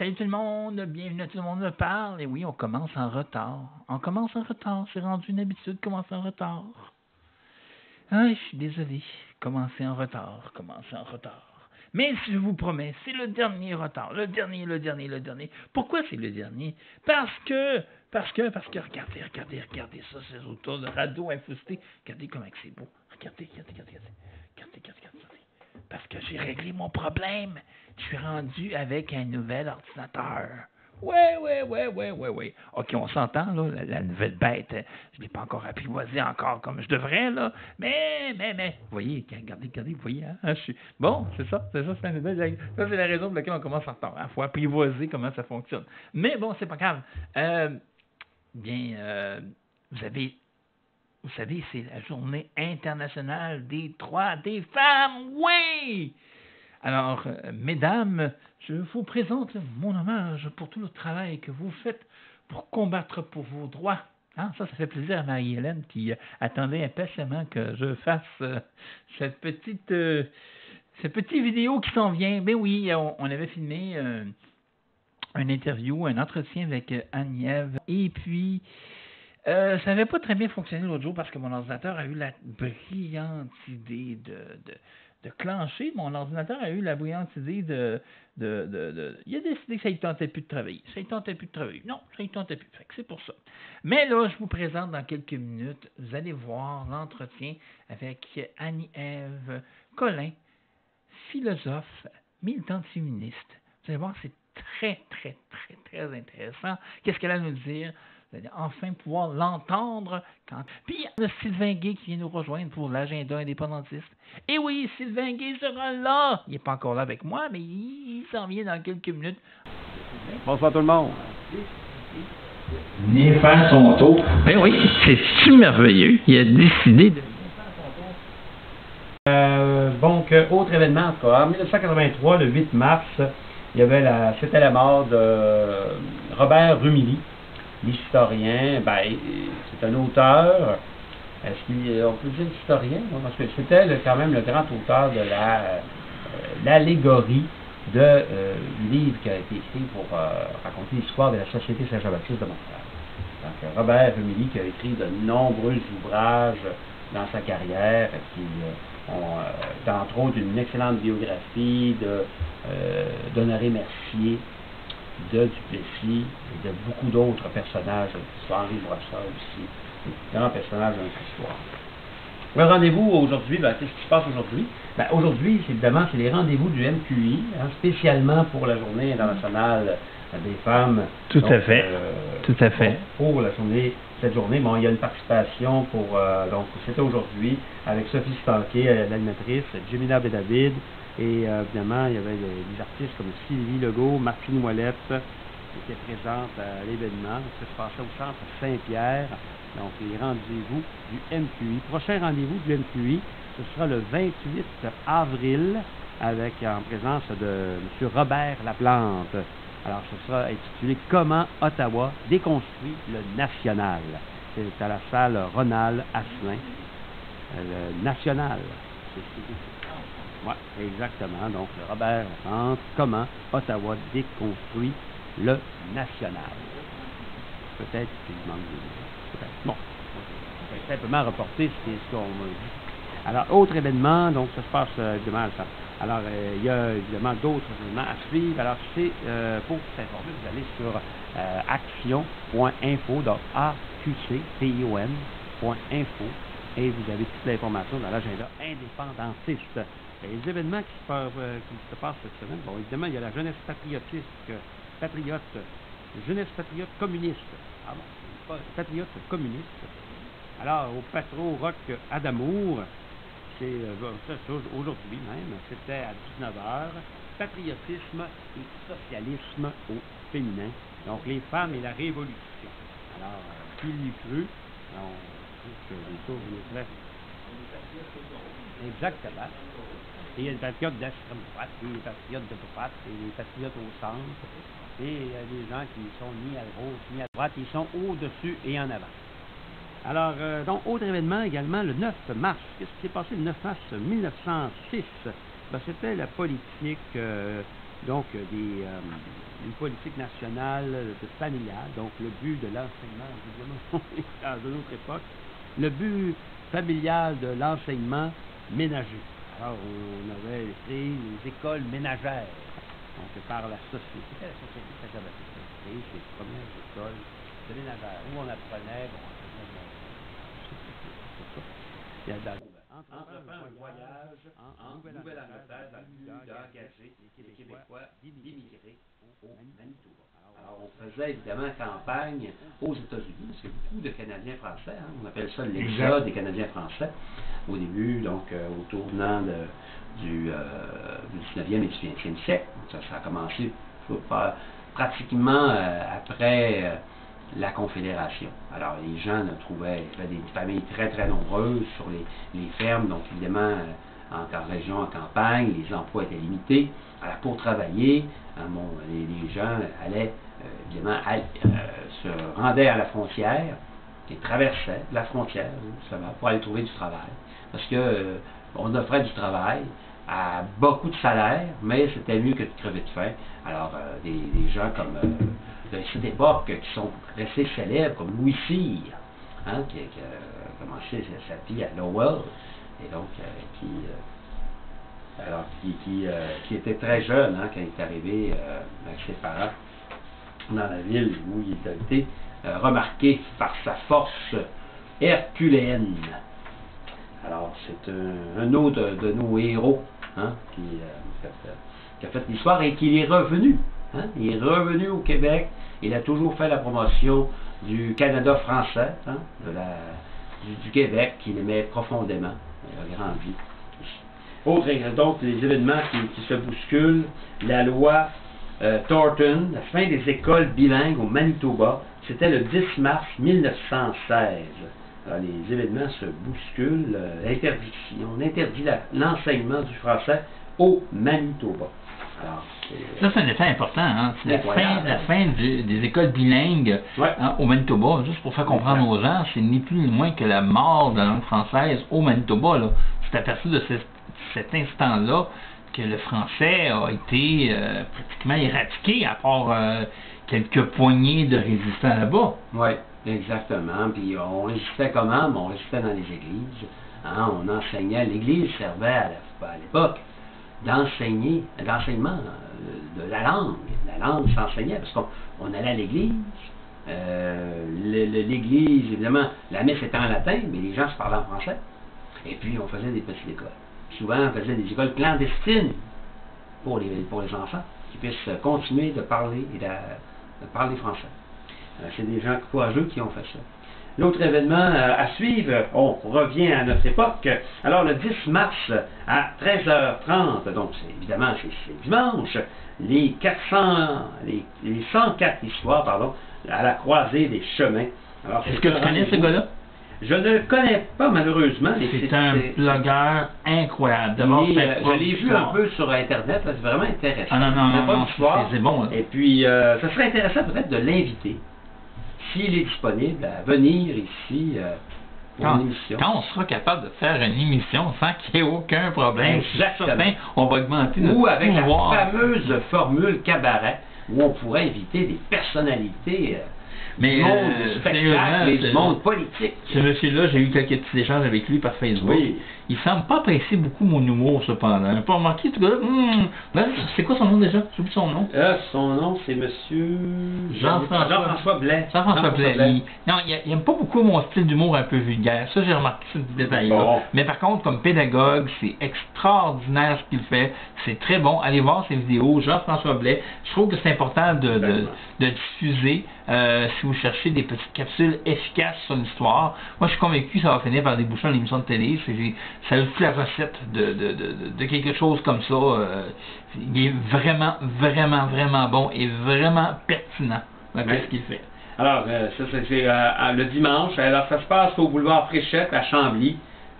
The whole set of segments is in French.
Salut tout le monde, bienvenue à Tout le monde me parle. Et oui, on commence en retard. On commence en retard, c'est rendu une habitude de commencer en retard. Ah, je suis désolé, commencer en retard. Mais je vous promets, c'est le dernier retard, le dernier. Pourquoi c'est le dernier? Parce que, regardez ça, c'est autour de Radeau Infusté. Regardez comment c'est beau. Regardez. Parce que j'ai réglé mon problème. Je suis rendu avec un nouvel ordinateur. Ouais. OK, on s'entend, là, la nouvelle bête. Je ne l'ai pas encore apprivoisée encore comme je devrais, là. Mais, vous voyez, regardez, vous voyez, hein, Bon, c'est ça, c'est la nouvelle. Ça, c'est la raison pour laquelle on commence en retard. Il faut apprivoiser comment ça fonctionne. Mais bon, c'est pas grave. Vous savez, c'est la journée internationale des droits des femmes. Oui! Alors, mesdames, je vous présente mon hommage pour tout le travail que vous faites pour combattre pour vos droits. Hein, ça fait plaisir à Marie-Hélène qui attendait impatiemment que je fasse cette petite vidéo qui s'en vient. Ben oui, on avait filmé un entretien avec Anne-Ève. Et puis, ça n'avait pas très bien fonctionné l'autre jour parce que mon ordinateur a eu la brillante idée de clencher. Mon ordinateur a eu la brillante idée il a décidé que ça ne tentait plus de travailler. Non, ça ne tentait plus. Fait que c'est pour ça. Mais là, je vous présente dans quelques minutes, vous allez voir l'entretien avec Annie-Ève Collin, philosophe, militante féministe. Vous allez voir, c'est très intéressant. Qu'est-ce qu'elle a à nous dire? Vous allez enfin pouvoir l'entendre. Puis, il y a Sylvain Gay qui vient nous rejoindre pour l'agenda indépendantiste. Et oui, Sylvain Gay sera là. Il n'est pas encore là avec moi, mais il s'en vient dans quelques minutes. Bonsoir tout le monde. Venez faire son tour. Ben oui, c'est merveilleux. Il a décidé de... Donc, autre événement, en tout cas, en 1983, le 8 mars, c'était la mort de Robert Rumilly, l'historien. C'est un auteur. Est-ce qu'on peut dire historien? Parce que c'était quand même le grand auteur de l'allégorie du livre qui a été écrit pour raconter l'histoire de la Société Saint-Jean-Baptiste de Montréal. Donc, Robert Rumilly qui a écrit de nombreux ouvrages dans sa carrière, qui ont entre autres une excellente biographie d'Honoré Mercier, de Duplessis et de beaucoup d'autres personnages de l'histoire, Henri Bourassa aussi, des grands personnages de notre histoire. Le rendez-vous aujourd'hui, qu'est-ce qui se passe aujourd'hui? Aujourd'hui, évidemment, c'est les rendez-vous du MQI, spécialement pour la Journée internationale des femmes. Tout à fait. Pour cette journée, il y a une participation donc c'était aujourd'hui avec Sophie Stanquet, l'animatrice, Jemina Bedavid, et évidemment, il y avait des artistes comme Sylvie Legault, Martine Ouellette, qui étaient présentes à l'événement. Ça se passait au centre Saint-Pierre. Donc, les rendez-vous du MQI. Prochain rendez-vous du MQI, ce sera le 28 avril, en présence de M. Robert Laplante. Alors, ce sera intitulé « Comment Ottawa déconstruit le national ». C'est à la salle Ronald Asselin. Le national. Oui, exactement. Donc, Robert Laplante, « Comment Ottawa déconstruit le national ». Peut-être qu'il manque de... Bon, c'est simplement reporter ce qu'on a dit. Alors, autre événement, donc ça se passe évidemment. Alors, il y a évidemment d'autres événements à suivre. Alors, c'est pour s'informer, vous allez sur action.info, donc AQCPION.info, et vous avez toute l'information dans l'agenda indépendantiste. Et les événements qui se passent cette semaine, bon, évidemment, il y a la jeunesse patriote communiste. Ah bon, patriote communiste. Alors, au Patro Rock à Damour, c'est aujourd'hui même, c'était à 19h, patriotisme et socialisme au féminin. Donc, les femmes et la révolution. Alors, qui l'eût cru? On trouve que les choses les faits. Exactement. Et il y a les patriotes d'extrême droite, et les patriotes de droite, et les patriotes au centre. Et il y a des gens qui sont ni à gauche ni à droite, ils sont au-dessus et en avant. Alors, donc, autre événement également, le 9 mars. Qu'est-ce qui s'est passé le 9 mars 1906? C'était la politique donc une politique nationale familiale, donc le but de l'enseignement, évidemment, dans une autre époque, le but familial de l'enseignement ménager. Alors, on avait créé les écoles ménagères, donc par la société. C'était la société conservatrice qui a créé ces premières écoles de ménagères, où on apprenait, il y a entreprendre un voyage en Nouvelle-Angleterre dans le but d'engager les Québécois d'immigrer au Manitoba. Alors, on faisait évidemment campagne aux États-Unis, parce qu'il y a beaucoup de Canadiens français, hein, on appelle ça l'exode des Canadiens français, au début, donc au tournant du 19e et du 20e siècle. Ça a commencé pratiquement après la Confédération. Alors, les gens trouvaient des familles très, très nombreuses sur les fermes, donc évidemment, en région, en campagne, les emplois étaient limités. Alors, pour travailler, les gens allaient, évidemment, se rendaient à la frontière et traversaient la frontière, justement, pour aller trouver du travail. Parce que on offrait du travail à beaucoup de salaires, mais c'était mieux que de crever de faim. Alors, des gens comme de cette époque qui sont restés célèbres, comme Louis Cyr, hein, qui a commencé sa vie à Lowell, et donc qui était très jeune hein, quand il est arrivé avec ses parents dans la ville où il a été remarqué par sa force herculéenne. Alors, c'est un autre de nos héros hein, qui a fait l'histoire et qui est revenu. Hein? Il est revenu au Québec. Il a toujours fait la promotion du Canada français, hein, du Québec, qu'il aimait profondément. Il a grandi. Autre, donc, les événements qui se bousculent, la loi Thornton, la fin des écoles bilingues au Manitoba, c'était le 10 mars 1916. Alors, les événements se bousculent, on interdit l'enseignement du français au Manitoba. Alors, ça, c'est un détail important. Hein? C'est la fin des écoles bilingues hein, au Manitoba. Juste pour faire comprendre aux gens, c'est ni plus ni moins que la mort de la langue française au Manitoba. C'est à partir de cet instant-là que le français a été pratiquement éradiqué, à part quelques poignées de résistants là-bas. Oui, exactement. Puis on résistait comment? On résistait dans les églises. Hein? On enseignait. L'Église servait à l'époque d'enseignement de la langue. La langue s'enseignait parce qu'on allait à l'église. L'église, évidemment, la messe était en latin, mais les gens se parlaient en français. Et puis, on faisait des petites écoles. Souvent, on faisait des écoles clandestines pour les enfants qui puissent continuer de parler de parler français. C'est des gens courageux qui ont fait ça. L'autre événement à suivre, on revient à notre époque. Alors, le 10 mars à 13h30, donc évidemment c'est dimanche, les 104 histoires, pardon, à la croisée des chemins. Est-ce que tu connais ce gars-là? Je ne le connais pas, malheureusement. C'est un blogueur incroyable. Je l'ai vu un peu sur Internet, c'est vraiment intéressant. Ah non, c'est bon. Hein. Et puis, ça serait intéressant peut-être de l'inviter, s'il est disponible, à venir ici pour une émission. Quand on sera capable de faire une émission sans qu'il n'y ait aucun problème, exactement. On va augmenter notre ou avec pouvoir. La fameuse formule cabaret, où on pourrait inviter des personnalités du monde du spectacle et du monde politique. Ce monsieur-là, j'ai eu quelques petits échanges avec lui par Facebook. Oui. Il semble pas apprécier beaucoup mon humour, cependant. Pas remarqué, ce gars-là? C'est quoi son nom déjà? J'ai oublié son nom. Son nom, c'est monsieur Jean-François Blais. Jean-François Blais. Il n'aime pas beaucoup mon style d'humour un peu vulgaire. Ça, j'ai remarqué ce détail-là. Bon. Mais par contre, comme pédagogue, c'est extraordinaire ce qu'il fait. C'est très bon. Allez voir ses vidéos. Jean-François Blais. Je trouve que c'est important de diffuser si vous cherchez des petites capsules efficaces sur l'histoire. Moi, je suis convaincu que ça va finir par déboucher dans l'émission de télé. Ça a toute la recette de quelque chose comme ça. Il est vraiment, vraiment, vraiment bon et vraiment pertinent avec ce qu'il fait. Alors, ça, c'est le dimanche. Alors, ça se passe au boulevard Fréchette à Chambly.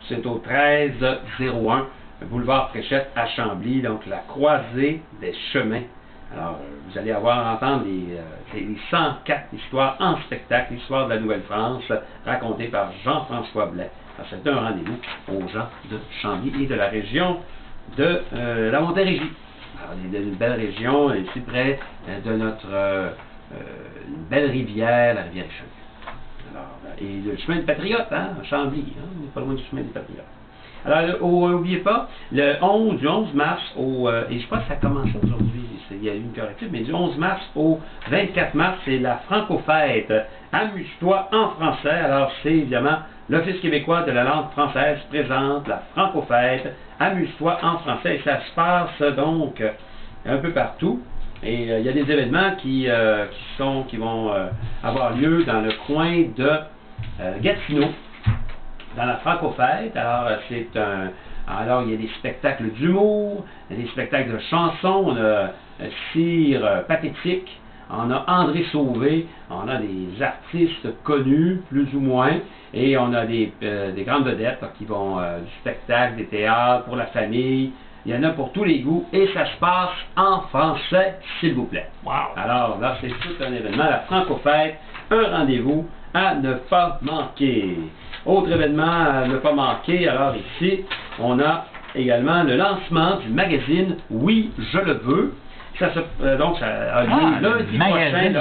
C'est au 1301, boulevard Fréchette à Chambly. Donc, la croisée des chemins. Alors, vous allez entendre les 104 histoires en spectacle, l'histoire de la Nouvelle-France, racontée par Jean-François Blais. C'est un rendez-vous aux gens de Chambly et de la région de la Montérégie. Alors, une belle région, ici près de notre une belle rivière, la rivière Richelieu. Alors, et le chemin des Patriotes, hein, à Chambly, hein, on n'est pas loin du chemin des Patriotes. Alors, n'oubliez pas, du 11 mars et je pense que ça a commencé aujourd'hui, il y a eu une corrective, mais du 11 mars au 24 mars, c'est la Franco-Fête. Amuse-toi en français. Alors, c'est évidemment l'Office québécois de la langue française présente la Franco-Fête. Amuse-toi en français. Et ça se passe donc un peu partout. Et il y a des événements qui vont avoir lieu dans le coin de Gatineau, dans la Franco-Fête. Alors, il y a des spectacles d'humour, il y a des spectacles de chansons, on a Cire Pathétique, on a André Sauvé, on a des artistes connus, plus ou moins, et on a des grandes vedettes qui vont du spectacle, des théâtres, pour la famille. Il y en a pour tous les goûts, et ça se passe en français, s'il vous plaît. Wow. Alors, là, c'est tout un événement, la Franco-Fête, un rendez-vous à ne pas manquer. Autre événement à ne pas manquer, alors ici, on a également le lancement du magazine Oui, je le veux. Donc, ça a lieu lundi prochain, le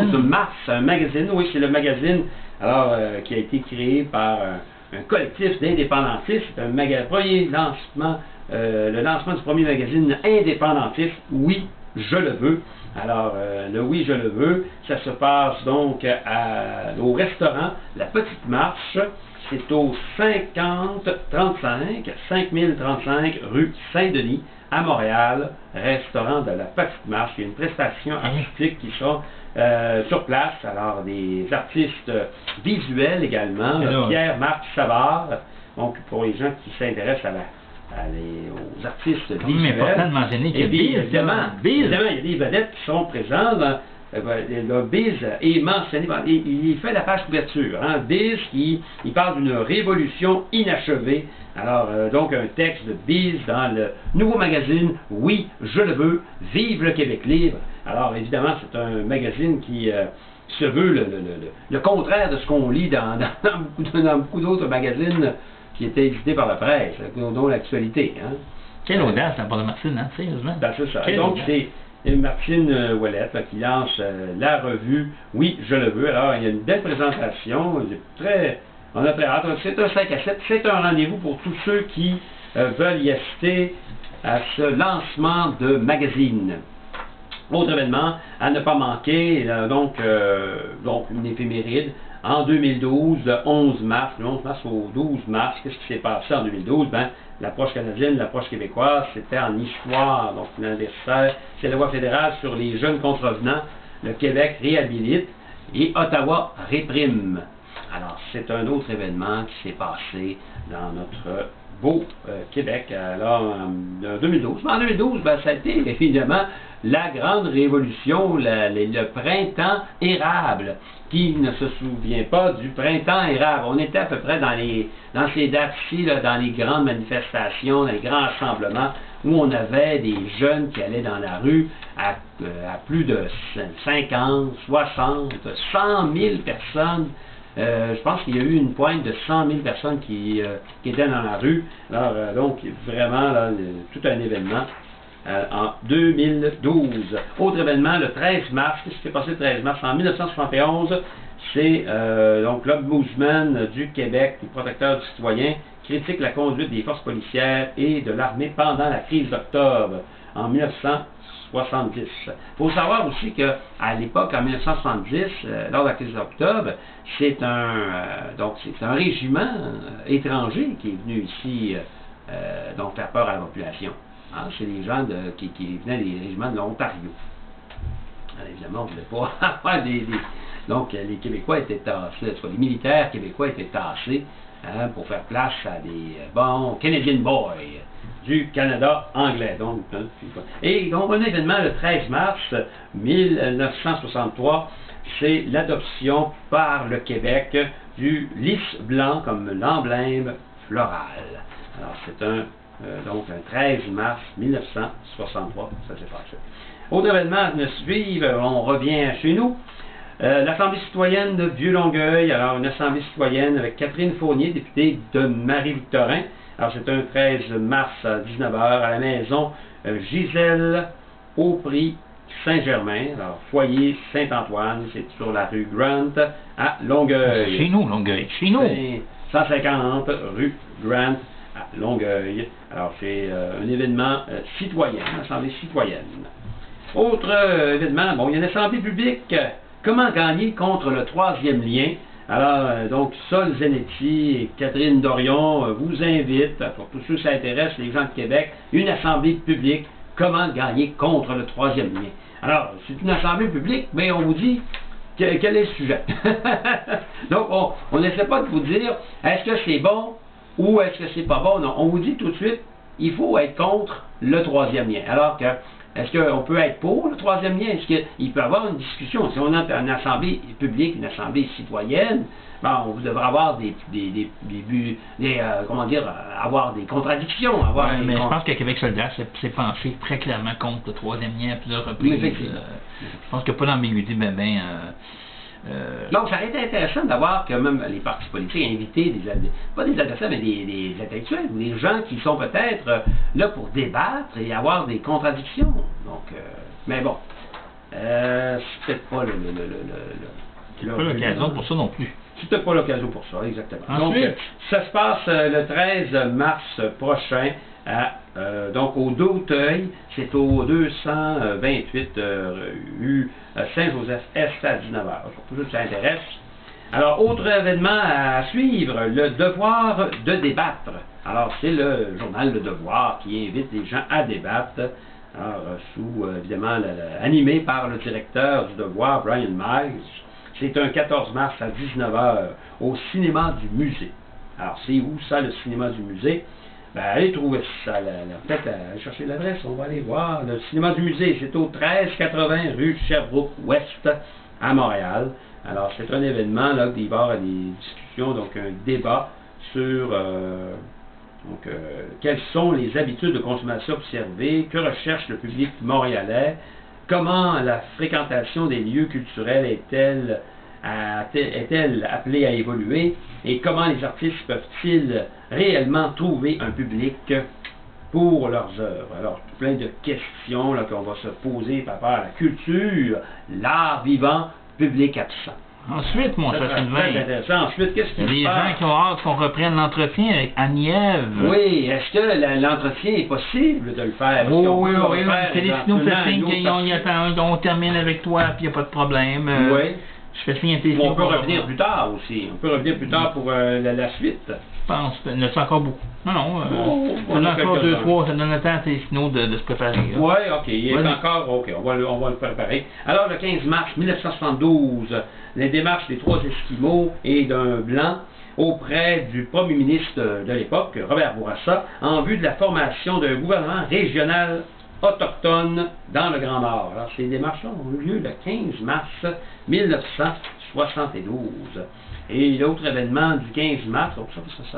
11 mars, un magazine, oui, c'est le magazine qui a été créé par un collectif d'indépendantistes. C'est un premier lancement, le lancement du premier magazine indépendantiste, Oui, je le veux. Alors, le Oui, je le veux, ça se passe donc au restaurant La Petite Marche. C'est au 5035 rue Saint-Denis, à Montréal, restaurant de La Petite Marche. Il y a une prestation artistique qui sont sur place. Alors, des artistes visuels également, Pierre-Marc Savard. Donc, pour les gens qui s'intéressent aux artistes visuels. Mais important de mentionner que évidemment, il y a des vedettes qui sont présentes. Le Biz est mentionné, il fait la page couverture. Biz, il parle d'une révolution inachevée. Alors, donc, un texte de Biz dans le nouveau magazine Oui, je le veux, vive le Québec libre. Alors, évidemment, c'est un magazine qui se veut le contraire de ce qu'on lit dans beaucoup d'autres magazines qui étaient édités par la presse, dont l'actualité. Quelle audace, ça, pour la Martine, sérieusement. Ben, c'est ça. Donc, c'est Martine Ouellette qui lance la revue Oui, je le veux. Alors, il y a une belle présentation. On a très hâte. C'est un 5 à 7. C'est un rendez-vous pour tous ceux qui veulent y assister à ce lancement de magazine. Autre événement à ne pas manquer, donc une éphéméride. En 2012, le 11 mars au 12 mars, qu'est-ce qui s'est passé en 2012? L'approche canadienne, l'approche québécoise, c'était en histoire, donc l'anniversaire, c'est la loi fédérale sur les jeunes contrevenants, le Québec réhabilite et Ottawa réprime. Alors, c'est un autre événement qui s'est passé dans notre beau Québec, alors en 2012. En 2012, ça a été évidemment la grande révolution, le printemps érable. Qui ne se souvient pas du printemps érable? On était à peu près dans ces dates-ci, dans les grandes manifestations, dans les grands rassemblements, où on avait des jeunes qui allaient dans la rue à plus de 50, 60, 100 000 personnes. Je pense qu'il y a eu une pointe de 100 000 personnes qui étaient dans la rue. Alors, donc, vraiment, tout un événement. En 2012. Autre événement, le 13 mars, qu'est-ce qui s'est passé le 13 mars? En 1971, c'est donc l'Ombudsman du Québec, le protecteur du citoyen, critique la conduite des forces policières et de l'armée pendant la crise d'octobre en 1970. Il faut savoir aussi qu'à l'époque, en 1970, lors de la crise d'octobre, c'est un régiment étranger qui est venu ici donc faire peur à la population. C'est les gens qui venaient des régiments de l'Ontario. Évidemment, on ne voulait pas avoir Donc, les Québécois étaient tassés, soit les militaires québécois étaient tassés pour faire place à des bons Canadian Boys du Canada anglais. Donc, et donc, un événement le 13 mars 1963, c'est l'adoption par le Québec du lys blanc comme l'emblème floral. Alors, c'est donc, un 13 mars 1963, ça s'est passé. Autre événement à suivre, on revient chez nous. L'Assemblée citoyenne de Vieux-Longueuil, alors une assemblée citoyenne avec Catherine Fournier, députée de Marie-Victorin. Alors c'est un 13 mars à 19h à la maison Gisèle Aupry Saint-Germain, alors foyer Saint-Antoine, c'est sur la rue Grant à Longueuil. Chez nous, Longueuil, chez nous. 150 rue Grant à Longueuil. Alors c'est un événement citoyen, une assemblée citoyenne. Autre événement, bon, il y a une assemblée publique. Comment gagner contre le troisième lien? Alors, donc, Sol Zanetti et Catherine Dorion vous invitent, pour tous ceux qui s'intéressent, les gens de Québec, une assemblée publique. Comment gagner contre le troisième lien? Alors, c'est une assemblée publique, mais on vous dit quel est le sujet. Donc, on n'essaie pas de vous dire est-ce que c'est bon ou est-ce que c'est pas bon. Non, on vous dit tout de suite, il faut être contre le troisième lien. Alors que est-ce qu'on peut être pour le troisième lien? Est-ce qu'il peut y avoir une discussion? Si on a une assemblée publique, une assemblée citoyenne, bon, on devrait avoir comment dire, avoir des contradictions. Mais je pense que Québec solidaire s'est pensé très clairement contre le troisième lien à plusieurs reprises. Je pense qu'il n'y a pas d'ambiguïté, donc, ça aurait été intéressant d'avoir que même les partis politiques invités, pas des adversaires, mais des intellectuels, ou des gens qui sont peut-être là pour débattre et avoir des contradictions. Donc, mais bon, c'est peut-être pas l'occasion pour ça non plus. C'était pas l'occasion pour ça, exactement. Ensuite, donc, ça se passe le 13 mars prochain donc au D'auteuil, c'est au 228 rue Saint-Joseph-Est à 19h. Pour tous ceux qui s'intéressent. Alors, autre événement à suivre, le devoir de débattre. Alors, c'est le journal Le Devoir qui invite les gens à débattre. Alors, évidemment, animé par le directeur du Devoir, Brian Miles. C'est un 14 mars à 19h au cinéma du musée. Alors, c'est où ça, le cinéma du musée? Ben, allez trouver ça, peut-être aller chercher l'adresse, on va aller voir. Le cinéma du musée, c'est au 1380 rue Sherbrooke-Ouest à Montréal. Alors, c'est un événement, là, il va y avoir des discussions, donc un débat sur quelles sont les habitudes de consommation observées, que recherche le public montréalais, comment la fréquentation des lieux culturels est-elle appelée à évoluer et comment les artistes peuvent-ils réellement trouver un public pour leurs œuvres. Alors, plein de questions qu'on va se poser par rapport à la culture, l'art vivant, public absent. Ensuite, mon cher Sylvain, ensuite, qu'est-ce qui se passe? Les gens qui ont hâte qu'on reprenne l'entretien avec Annie-Ève. Oui, est-ce que l'entretien est possible de le faire? Oui, Félicite-nous, fait signe qu'on termine avec toi, puis il n'y a pas de problème. Oui. Je fais signe à tes on peut revenir plus tard aussi. On peut revenir plus tard pour la suite. Je pense. Il y en a encore beaucoup. Non. On a encore 2-3. Ça donne le temps à tes signaux de se préparer. Oui, OK. Il est encore. OK. On va le préparer. Alors, le 15 mars 1972, les démarches des 3 Esquimaux et d'un Blanc auprès du premier ministre de l'époque, Robert Bourassa, en vue de la formation d'un gouvernement régional autochtone dans le Grand Nord. Alors, ces démarches ont eu lieu le 15 mars 1972. Et l'autre événement du 15 mars, ça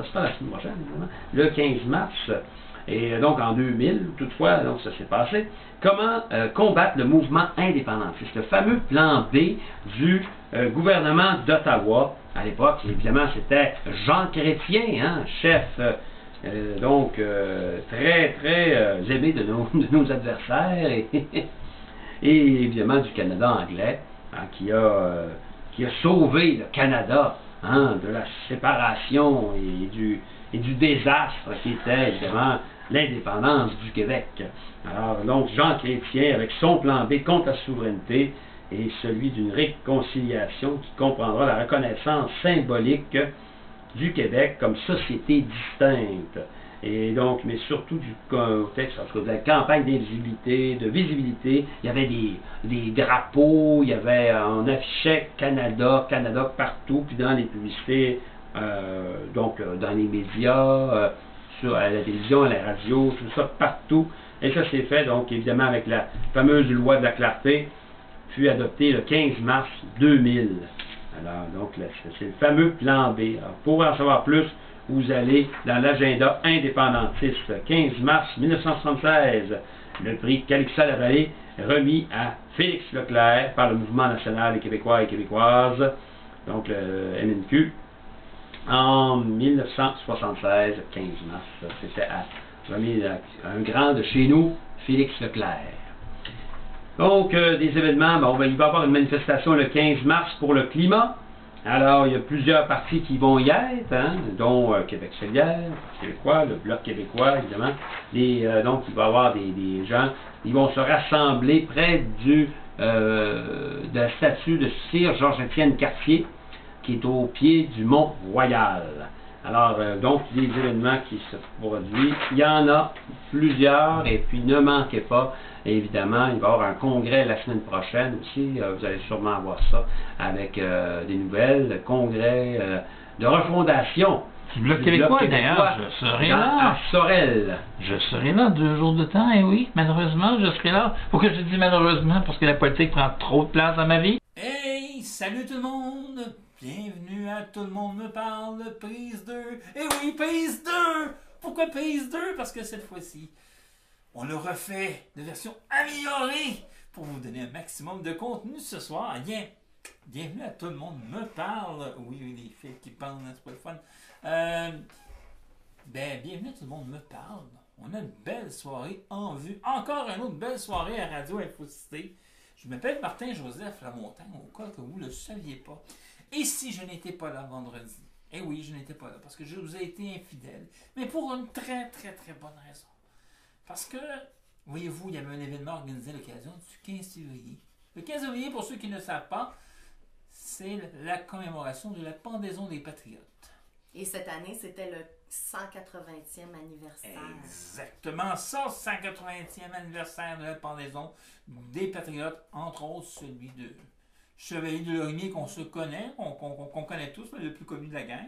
se passe la semaine prochaine, évidemment, le 15 mars, et donc en 2000, toutefois, donc ça s'est passé, comment combattre le mouvement indépendantiste, le fameux plan B du gouvernement d'Ottawa. À l'époque, évidemment, c'était Jean Chrétien, chef très, très aimé de nos adversaires et évidemment du Canada anglais, qui a sauvé le Canada de la séparation et du désastre qui était évidemment l'indépendance du Québec. Alors donc Jean Chrétien avec son plan B contre la souveraineté et celui d'une réconciliation qui comprendra la reconnaissance symbolique du Québec comme société distincte. Et donc, mais surtout du contexte, en tout cas, de la campagne de visibilité, il y avait des drapeaux, il y avait, on affichait Canada partout, puis dans les publicités, dans les médias, à la télévision, à la radio, tout ça partout. Et ça s'est fait, donc, évidemment, avec la fameuse loi de la clarté, puis adoptée le 15 mars 2000. Alors, donc, c'est le fameux plan B. Alors, pour en savoir plus, vous allez dans l'agenda indépendantiste, 15 mars 1976, le prix Calixa-Lavallée, remis à Félix Leclerc par le Mouvement national des Québécois et Québécoises, donc le MNQ, en 1976, 15 mars. C'était remis à un grand de chez nous, Félix Leclerc. Donc, des événements, il va y avoir une manifestation le 15 mars pour le climat. Alors, il y a plusieurs partis qui vont y être, dont Québec solidaire, québécois, le Bloc québécois, évidemment. Donc, il va y avoir des gens, ils vont se rassembler près de la statue de Sir Georges-Étienne Cartier, qui est au pied du Mont-Royal. Alors, donc, des événements qui se produisent. Il y en a plusieurs, et puis ne manquez pas. Évidemment, il va y avoir un congrès la semaine prochaine aussi. Vous allez sûrement avoir ça avec des nouvelles, le congrès de refondation Du Bloc québécois, d'ailleurs, je serai là. À Sorel. Je serai là 2 jours de temps, et oui, malheureusement, je serai là. Pourquoi je dis malheureusement? Parce que la politique prend trop de place dans ma vie. Hey, salut tout le monde! Bienvenue à Tout le monde me parle, prise 2. Eh oui, prise 2! Pourquoi prise 2? Parce que cette fois-ci, on le refait de version améliorée pour vous donner un maximum de contenu ce soir. Bienvenue à Tout le monde me parle. Oui, les filles qui parlent, c'est pas le fun. Bienvenue à Tout le monde me parle. On a une belle soirée en vue. Encore une autre belle soirée à Radio Infocité. Je m'appelle Martin-Joseph Lamontagne, au cas que vous ne le saviez pas. Et si je n'étais pas là vendredi? Eh oui, je n'étais pas là parce que je vous ai été infidèle. Mais pour une très, très, très bonne raison. Parce que, voyez-vous, il y avait un événement organisé à l'occasion du 15 février. Le 15 février, pour ceux qui ne savent pas, c'est la commémoration de la pendaison des Patriotes. Et cette année, c'était le 180e anniversaire. Exactement, ça, 180e anniversaire de la pendaison des Patriotes, entre autres celui de Chevalier de Lorimier qu'on se connaît, qu'on connaît tous, le plus connu de la gang.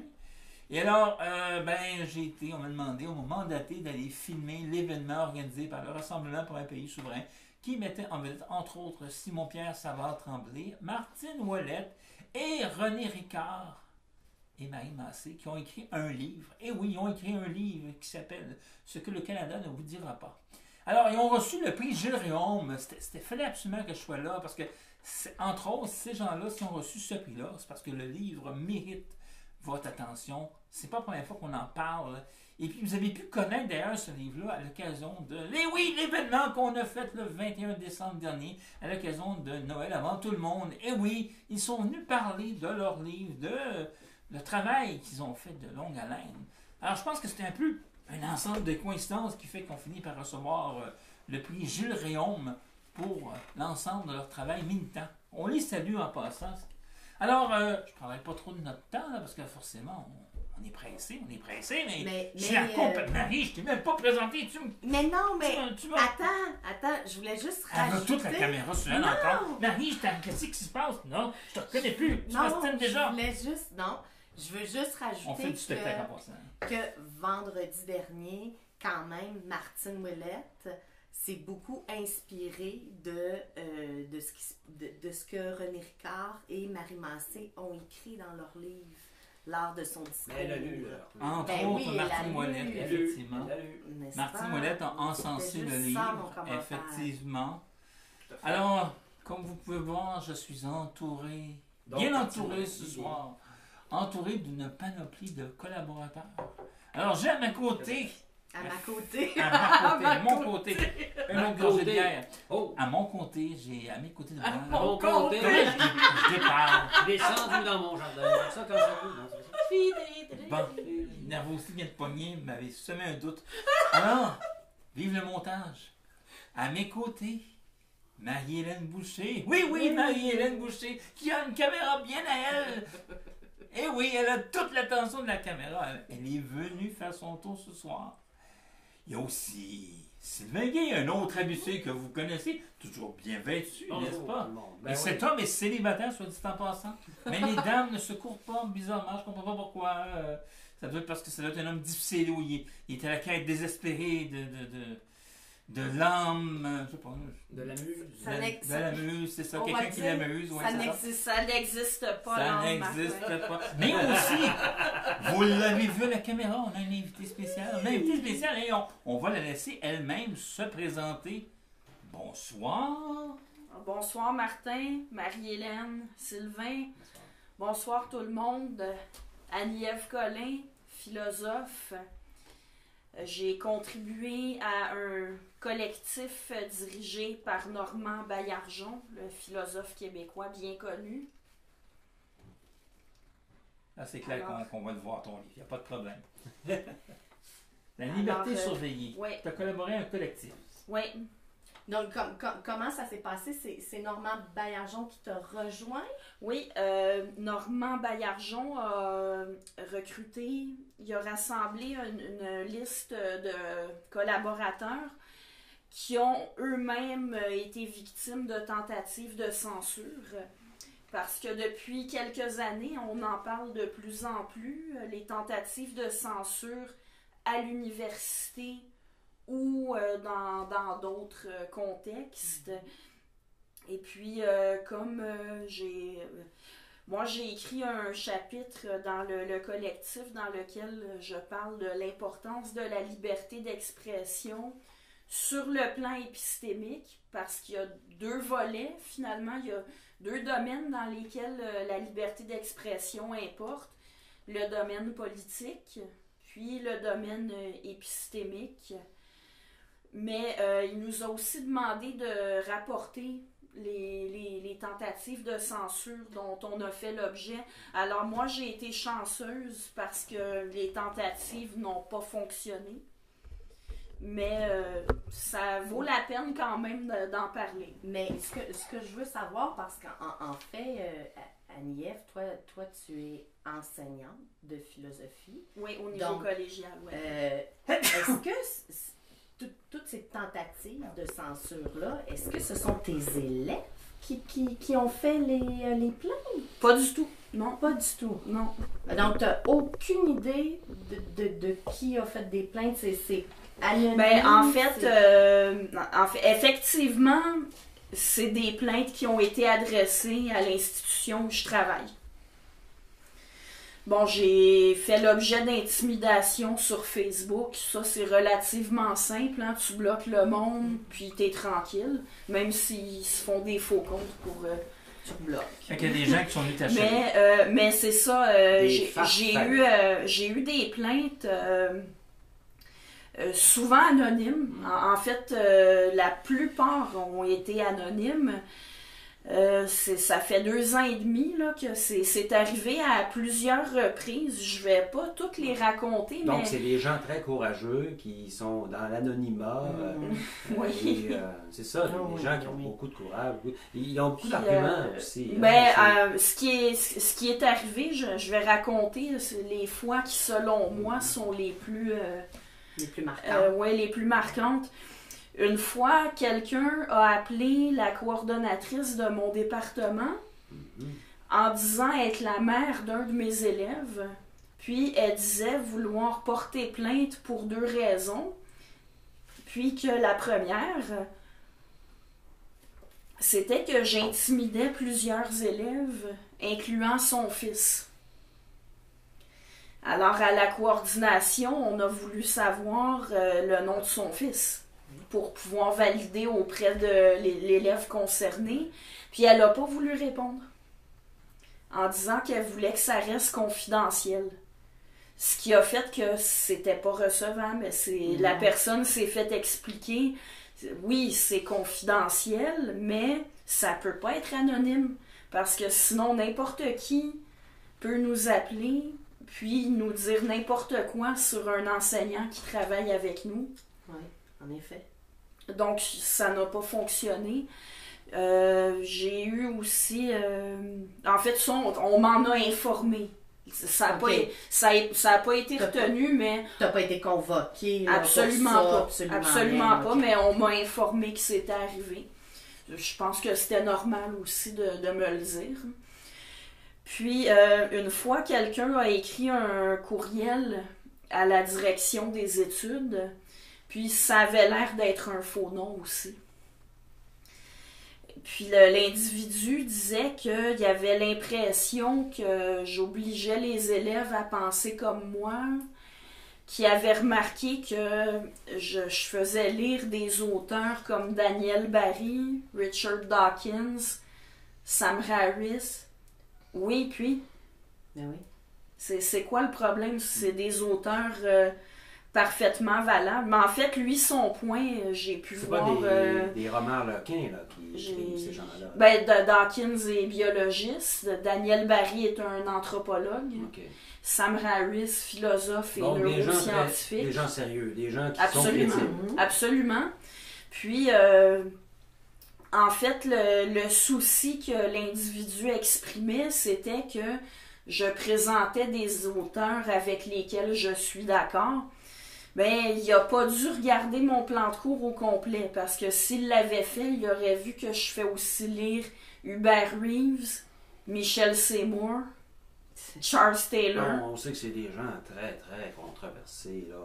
Et alors, on m'a demandé, on m'a mandaté d'aller filmer l'événement organisé par le Rassemblement pour un pays souverain qui mettait en vedette, entre autres, Simon-Pierre Savard-Tremblay, Martine Ouellette et René Ricard et Marie Massé qui ont écrit un livre. Et oui, ils ont écrit un livre qui s'appelle « Ce que le Canada ne vous dira pas ». Alors, ils ont reçu le prix Jules Réaume. C'était fallait absolument que je sois là parce que, entre autres, ces gens-là, s'ils ont reçu ce prix-là, c'est parce que le livre mérite votre attention. C'est pas la première fois qu'on en parle. Et puis, vous avez pu connaître d'ailleurs ce livre-là à l'occasion de l'événement qu'on a fait le 21 décembre dernier, à l'occasion de Noël avant tout le monde. Et oui, ils sont venus parler de leur livre, le travail qu'ils ont fait de longue haleine. Alors, je pense que c'était un peu un ensemble de coïncidences qui fait qu'on finit par recevoir le prix Jules Réaume pour l'ensemble de leur travail militant. On les salue en passant. Alors, je ne prendrai pas trop de notre temps, là, parce que forcément, on est pressé, mais je suis Marie, je t'ai même pas présenté. Mais non, mais attends, je voulais juste rajouter... Elle a toute la caméra sur elle encore. Marie, qu'est-ce qui se passe? Non, je te reconnais plus. Tu m'astimes déjà. Je veux juste rajouter que vendredi dernier, quand même, Martine Ouellette s'est beaucoup inspirée de ce que René Ricard et Marie Massé ont écrit dans leur livre lors de son discours. Elle a lu. Entre autres, Martine Ouellette, effectivement. Martine Ouellette a encensé le livre, effectivement. Alors, comme vous pouvez voir, je suis entouré, bien entouré ce soir. Entouré d'une panoplie de collaborateurs. Alors, j'ai à ma côté... À mon côté. Un autre gorgée de bière. À mon côté, j'ai à mes côtés de moi. À mon côté. Je départ. Descendu dans mon jardin. C'est ça quand ça roule. Bon, Nerveux aussi vient de pogner, m'avait semé un doute. Alors, vive le montage. À mes côtés, Marie-Hélène Boucher. Oui, Marie-Hélène Boucher, qui a une caméra bien à elle. Et oui, elle a toute l'attention de la caméra. Elle est venue faire son tour ce soir. Il y a aussi Sylvain Guy, un autre habitué que vous connaissez, toujours bien vêtu, n'est-ce pas? Et cet homme est célibataire, soit dit en passant. Mais les dames ne se courent pas, bizarrement, je ne comprends pas pourquoi. Ça doit être parce que ça doit être un homme difficile, où il est à la quête désespérée de l'âme, je sais pas. De la muse. De la muse, c'est ça, quelqu'un qui l'amuse. Ouais, ça n'existe pas. Ça n'existe pas. Mais aussi, vous l'avez vu à la caméra, on a un invité spécial. On a un invité spécial et on va la laisser elle-même se présenter Bonsoir. Bonsoir Martin, Marie-Hélène, Sylvain. Bonsoir tout le monde. Annie-Ève Collin, philosophe. J'ai contribué à un collectif dirigé par Normand Baillargeon, le philosophe québécois bien connu. Là, c'est clair qu'on va le voir ton livre, il n'y a pas de problème. La liberté surveillée. Ouais. Tu as collaboré à un collectif. Oui. Donc, comment ça s'est passé? C'est Normand Baillargeon qui t'a rejoint? Oui, Normand Baillargeon a recruté, il a rassemblé une liste de collaborateurs qui ont eux-mêmes été victimes de tentatives de censure. Parce que depuis quelques années, on en parle de plus en plus, les tentatives de censure à l'université ou dans d'autres contextes. Et puis, moi, j'ai écrit un chapitre dans le collectif dans lequel je parle de l'importance de la liberté d'expression sur le plan épistémique, parce qu'il y a deux volets, finalement, il y a deux domaines dans lesquels la liberté d'expression importe, le domaine politique, puis le domaine épistémique. Mais il nous a aussi demandé de rapporter les tentatives de censure dont on a fait l'objet. Alors moi, j'ai été chanceuse parce que les tentatives n'ont pas fonctionné. Mais ça vaut la peine quand même d'en parler. Mais ce que je veux savoir, parce qu'en fait, Annie-Ève, toi, tu es enseignante de philosophie. Oui, au niveau collégial. Ouais. Est-ce que toutes ces tentatives de censure-là, est-ce que ce sont tes élèves qui ont fait les plaintes? Pas du tout. Non. Pas du tout. Non. Donc, tu n'as aucune idée de qui a fait des plaintes? C'est anonyme? Ben, en fait, effectivement, c'est des plaintes qui ont été adressées à l'institution où je travaille. Bon, j'ai fait l'objet d'intimidation sur Facebook. Ça, c'est relativement simple. Hein? Tu bloques le monde, puis t'es tranquille. Même s'ils se font des faux comptes pour... tu bloques. Fait qu'il y a des gens qui sont venus t'acheter. Mais c'est ça. J'ai eu des plaintes souvent anonymes. En fait, la plupart ont été anonymes. Ça fait 2 ans et demi là, que c'est arrivé à plusieurs reprises. Je vais pas toutes les raconter. Donc, mais... c'est des gens très courageux qui sont dans l'anonymat. Oui. C'est ça, des gens qui ont beaucoup de courage. Ils ont beaucoup d'arguments aussi. Ce qui est arrivé, je vais raconter les fois qui, selon moi, sont les plus marquantes. Les plus marquantes. Une fois, quelqu'un a appelé la coordonnatrice de mon département en disant être la mère d'un de mes élèves. Puis, elle disait vouloir porter plainte pour 2 raisons. Puis que la première, c'était que j'intimidais plusieurs élèves, incluant son fils. Alors, à la coordination, on a voulu savoir le nom de son fils pour pouvoir valider auprès de l'élève concerné. Puis elle n'a pas voulu répondre en disant qu'elle voulait que ça reste confidentiel. Ce qui a fait que c'était pas recevable. La personne s'est fait expliquer, oui, c'est confidentiel, mais ça peut pas être anonyme. Parce que sinon, n'importe qui peut nous appeler puis nous dire n'importe quoi sur un enseignant qui travaille avec nous. Oui, en effet. Donc, ça n'a pas fonctionné. J'ai eu aussi... en fait, on m'en a informé. Ça n'a pas été retenu, mais... Tu n'as pas été convoqué. Absolument pas, mais on m'a informé que c'était arrivé. Je pense que c'était normal aussi de me le dire. Puis, une fois, quelqu'un a écrit un courriel à la direction des études, puis ça avait l'air d'être un faux nom aussi. Puis l'individu disait qu'il y avait l'impression que j'obligeais les élèves à penser comme moi, qui avait remarqué que je faisais lire des auteurs comme Daniel Barry, Richard Dawkins, Sam Harris. Oui, puis... Ben oui. C'est quoi le problème? C'est des auteurs parfaitement valables. Mais en fait, lui, son point, j'ai pu voir... C'est pas des romans Lequin là, qui écrivent ces gens-là. Ben, Dawkins est biologiste. Daniel Barry est un anthropologue. Okay. Sam Harris, philosophe et neuroscientifique. Des gens sérieux, des gens qui absolument, sont critiques. Absolument. Puis, en fait, le souci que l'individu exprimait, c'était que je présentais des auteurs avec lesquels je suis d'accord. Ben, il n'a pas dû regarder mon plan de cours au complet, parce que s'il l'avait fait, il aurait vu que je fais aussi lire Hubert Reeves, Michel Seymour, Charles Taylor. Non, on sait que c'est des gens très, très controversés. Là,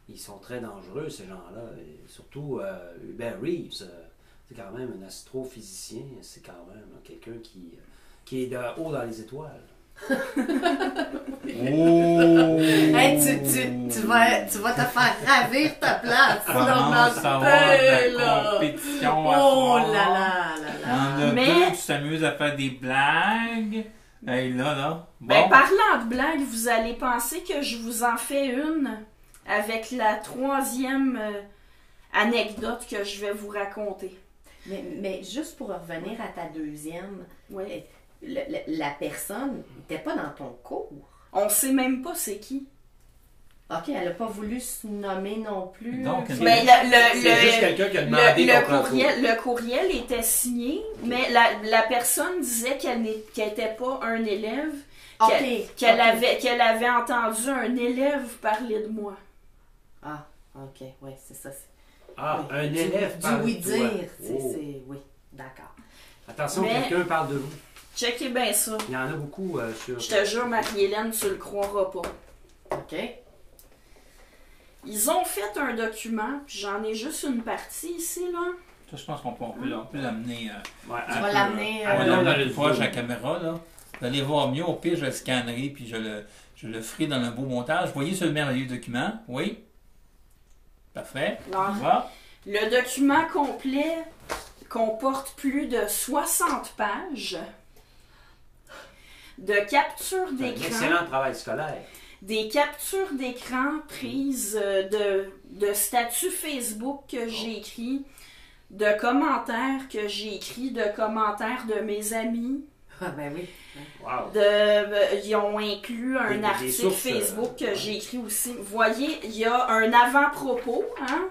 ils sont très dangereux, ces gens-là. Et surtout, Hubert Reeves, c'est quand même un astrophysicien. C'est quand même quelqu'un qui est de haut dans les étoiles. Hey, tu vas te faire ravir ta place. Commence à avoir de la compétition à Oh soir. là. Il y en a deux qui s'amusent à faire des blagues. Hey, là. Bon. Ben, parlant de blagues, vous allez penser que je vous en fais une avec la troisième anecdote que je vais vous raconter. Mais juste pour revenir à ta deuxième, Oui. la personne n'était pas dans ton cours. On sait même pas c'est qui. OK, elle n'a pas voulu se nommer non plus. Donc, Mais C'est juste quelqu'un qui a demandé le courriel était signé, mais la personne disait qu'elle n'était pas un élève, qu'elle avait entendu un élève parler de moi. Ah, OK, oui, c'est ça. Ah, oui. un élève parle oui de toi. dire. Oh. Oui, d'accord. Attention, Mais- quelqu'un parle de vous. Checkez bien ça. Il y en a beaucoup sur... Je te jure, Marie-Hélène, tu le croiras pas. OK. Ils ont fait un document, puis j'en ai juste une partie ici, là. Ça, je pense qu'on peut l'amener. Ouais, Tu vas l'amener... On va non, dans l'amener le une fois à vidéo. la caméra, là. Vous allez voir mieux. Au pire, je le scannerai puis je le ferai dans un beau montage. Voyez ce merveilleux document? Oui? Parfait. Non. On va. Le document complet comporte plus de 60 pages de captures C'est un d'écran. excellent travail scolaire. Des captures d'écran prises de statuts Facebook que j'ai écrits, de commentaires que j'ai écrits, de commentaires de mes amis. Ah, ben oui. Wow. Ils ont inclus un Des article sources, Facebook que ouais. j'ai écrit aussi. Vous voyez, il y a un avant-propos, hein?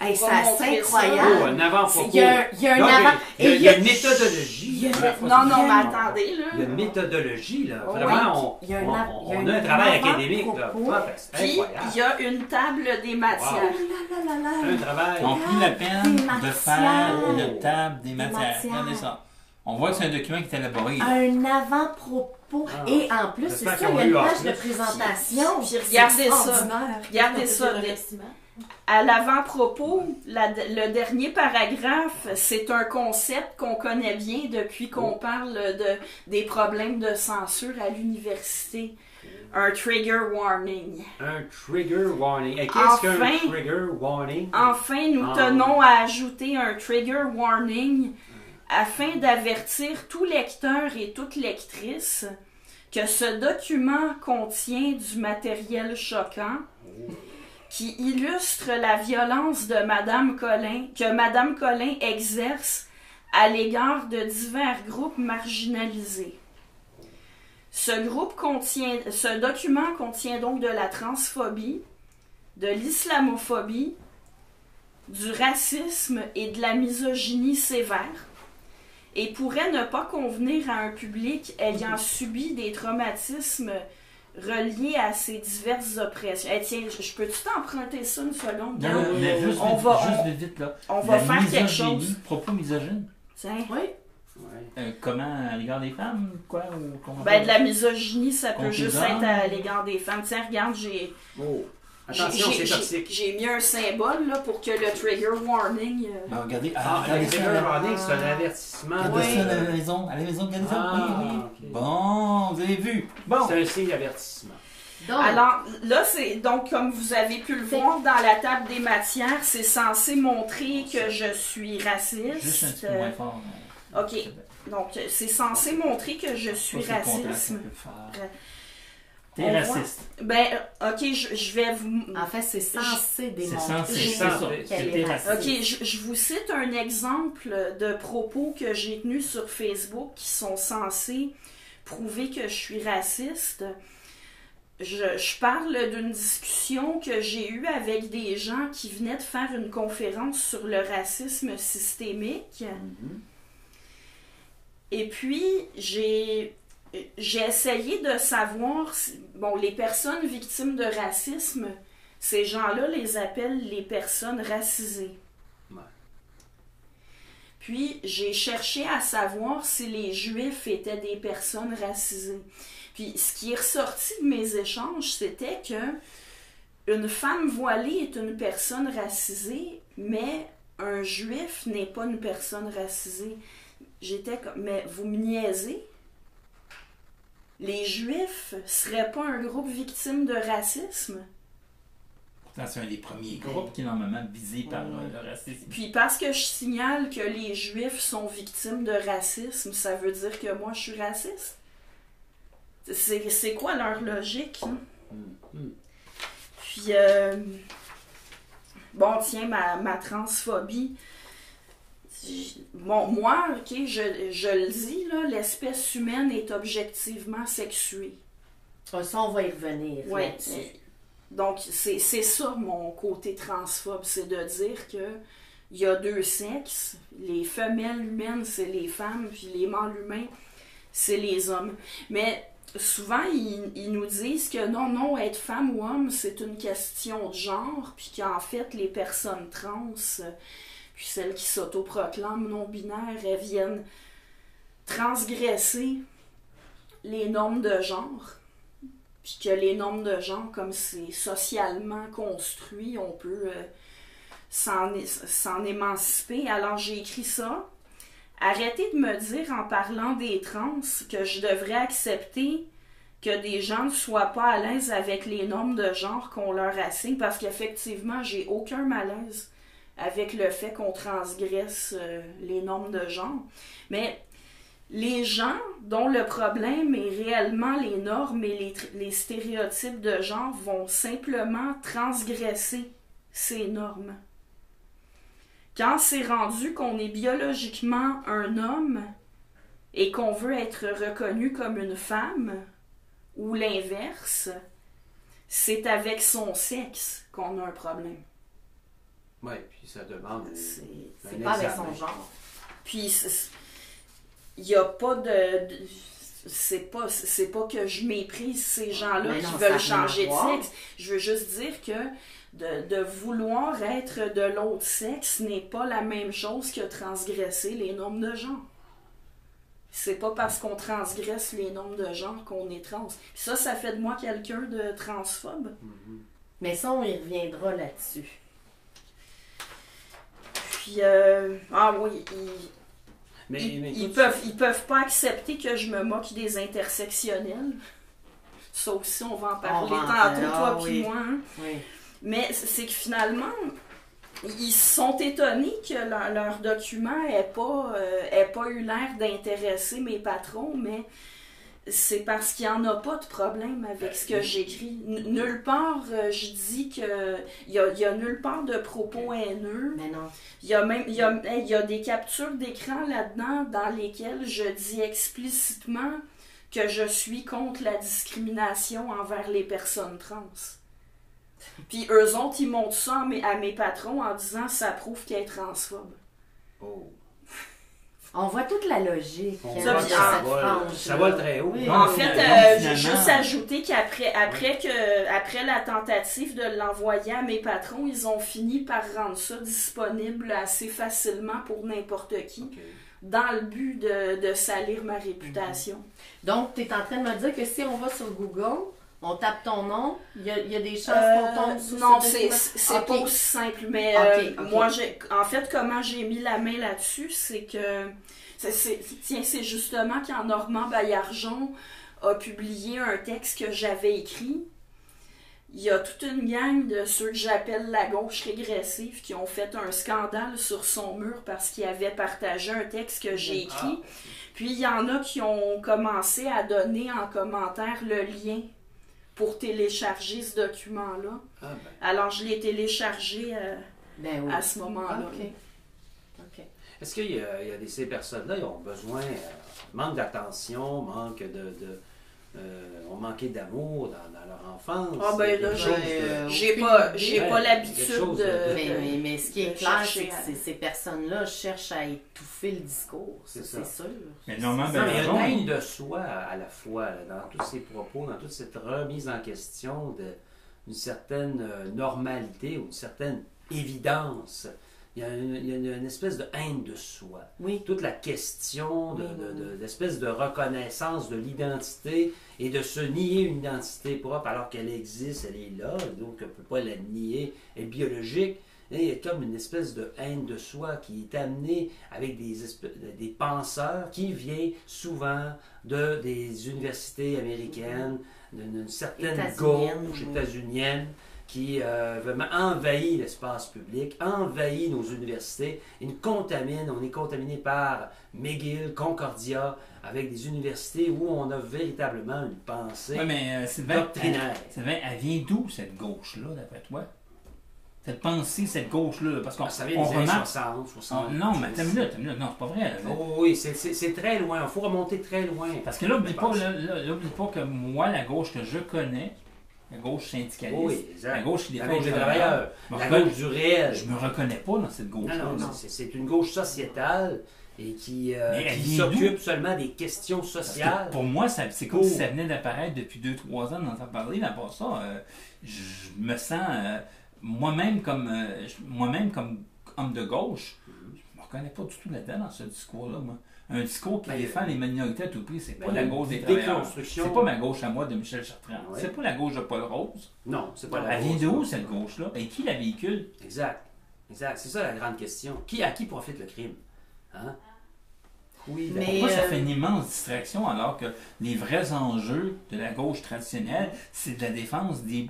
Hey, On c'est va assez montrer incroyable. Oh, un avant-propos. Il y a un Donc, avant... Il y a et il y a- une méthodologie. il y a- Non, mais attendez, là. Il y a une méthodologie, là. Ouais. Vraiment, Il y a un on a un travail académique, là. avant-propos. Fantastique. Puis, Incroyable. il y a une table des matières. Oh là là là là. Un travail. On pris la peine Des de matières. faire une table des matières. matières. Regardez ça. On voit que c'est un document qui est élaboré. Un avant-propos. Ah. Et en plus, c'est J'espère ça, qu'on il y va a une lui page offrir. de présentation. Puis regardez ça. Extraordinaire. Regardez ça. À l'avant-propos, le dernier paragraphe, c'est un concept qu'on connaît bien depuis qu'on parle des problèmes de censure à l'université. Un trigger warning. Un trigger warning. Et qu'est-ce qu'un Enfin. trigger warning? Enfin, nous tenons à ajouter un trigger warning afin d'avertir tout lecteur et toute lectrice que ce document contient du matériel choquant qui illustre la violence de Madame Collin, que Madame Collin exerce à l'égard de divers groupes marginalisés. Ce document contient donc de la transphobie, de l'islamophobie, du racisme et de la misogynie sévère, et pourrait ne pas convenir à un public ayant subi des traumatismes reliés à ces diverses oppressions. Eh, tiens, je peux-tu t'emprunter ça une seconde? Non, mais juste, vite, là. On va La faire quelque misogynie, chose. Propos misogynes. Tiens. Oui. Ouais. Comment à l'égard des femmes, quoi? Ou comment Ben, de la misogynie, ça peut Contre juste les hommes. être à l'égard des femmes. Tiens, regarde, Oh. Attention, c'est toxique. j'ai mis un symbole là, pour que le trigger warning... Ben, regardez, Ah, regardez le ça. trigger là. warning, c'est un avertissement. Regardez Oui. ça à la maison, regardez ça. Ah, Oui, oui. ok. Bon, vous avez vu. Bon. C'est un signe d'avertissement. Alors, là, c'est donc, comme vous avez pu le voir dans la table des matières, c'est censé montrer que je suis raciste. Juste un petit peu moins fort. OK. Donc, c'est censé montrer que je suis raciste. T'es raciste. Ben, OK, je vais vous... En fait, c'est censé démontrer. C'est censé, qu'elle est raciste. OK, je vous cite un exemple de propos que j'ai tenus sur Facebook qui sont censés prouver que je suis raciste. Je parle d'une discussion que j'ai eue avec des gens qui venaient de faire une conférence sur le racisme systémique. Et puis, j'ai essayé de savoir, bon, les personnes victimes de racisme, ces gens-là les appellent les personnes racisées. Ouais. Puis, j'ai cherché à savoir si les Juifs étaient des personnes racisées. Puis, ce qui est ressorti de mes échanges, c'était que une femme voilée est une personne racisée, mais un Juif n'est pas une personne racisée. J'étais comme, mais vous me niaisez? Les Juifs seraient pas un groupe victime de racisme? Pourtant, c'est un des premiers groupes qui est normalement visé par le racisme. Puis parce que je signale que les Juifs sont victimes de racisme, ça veut dire que moi, je suis raciste? C'est quoi leur logique? Hein? Puis, bon, tiens, ma transphobie. Bon, moi, ok, je le dis, là, l'espèce humaine est objectivement sexuée. Ça, on va y revenir. Ouais. Donc, c'est ça mon côté transphobe, c'est de dire que il y a deux sexes. Les femelles humaines, c'est les femmes, puis les mâles humains, c'est les hommes. Mais souvent, ils nous disent que non, être femme ou homme, c'est une question de genre, puis qu'en fait, les personnes trans... Puis celles qui s'autoproclament non-binaires, elles viennent transgresser les normes de genre. Puis que les normes de genre, comme c'est socialement construit, on peut s'en émanciper. Alors j'ai écrit ça. Arrêtez de me dire en parlant des trans que je devrais accepter que des gens ne soient pas à l'aise avec les normes de genre qu'on leur assigne, parce qu'effectivement, j'ai aucun malaise avec le fait qu'on transgresse les normes de genre. Mais les gens dont le problème est réellement les normes et les stéréotypes de genre vont simplement transgresser ces normes. Quand c'est rendu qu'on est biologiquement un homme et qu'on veut être reconnu comme une femme, ou l'inverse, c'est avec son sexe qu'on a un problème. Oui, puis ça demande... C'est pas avec son genre. Puis, il n'y a pas de... c'est pas que je méprise ces gens-là qui veulent changer de sexe. Je veux juste dire que de vouloir être de l'autre sexe n'est pas la même chose que transgresser les normes de genre. C'est pas parce qu'on transgresse les normes de genre qu'on est trans. Puis ça fait de moi quelqu'un de transphobe. Mais ça, on y reviendra là-dessus. Puis, ah oui, ils peuvent pas accepter que je me moque des intersectionnels. Ça aussi, on va en parler tantôt, toi puis moi. Hein? Oui. Mais c'est que finalement, ils sont étonnés que leur document ait pas eu l'air d'intéresser mes patrons, mais c'est parce qu'il n'y en a pas de problème avec ce que j'écris. Nulle part, je dis que il y a nulle part de propos haineux. Mais non. Il y a des captures d'écran là-dedans dans lesquelles je dis explicitement que je suis contre la discrimination envers les personnes trans. Puis eux autres, ils montrent ça à mes patrons en disant ça prouve qu'elle est transphobe. Oh. On voit toute la logique. Ça va très haut. Oui. En fait, j'ai juste ajouté qu'après la tentative de l'envoyer à mes patrons, ils ont fini par rendre ça disponible assez facilement pour n'importe qui, dans le but de salir ma réputation. Donc, tu es en train de me dire que si on va sur Google, on tape ton nom, il y a des chances qu'on tombe sur non, ce c'est pas aussi simple, mais moi, en fait, comment j'ai mis la main là-dessus, c'est que c'est justement quand Normand Baillargeon a publié un texte que j'avais écrit, il y a toute une gang de ceux que j'appelle la gauche régressive qui ont fait un scandale sur son mur parce qu'il avait partagé un texte que j'ai écrit. Puis il y en a qui ont commencé à donner en commentaire le lien pour télécharger ce document-là. Alors je l'ai téléchargé à ce moment-là. OK. Est-ce qu'il y a ces personnes-là, ils ont besoin, manque d'attention, ont manqué d'amour dans leur enfance? Ah ben là, j'ai pas l'habitude de... Mais ce qui est clair, c'est que ces personnes-là cherchent à étouffer le discours, c'est sûr. Mais il y a une haine de soi à la fois, là, dans tous ces propos, dans toute cette remise en question d'une certaine normalité ou d'une certaine évidence. Il y a une espèce de haine de soi. Oui. Toute la question d'espèce de reconnaissance de l'identité et de se nier une identité propre alors qu'elle existe, elle est là, donc on ne peut pas la nier, elle est biologique. Et il y a comme une espèce de haine de soi qui est amenée avec des penseurs qui viennent souvent des universités américaines, d'une certaine gauche états-unienne, qui vraiment envahit l'espace public, envahit nos universités, et nous contamine. On est contaminé par McGill, Concordia, avec des universités où on a véritablement une pensée doctrinaire. Sylvain, elle vient d'où cette gauche-là, d'après toi? Cette pensée, cette gauche-là? Parce qu'on ça vient des années 60, 60. Non, mais t'as une minute, non, c'est pas vrai. Oui, c'est très loin, il faut remonter très loin. Parce que là, n'oublie pas que moi, la gauche que je connais, la gauche syndicaliste, la gauche qui défend les travailleurs, la gauche du réel. Je me reconnais pas dans cette gauche-là. Non, c'est une gauche sociétale et qui s'occupe seulement des questions sociales. Pour moi, c'est comme si ça venait d'apparaître depuis 2-3 ans d'entendre parler, mais à part ça, je me sens moi-même comme homme de gauche, je me reconnais pas du tout là-dedans dans ce discours-là, moi. Un discours qui défend les minorités à tout prix, c'est pas la gauche des travailleurs. C'est pas ma gauche à moi de Michel Chartrand. C'est pas la gauche de Paul Rose. Non, c'est pas la gauche. Elle vient de où cette gauche-là? Et qui la véhicule? Exact. C'est ça la grande question. À qui profite le crime? Hein? Oui, mais pourquoi ça fait une immense distraction alors que les vrais enjeux de la gauche traditionnelle, c'est de la défense des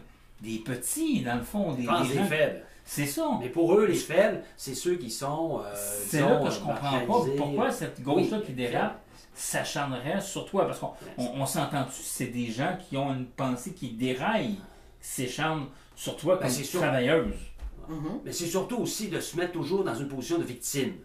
petits, dans le fond. Des faibles. C'est ça. Mais pour eux, les faibles, c'est ceux qui sont. C'est là que je comprends pas pourquoi cette gauche-là qui dérape s'acharnerait sur toi. Parce qu'on s'entend-tu, c'est des gens qui ont une pensée qui déraille, qui s'écharnent sur toi comme travailleuse. Mais c'est surtout aussi de se mettre toujours dans une position de victime.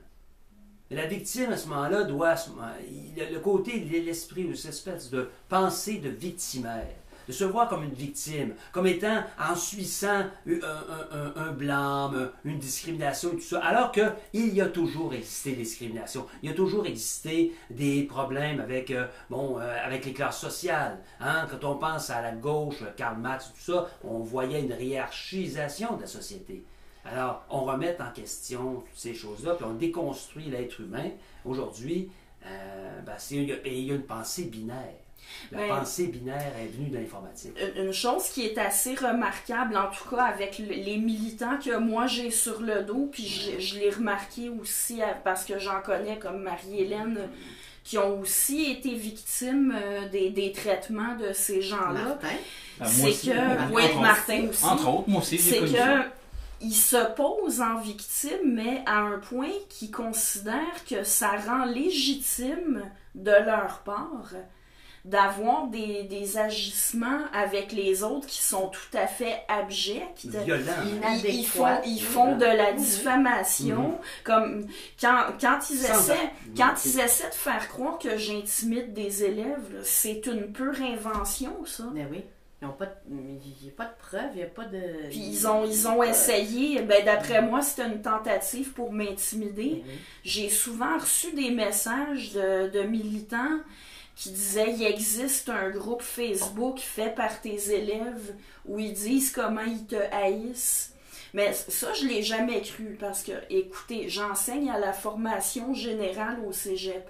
Et la victime, à ce moment-là, le côté, l'esprit ou cette espèce de pensée de victimaire. De se voir comme une victime, comme étant en subissant un blâme, une discrimination et tout ça, alors qu'il y a toujours existé des discriminations, il y a toujours existé des problèmes avec les classes sociales. Hein? Quand on pense à la gauche, Karl Marx, tout ça, on voyait une hiérarchisation de la société. Alors, on remet en question toutes ces choses-là, puis on déconstruit l'être humain. Aujourd'hui, il y a une pensée binaire. La pensée binaire est venue de l'informatique. Une chose qui est assez remarquable, en tout cas avec les militants que moi j'ai sur le dos, puis je l'ai remarqué aussi parce que j'en connais comme Marie-Hélène, qui ont aussi été victimes des traitements de ces gens-là. Martin aussi. Entre autres, moi aussi, j'ai connu ça. Ils se posent en victime, mais à un point qu'ils considèrent que ça rend légitime de leur part d'avoir des agissements avec les autres qui sont tout à fait abjects, violents, ils font de la diffamation, comme quand ils essaient de faire croire que j'intimide des élèves, c'est une pure invention, ça. Mais oui. Il n'y a pas de preuves, il n'y a pas de... Puis ils ont essayé, d'après moi, c'était une tentative pour m'intimider. J'ai souvent reçu des messages de militants qui disaient il existe un groupe Facebook fait par tes élèves où ils disent comment ils te haïssent. Mais ça, je ne l'ai jamais cru parce que, écoutez, j'enseigne à la formation générale au cégep.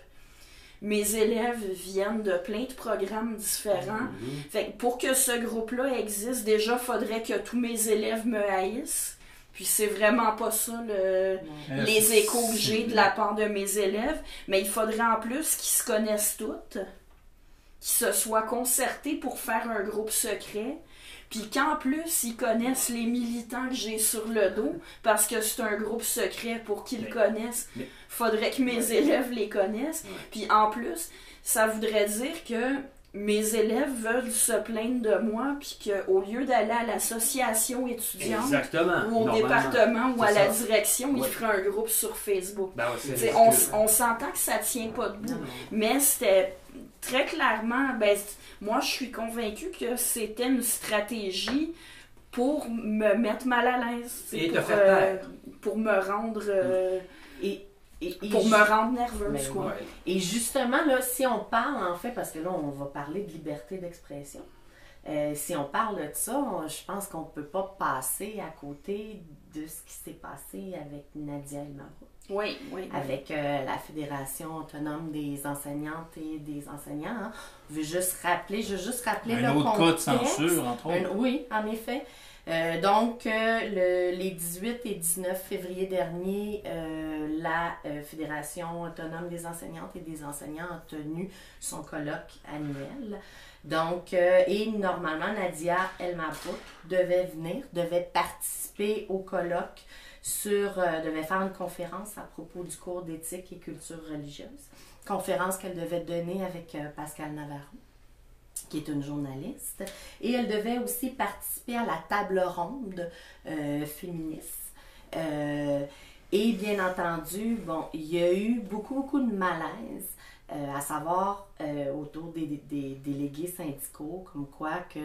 Mes élèves viennent de plein de programmes différents. Fait que pour que ce groupe-là existe, déjà, il faudrait que tous mes élèves me haïssent. Puis c'est vraiment pas ça les échos que j'ai de la part de mes élèves. Mais il faudrait en plus qu'ils se connaissent toutes, qu'ils se soient concertés pour faire un groupe secret, Puis qu'en plus, ils connaissent les militants que j'ai sur le dos, parce que c'est un groupe secret pour qu'ils le connaissent. Faudrait que mes élèves les connaissent. Puis en plus, ça voudrait dire que mes élèves veulent se plaindre de moi, puis qu'au lieu d'aller à l'association étudiante, ou au département, ou à la direction, ils feraient un groupe sur Facebook. On s'entend que ça tient pas debout. Mais c'était très clairement, moi je suis convaincue que c'était une stratégie pour me mettre mal à l'aise. Et te faire taire. Pour me rendre... pour me rendre nerveuse, quoi. Ouais. Et justement, là, si on parle, en fait, parce que là, on va parler de liberté d'expression, si on parle de ça, je pense qu'on ne peut pas passer à côté de ce qui s'est passé avec Nadia El Mabrouk. Oui. Avec la Fédération autonome des enseignantes et des enseignants. Hein. Je veux juste rappeler le contexte. Un autre cas de censure, entre autres. Oui, en effet. Donc, les 18 et 19 février dernier, la Fédération autonome des enseignantes et des enseignants a tenu son colloque annuel. Donc, et normalement, Nadia El Mabrouk devait participer au colloque devait faire une conférence à propos du cours d'éthique et culture religieuse. Conférence qu'elle devait donner avec Pascal Navarro, qui est une journaliste. Et elle devait aussi participer à la table ronde féministe. Et bien entendu, il y a eu beaucoup de malaise, à savoir autour des délégués syndicaux, comme quoi que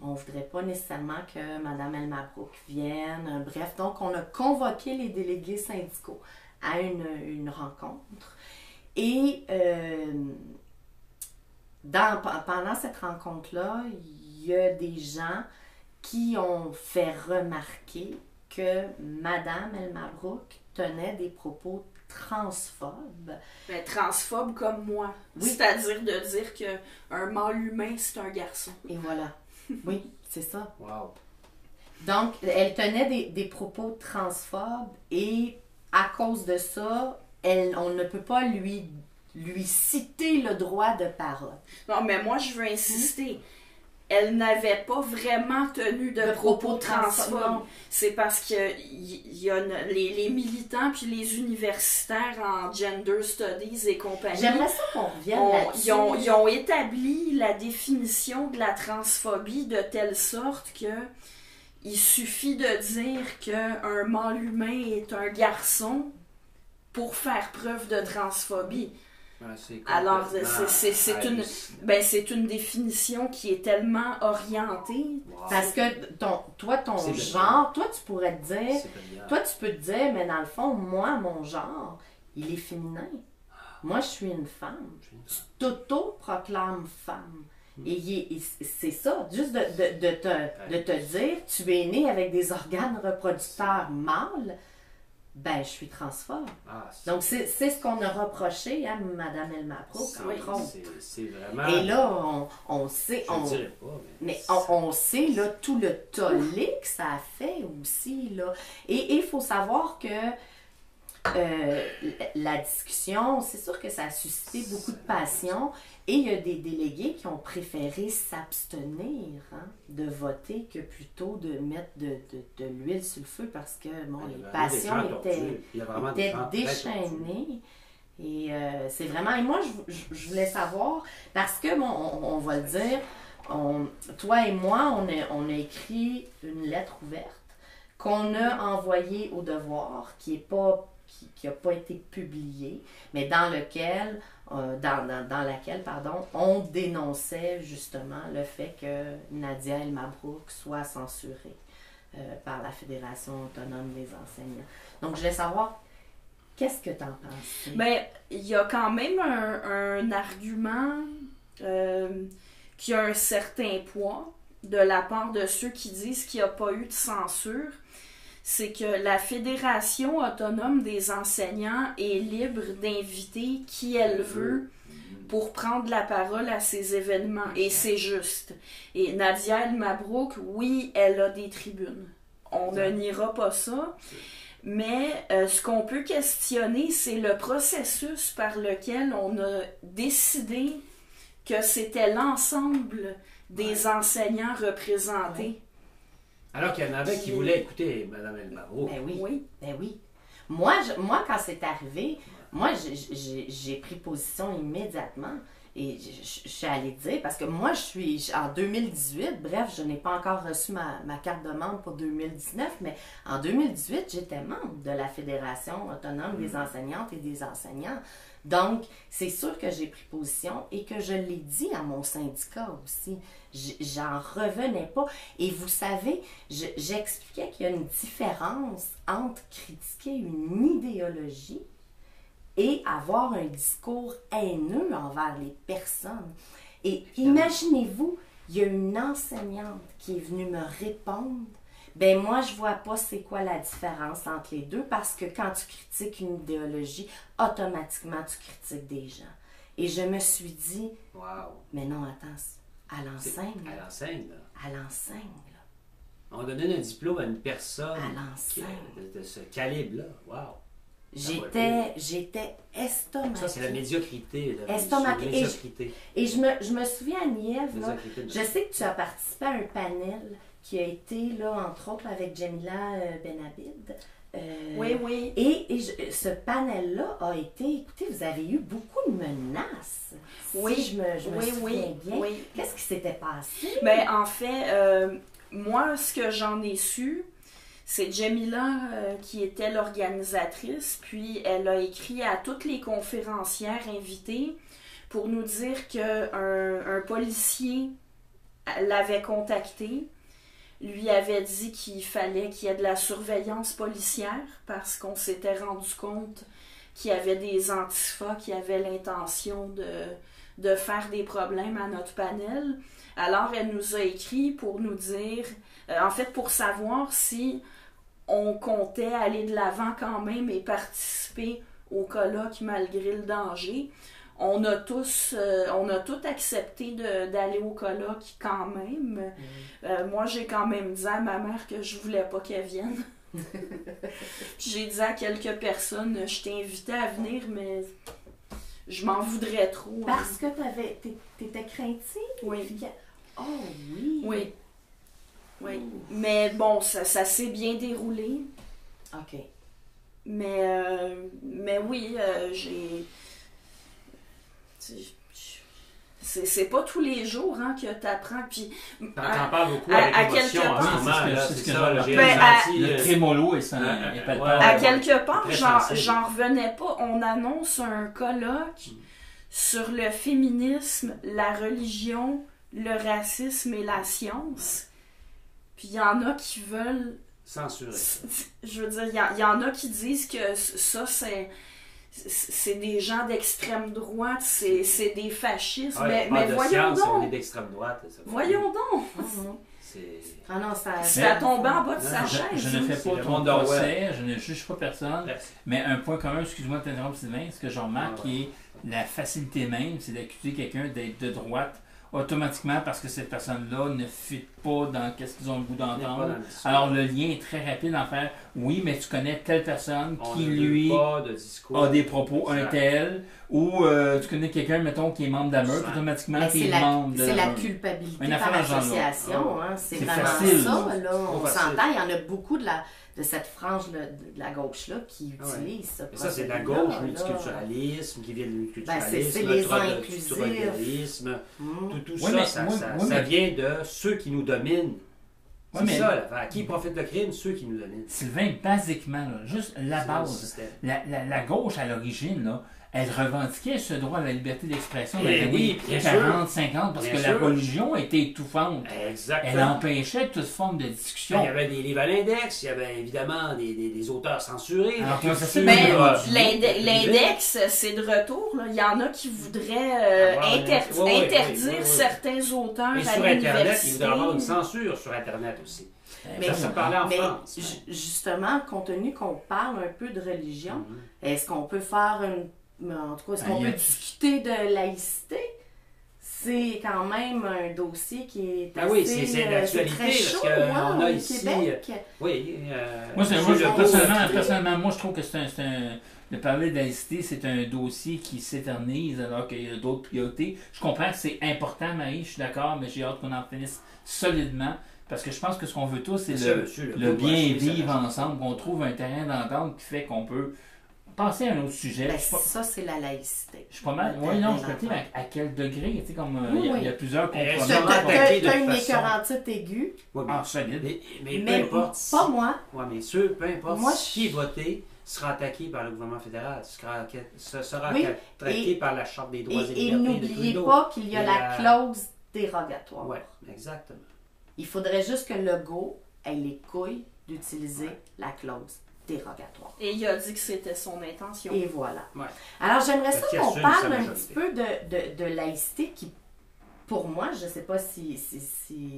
on ne voudrait pas nécessairement que Mme El Mabrouk vienne. Bref, donc on a convoqué les délégués syndicaux à une rencontre. Et pendant cette rencontre-là, il y a des gens qui ont fait remarquer que Mme El Mabrouk tenait des propos transphobes. Transphobes comme moi. Oui. C'est-à-dire de dire qu'un mâle humain, c'est un garçon. Et voilà. Oui, c'est ça. Wow. Donc, elle tenait des propos transphobes et à cause de ça, on ne peut pas lui citer le droit de parole. Non, mais moi, je veux insister. Elle n'avait pas vraiment tenu de propos transphobes. C'est parce que y a les militants puis les universitaires en gender studies et compagnie. J'aimerais ça qu'on revienne là-dessus. Ils ont établi la définition de la transphobie de telle sorte que il suffit de dire qu'un mâle humain est un garçon pour faire preuve de transphobie. Alors, c'est une définition qui est tellement orientée. Wow. Parce que ton genre, toi tu pourrais te dire, mais dans le fond, moi, mon genre, il est féminin. Moi, je suis une femme. Tu t'auto-proclames femme. Et c'est ça, juste de te dire, tu es né avec des organes reproducteurs mâles. Je suis transphobe. Donc, c'est ce qu'on a reproché à Mme El Mabrouk, entre autres. C'est vraiment... Et là, on sait... on sait là, tout le tollé que ça a fait aussi. Là. Et il faut savoir que la discussion, c'est sûr que ça a suscité beaucoup de passion. Et il y a des délégués qui ont préféré s'abstenir de voter que plutôt de mettre de l'huile sur le feu parce que les passions étaient déchaînées. Et c'est vraiment... Et moi, je voulais savoir, parce que, on va le dire, toi et moi, on a écrit une lettre ouverte qu'on a envoyée au Devoir, qui n'a pas été publiée, mais dans laquelle on dénonçait justement le fait que Nadia El Mabrouk soit censurée par la Fédération autonome des enseignants. Donc, je voulais savoir, qu'est-ce que tu en penses? Il y a quand même un argument qui a un certain poids de la part de ceux qui disent qu'il n'y a pas eu de censure. C'est que la Fédération autonome des enseignants est libre d'inviter qui elle veut pour prendre la parole à ces événements. Et c'est juste. Et Nadia El Mabrouk, oui, elle a des tribunes. On ne niera pas ça. Mais ce qu'on peut questionner, c'est le processus par lequel on a décidé que c'était l'ensemble des enseignants représentés. Ouais. Alors qu'il y en avait qui voulaient écouter Mme Elmaro. Ben oui. Oui. Ben oui. Moi, quand c'est arrivé, moi, j'ai pris position immédiatement. Et je suis allée dire, parce que moi, je suis en 2018, bref, je n'ai pas encore reçu ma carte de membre pour 2019, mais en 2018, j'étais membre de la Fédération autonome des enseignantes et des enseignants. Donc, c'est sûr que j'ai pris position et que je l'ai dit à mon syndicat aussi. J'en revenais pas. Et vous savez, j'expliquais qu'il y a une différence entre critiquer une idéologie et avoir un discours haineux envers les personnes. Et imaginez-vous, il y a une enseignante qui est venue me répondre. Ben moi, je vois pas c'est quoi la différence entre les deux, parce que quand tu critiques une idéologie, automatiquement, tu critiques des gens. Et je me suis dit, Wow. mais non, attends, elle enseigne. Elle enseigne, là. Elle enseigne, là. On donne un diplôme à une personne Elle enseigne. de ce calibre-là. Wow. J'étais estomaquée. Ça, c'est la médiocrité. Estomaquée. La médiocrité. Et je me souviens, Nièvre, là, Médiocrité de- je sais que tu as participé à un panel qui a été, là, entre autres, avec Jamila Benabid. Oui. Ce panel-là a été, écoutez, vous avez eu beaucoup de menaces. Oui. Si je me souviens bien. Oui. Qu'est-ce qui s'était passé? Ben, en fait, moi, ce que j'en ai su, c'est Jamila qui était l'organisatrice, puis elle a écrit à toutes les conférencières invitées pour nous dire qu'un policier l'avait contacté, lui avait dit qu'il fallait qu'il y ait de la surveillance policière parce qu'on s'était rendu compte qu'il y avait des antifas qui avaient l'intention de faire des problèmes à notre panel. Alors, elle nous a écrit pour nous dire, en fait, pour savoir si on comptait aller de l'avant quand même et participer au colloque malgré le danger. On a tous accepté d'aller au colloque quand même. Moi, j'ai quand même dit à ma mère que je voulais pas qu'elle vienne. J'ai dit à quelques personnes, je t'ai invité à venir, mais je m'en voudrais trop. Parce que t'étais craintive? Oui. Oh oui! Oui. Oui. Mais bon, ça s'est bien déroulé. OK. Mais oui, j'ai... C'est pas tous les jours hein, que t'apprends. Puis T'en parles beaucoup avec émotion en ce moment. C'est ce que ça, je j'ai ressenti. ressenti, Le trémolo et ça est palpable. à quelque part, Très sensible. j'en revenais pas. On annonce un colloque sur le féminisme, la religion, le racisme et la science. Puis il y en a qui veulent... censuré. Je veux dire, il y en a qui disent que ça, c'est des gens d'extrême droite, c'est des fascistes. Ouais, mais de voyons science, on est donc! d'extrême droite. Ça fait- Voyons donc! C'est... Ah non, C'est à tomber en bas de sa chaise. Je ne fais C'est pas le ton monde d'Orwell. procès, je ne juge pas personne, Presque. mais un point commun, excuse-moi de t'interrompre Sylvain, ce que je remarque qui est la facilité même, c'est d'accuser quelqu'un d'être de droite automatiquement parce que cette personne-là ne fit pas dans qu'est-ce qu'ils ont le goût d'entendre. Alors le lien est très rapide en faire oui, mais tu connais telle personne qui lui pas de discours. a des propos un tel, ou tu connais quelqu'un, mettons, qui est membre de la meute, automatiquement Mais tu es membre de c'est la meute. culpabilité Une par affaire dans ce genre-là. association. Hein, c'est C'est vraiment facile. ça. Là, on facile. s'entend, il y en a beaucoup de cette frange de la gauche-là qui Ah ouais. utilise ça. Mais ça, c'est de la gauche, multiculturalisme, qui vient de multiculturalisme, c'est les multiculturalisme, tout Ouais, mais ça, moi- ça, moi, ça mais- vient de ceux qui nous dominent. Ouais, C'est mais- ça, là. À qui profite le crime? Ceux qui nous dominent. Sylvain, basiquement, là, juste la C'est le base, système. la gauche à l'origine, là, elle revendiquait ce droit à la liberté d'expression dans Eh les années oui, bien 40, 50, parce Bien que sûr. la religion était étouffante. Exactement. Elle empêchait toute forme de discussion. Il y avait des livres à l'index, il y avait évidemment des auteurs censurés. Alors, des comment ça se fait? cultures, Mais l'index, c'est de retour. Là. Il y en a qui voudraient interdire certains auteurs Et à sur Internet, il l'université. voudrait avoir une censure sur Internet aussi. Mais- Ça se parlait en Mais France. justement, compte tenu qu'on parle un peu de religion, est-ce qu'on peut faire en tout cas, est-ce qu'on Ah, peut discuter de laïcité? c'est quand même un dossier qui est assez... Ah oui, c'est d'actualité, très chaud, parce qu'on a au ici... Québec. Oui. Personnellement, moi, je trouve que de parler de laïcité, c'est un dossier qui s'éternise alors qu'il y a d'autres priorités. Je comprends que c'est important, Marie, je suis d'accord, mais j'ai hâte qu'on en finisse solidement. Parce que je pense que ce qu'on veut tous, c'est le bien vivre ensemble, qu'on trouve un terrain d'entente qui fait qu'on peut passer à un autre sujet. Ça, c'est la laïcité. Je suis pas mal. Oui, non, je peux dire à quel degré. Tu sais, comme il y a plusieurs compromis. Tu as une écœurantite aiguë. Solide. Mais peu importe. Pas moi. Oui, mais peu importe qui est voté sera attaqué par le gouvernement fédéral, sera attaqué par la Charte des droits et libertés. Et n'oubliez pas qu'il y a la clause dérogatoire. Oui, exactement. Il faudrait juste que Legault ait les couilles d'utiliser la clause dérogatoire. Et il a dit que c'était son intention. Et voilà. Ouais. Alors, j'aimerais ça qu'on parle un petit peu de laïcité qui, pour moi, je ne sais pas si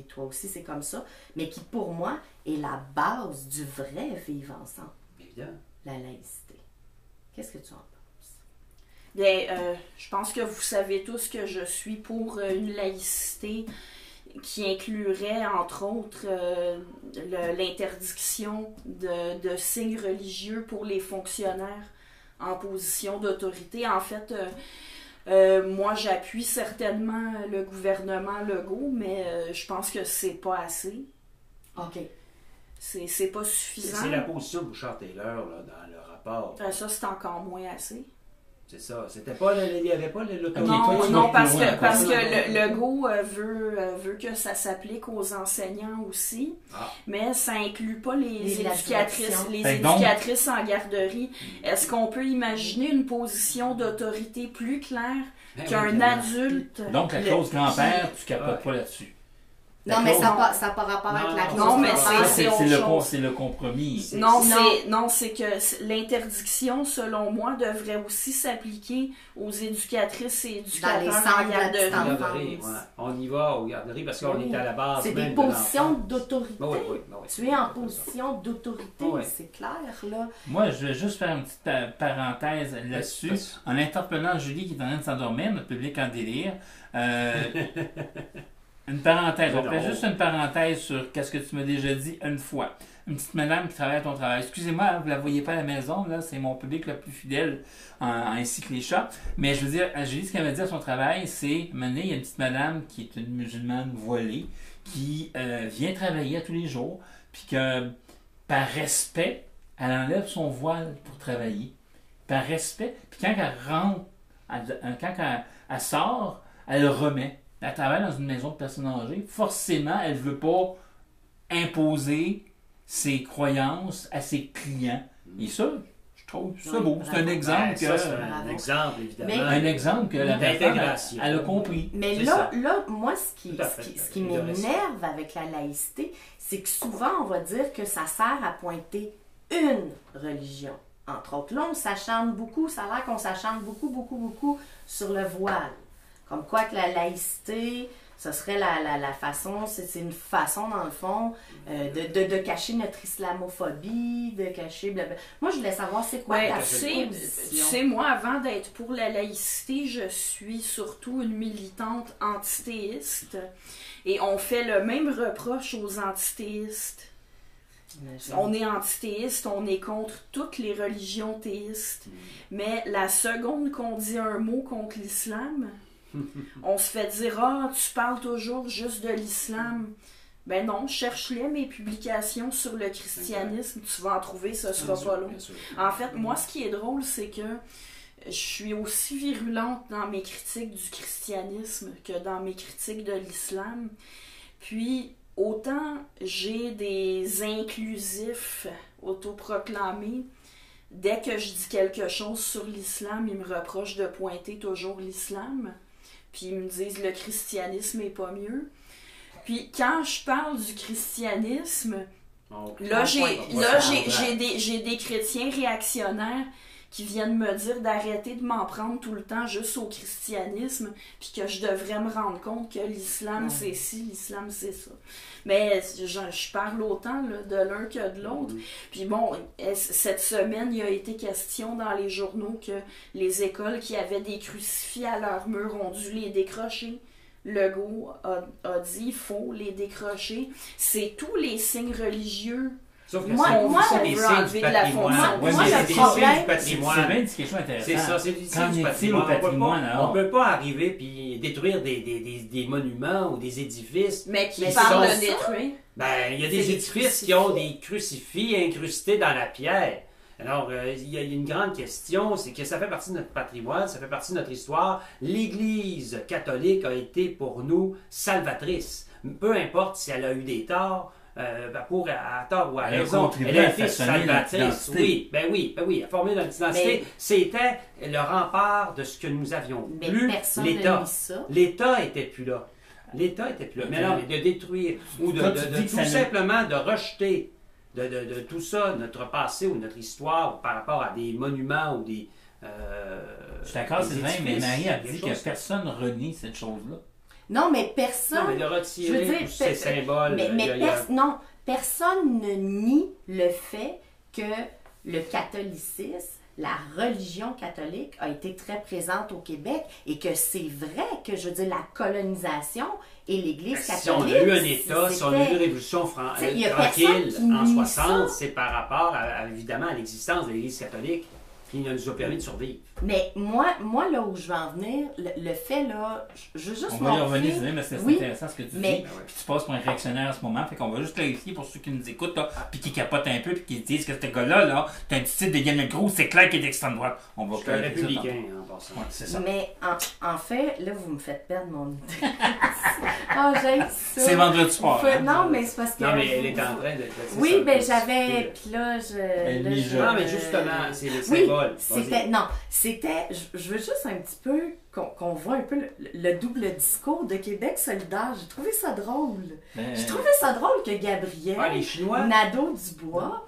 toi aussi c'est comme ça, mais qui, pour moi, est la base du vrai vivre ensemble. Évidemment. La laïcité. Qu'est-ce que tu en penses? Bien, je pense que vous savez tous que je suis pour une laïcité qui inclurait, entre autres, l'interdiction de signes religieux pour les fonctionnaires en position d'autorité. En fait, moi, j'appuie certainement le gouvernement Legault, mais je pense que c'est pas assez. OK. C'est pas suffisant. C'est la position de Bouchard-Taylor là, dans le rapport. Ça, c'est encore moins assez. C'est ça. C'était pas il n'y avait pas l'autorité. Non, parce que Legault veut que ça s'applique aux enseignants aussi, mais ça inclut pas les éducatrices en garderie. Est-ce qu'on peut imaginer une position d'autorité plus claire qu'un adulte? Donc la clause grand-père, tu capotes pas là-dessus. Non, mais ça n'a pas rapport avec la clause. Non, mais c'est le compromis. Non, c'est que l'interdiction, selon moi, devrait aussi s'appliquer aux éducatrices et éducateurs en garderie. On y va aux garderies parce qu'on est à la base. C'est des positions d'autorité. Oui. Tu es en position d'autorité, c'est clair, là. Moi, je vais juste faire une petite parenthèse là-dessus. En interpellant Julie qui est en train de s'endormir, notre public en délire. Une parenthèse, on fait juste une parenthèse sur qu'est-ce que tu m'as déjà dit une fois. Une petite madame qui travaille à ton travail. Excusez-moi, vous ne la voyez pas à la maison, là, c'est mon public le plus fidèle, ainsi que les chats. Mais je veux dire, Julie, ce qu'elle m'a dit à son travail, c'est, il y a une petite madame qui est une musulmane voilée, qui vient travailler tous les jours, puis que, par respect, elle enlève son voile pour travailler. Par respect, puis quand elle rentre, quand elle sort, elle le remet. Elle travaille dans une maison de personnes âgées. Forcément, elle ne veut pas imposer ses croyances à ses clients. Et ça, je trouve ça beau. C'est un exemple que... C'est un exemple, évidemment. Un exemple que la personne, elle a compris. Mais là, moi, ce qui m'énerve avec la laïcité, c'est que souvent, on va dire que ça sert à pointer une religion. Entre autres, là, on s'acharne beaucoup, ça a l'air qu'on s'acharne beaucoup sur le voile. Comme quoi que la laïcité, ce serait la façon, c'est une façon dans le fond de cacher notre islamophobie, de cacher blablabla. Moi, je voulais savoir c'est quoi ta position. Tu sais, moi, avant d'être pour la laïcité, je suis surtout une militante antithéiste. Et on fait le même reproche aux antithéistes. On est antithéiste, on est contre toutes les religions théistes. Mais la seconde qu'on dit un mot contre l'islam... on se fait dire tu parles toujours juste de l'islam. Ben non, cherche-les mes publications sur le christianisme, tu vas en trouver, ce sera pas long. En fait, moi ce qui est drôle, c'est que je suis aussi virulente dans mes critiques du christianisme que dans mes critiques de l'islam. Puis autant j'ai des inclusifs autoproclamés, dès que je dis quelque chose sur l'islam, ils me reprochent de pointer toujours l'islam. Puis ils me disent le christianisme est pas mieux. Puis quand je parle du christianisme, là j'ai des chrétiens réactionnaires qui viennent me dire d'arrêter de m'en prendre tout le temps juste au christianisme, puis que je devrais me rendre compte que l'islam c'est ci, l'islam c'est ça. Mais je parle autant là, de l'un que de l'autre. Puis bon, cette semaine, il a été question dans les journaux que les écoles qui avaient des crucifix à leur mur ont dû les décrocher Legault a dit il faut les décrocher. C'est tous les signes religieux. Sauf que Moi, on veut des enlever signes du de la patrimoine. fonction. Ouais, Moi, mais le c'est des problème, signes du C'est patrimoine. bien une discussion intéressante. C'est ça, c'est des signes Qu'en du est-il au patrimoine. patrimoine, On alors? peut pas arriver puis détruire des monuments ou des édifices. Mais qui Mais parle c'est de ça. détruire. Ben, il y a C'est des des édifices qui ont des crucifix incrustés dans la pierre. Alors, il y a une grande question, c'est que ça fait partie de notre patrimoine, ça fait partie de notre histoire. L'Église catholique a été pour nous salvatrice. Peu importe si elle a eu des torts, à tort ou à Elle a raison, contribué elle a à été façonner notre salvatrice. identité. Oui, à former notre identité. Mais- C'était le rempart de ce que nous avions. Mais Plus personne n'a l'État. mis ça. L'État était plus là. L'État était plus là. Mais non, mais de détruire ou Toi, tu dis que tout ça ne- simplement de rejeter de tout ça, notre passé ou notre histoire par rapport à des monuments ou des. Je suis d'accord, des Sylvain, mais édifices, Marie a des dit choses. que personne renie cette chose-là. Non, mais Non, personne. mais de je retirer veux dire, tous ces symboles. non, personne ne nie le fait que le catholicisme, la religion catholique a été très présente au Québec et que c'est vrai que, je veux dire, la colonisation et l'Église Si catholique. on a eu un État, si on a eu une révolution Tu sais, il y a tranquille personne qui en nie 60, ça. c'est par rapport évidemment à l'existence de l'Église catholique qui nous a permis de survivre. Mais moi, là où je veux en venir, le fait, là, je veux juste On va y montrer... revenir, Sylvain, mais c'est Oui, intéressant ce que tu mais- dis. Puis tu passes pour un réactionnaire à ce moment, fait qu'on va juste clarifier pour ceux qui nous écoutent, là, puis qui capotent un peu, puis qui disent que ce gars-là, là, t'as un titre de Yann Gros, c'est clair qu'il est d'extrême droite. On va Je suis un clarifier ça républicain en passant. tantôt. Ouais, c'est ça. Mais en fait, là, vous me faites perdre mon idée. Ah, j'ai ça. C'est vendredi soir. hein. Non, mais c'est parce que... Non, mais elle est en train de. Oui, ben j'avais... Puis là, Elle mijote. Non, mais justement, c'est le Oui, symbole. c'était... Non, c'était... Je veux juste un petit peu qu'on voit un peu le double discours de Québec solidaire. J'ai trouvé ça drôle. J'ai trouvé ça drôle que Gabriel, Ah, les Chinois. Nadeau-Dubois,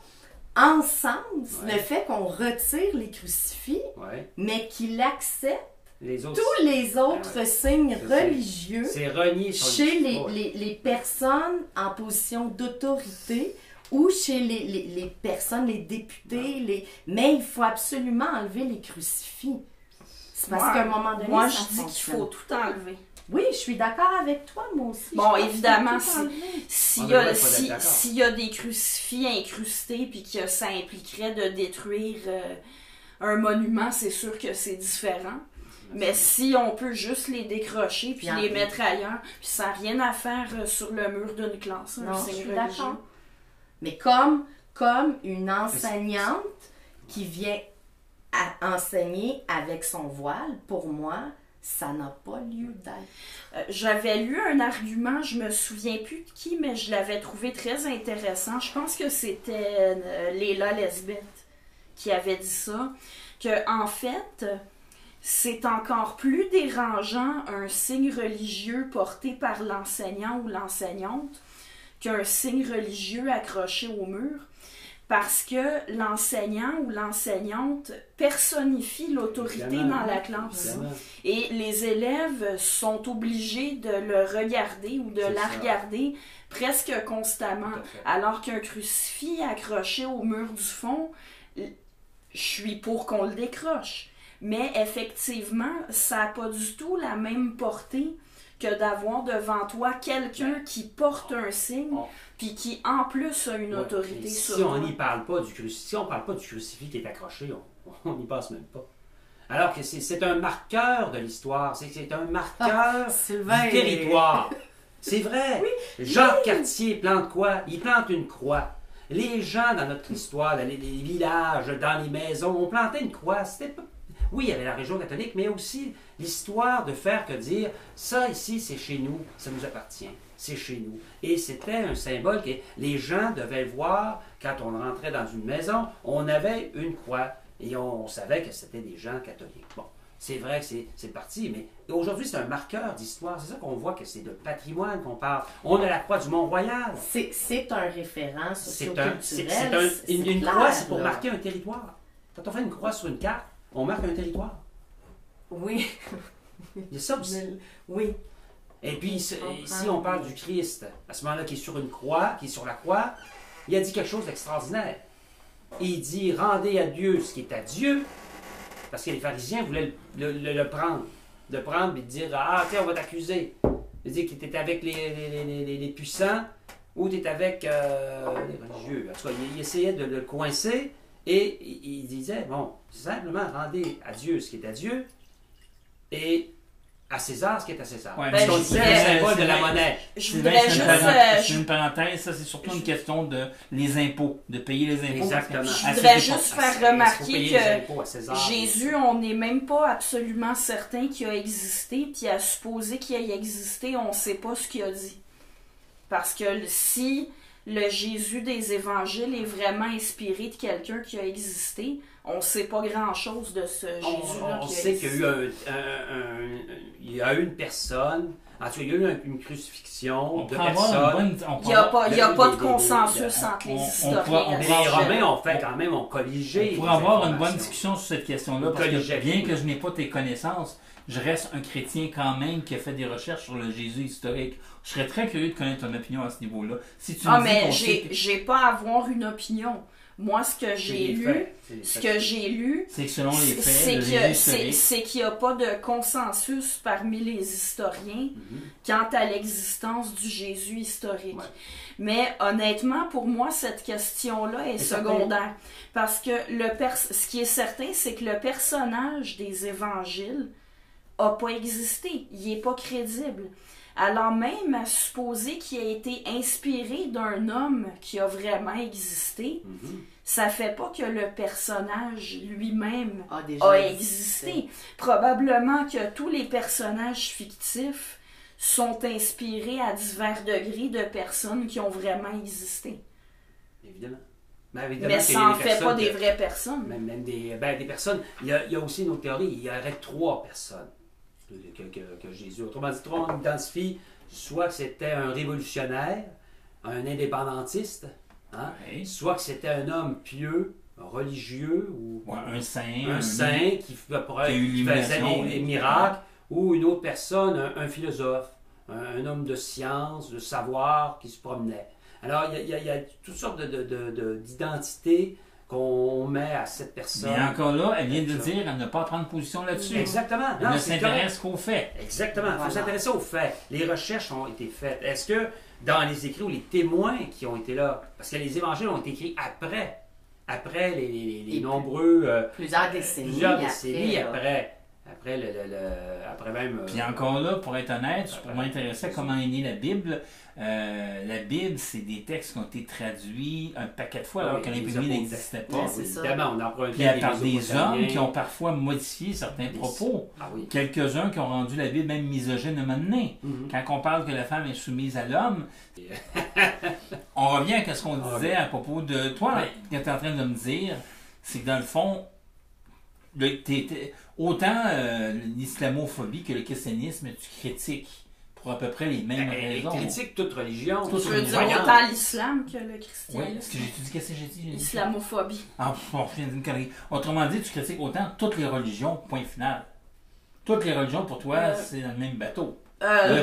ensemble, Ouais. le fait qu'on retire les crucifix, Ouais. mais qu'il accepte Les autres. tous les autres signes C'est ça. religieux C'est renié sur chez Ouais. les personnes en position d'autorité ou chez les personnes, les députés. Mais il faut absolument enlever les crucifix. C'est parce Moi- qu'à un moment donné, Moi, ça je dis qu'il fonctionne. faut tout enlever. Oui, je suis d'accord avec toi, moi aussi. Bon, Je pense qu'il faut évidemment, tout enlever. S'il On y, a- devrait pas si- être d'accord. s'il y a des crucifix incrustés puis que ça impliquerait de détruire un monument, c'est sûr que c'est différent. Mais si on peut juste les décrocher puis Puis les en- mettre ailleurs, puis ça n'a rien à faire sur le mur d'une classe, un Non, je signe suis religieux. d'accord. Mais comme une enseignante qui vient à enseigner avec son voile, pour moi, ça n'a pas lieu d'être. J'avais lu un argument, je me souviens plus de qui, mais je l'avais trouvé très intéressant. Je pense que c'était Léla Lesbeth qui avait dit ça, que en fait, c'est encore plus dérangeant un signe religieux porté par l'enseignant ou l'enseignante qu'un signe religieux accroché au mur. Parce que l'enseignant ou l'enseignante personnifie l'autorité Évidemment, dans la classe. évidemment. Et les élèves sont obligés de le regarder ou de C'est la ça. regarder presque constamment. Tout à fait. Alors qu'un crucifix accroché au mur du fond, je suis pour qu'on le décroche. Mais effectivement, ça n'a pas du tout la même portée que d'avoir devant toi quelqu'un qui porte un signe, Oh. puis qui en plus a une Ouais. autorité Et sur si on toi. n'y parle pas du crucifix, si on parle pas du crucifix qui est accroché, on n'y passe même pas. Alors que c'est un marqueur de l'histoire, c'est un marqueur Sylvain du territoire. C'est vrai. Jacques Cartier plante quoi? Il plante une croix. Les gens dans notre histoire, dans les villages, dans les maisons, on plantait une croix. C'était pas... Oui, il y avait la région catholique, mais aussi l'histoire de faire que dire ça ici, c'est chez nous, ça nous appartient, c'est chez nous. Et c'était un symbole que les gens devaient voir quand on rentrait dans une maison, on avait une croix et on savait que c'était des gens catholiques. Bon, c'est vrai que c'est parti, mais aujourd'hui c'est un marqueur d'histoire. C'est ça qu'on voit que c'est de patrimoine qu'on parle. On a la croix du Mont-Royal. C'est un référent socioculturel. Une clair, croix, c'est pour là. marquer un territoire. Quand on fait une croix sur une carte, on marque un territoire. Oui. Il y a ça aussi. Oui. Et puis, comprends. si on parle du Christ, à ce moment-là, qui est sur une croix, qui est sur la croix, il a dit quelque chose d'extraordinaire. Il dit, rendez à Dieu ce qui est à Dieu, parce que les pharisiens voulaient le prendre. Le prendre et dire, ah, tiens, on va t'accuser. C'est-à-dire que tu étais avec les puissants ou tu étais avec les religieux. En tout cas, il essayait de le coincer et il disait, bon, simplement rendez à Dieu ce qui est à Dieu et à César ce qui est à César. Ouais, Parce qu'on disait le symbole de la monnaie. Je voudrais c'est une parenthèse, ça c'est surtout une question de les impôts, de payer les impôts. Exactement. Je voudrais juste faire remarquer que Jésus, on n'est même pas absolument certain qu'il a existé, puis à supposer qu'il ait existé, on ne sait pas ce qu'il a dit. Parce que si le Jésus des évangiles est vraiment inspiré de quelqu'un qui a existé, on ne sait pas grand-chose de ce Jésus-là. On sait qu'il y a eu il y a eu une personne, en tout cas, il y a eu une crucifixion de personnes. Il n'y a pas de consensus entre les historiens. Les Romains ont fait quand même, ont colligé. On pourrait avoir une bonne discussion sur cette question-là, parce que bien que je n'ai pas tes connaissances, je reste un chrétien quand même qui a fait des recherches sur le Jésus historique. Je serais très curieux de connaître ton opinion à ce niveau-là. Si tu mais j'ai pas à avoir une opinion. Moi, ce que j'ai lu, c'est que selon les faits, c'est qu'il n'y a pas de consensus parmi les historiens quant à l'existence du Jésus historique. Ouais. Mais honnêtement, pour moi, cette question-là est secondaire. Parce que ce qui est certain, c'est que le personnage des évangiles n'a pas existé. Il n'est pas crédible. Alors même à supposer qu'il a été inspiré d'un homme qui a vraiment existé, ça fait pas que le personnage lui-même a existé. Probablement que tous les personnages fictifs sont inspirés à divers degrés de personnes qui ont vraiment existé. Évidemment. Mais ça n'en fait pas des vraies personnes. Même des personnes. Il y a aussi une autre théorie. Il y aurait 3 personnes. Que Jésus. Autrement dit, on identifie soit que c'était un révolutionnaire, un indépendantiste, soit que c'était un homme pieux, religieux, ou un saint qui faisait des miracles, ou une autre personne, un philosophe, un homme de science, de savoir, qui se promenait. Alors, il y a toutes sortes d'identités qu'on met à cette personne. Mais encore là, elle vient de dire à ne pas prendre position là-dessus. Exactement. Elle ne s'intéresse qu'aux faits. Exactement. Il faut s'intéresser aux faits. Les recherches ont été faites. Est-ce que dans les écrits ou les témoins qui ont été là, parce que les évangiles ont été écrits après les nombreux... plusieurs décennies après même... Puis encore là, pour être honnête, je m'intéressais à comment est née la Bible. La Bible, c'est des textes qui ont été traduits un paquet de fois alors que l'imprimerie n'existait pas. Évidemment, on empruntait par des hommes qui ont parfois modifié certains propos. Quelques-uns qui ont rendu la Bible même misogyne à un moment donné. Quand on parle que la femme est soumise à l'homme, on revient à ce qu'on disait à propos de toi. Ce que tu es en train de me dire, c'est que dans le fond, autant l'islamophobie que le christianisme, tu critiques pour à peu près les mêmes raisons. Tu critiques toute religion. Tu veux dire autant l'islam que le christianisme? Oui, qu'est-ce que j'ai dit? Islamophobie. On vient d'une connerie. Autrement dit, tu critiques autant toutes les religions, point final. Toutes les religions, pour toi, c'est dans le même bateau. Je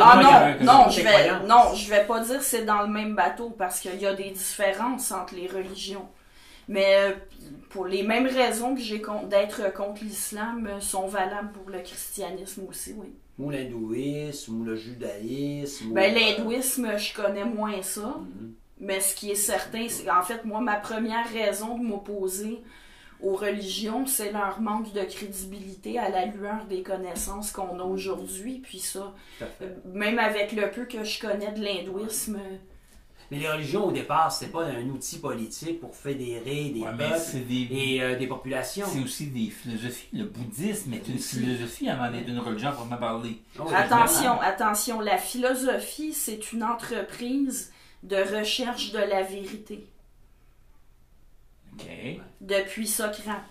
vais pas dire c'est dans le même bateau parce qu'il y a des différences entre les religions. Mais pour les mêmes raisons que j'ai d'être contre l'islam sont valables pour le christianisme aussi, oui. Ou l'hindouisme, ou le judaïsme. L'hindouisme, je connais moins ça. Mais ce qui est certain, c'est qu'en fait, moi, ma première raison de m'opposer aux religions, c'est leur manque de crédibilité à la lueur des connaissances qu'on a aujourd'hui. Puis ça, même avec le peu que je connais de l'hindouisme... Mais les religions, au départ, c'était pas un outil politique pour fédérer des peuples et des populations. C'est aussi des philosophies. Le bouddhisme est une philosophie avant d'être une religion, pour m'en parler. Attention, la philosophie, c'est une entreprise de recherche de la vérité. Depuis Socrate.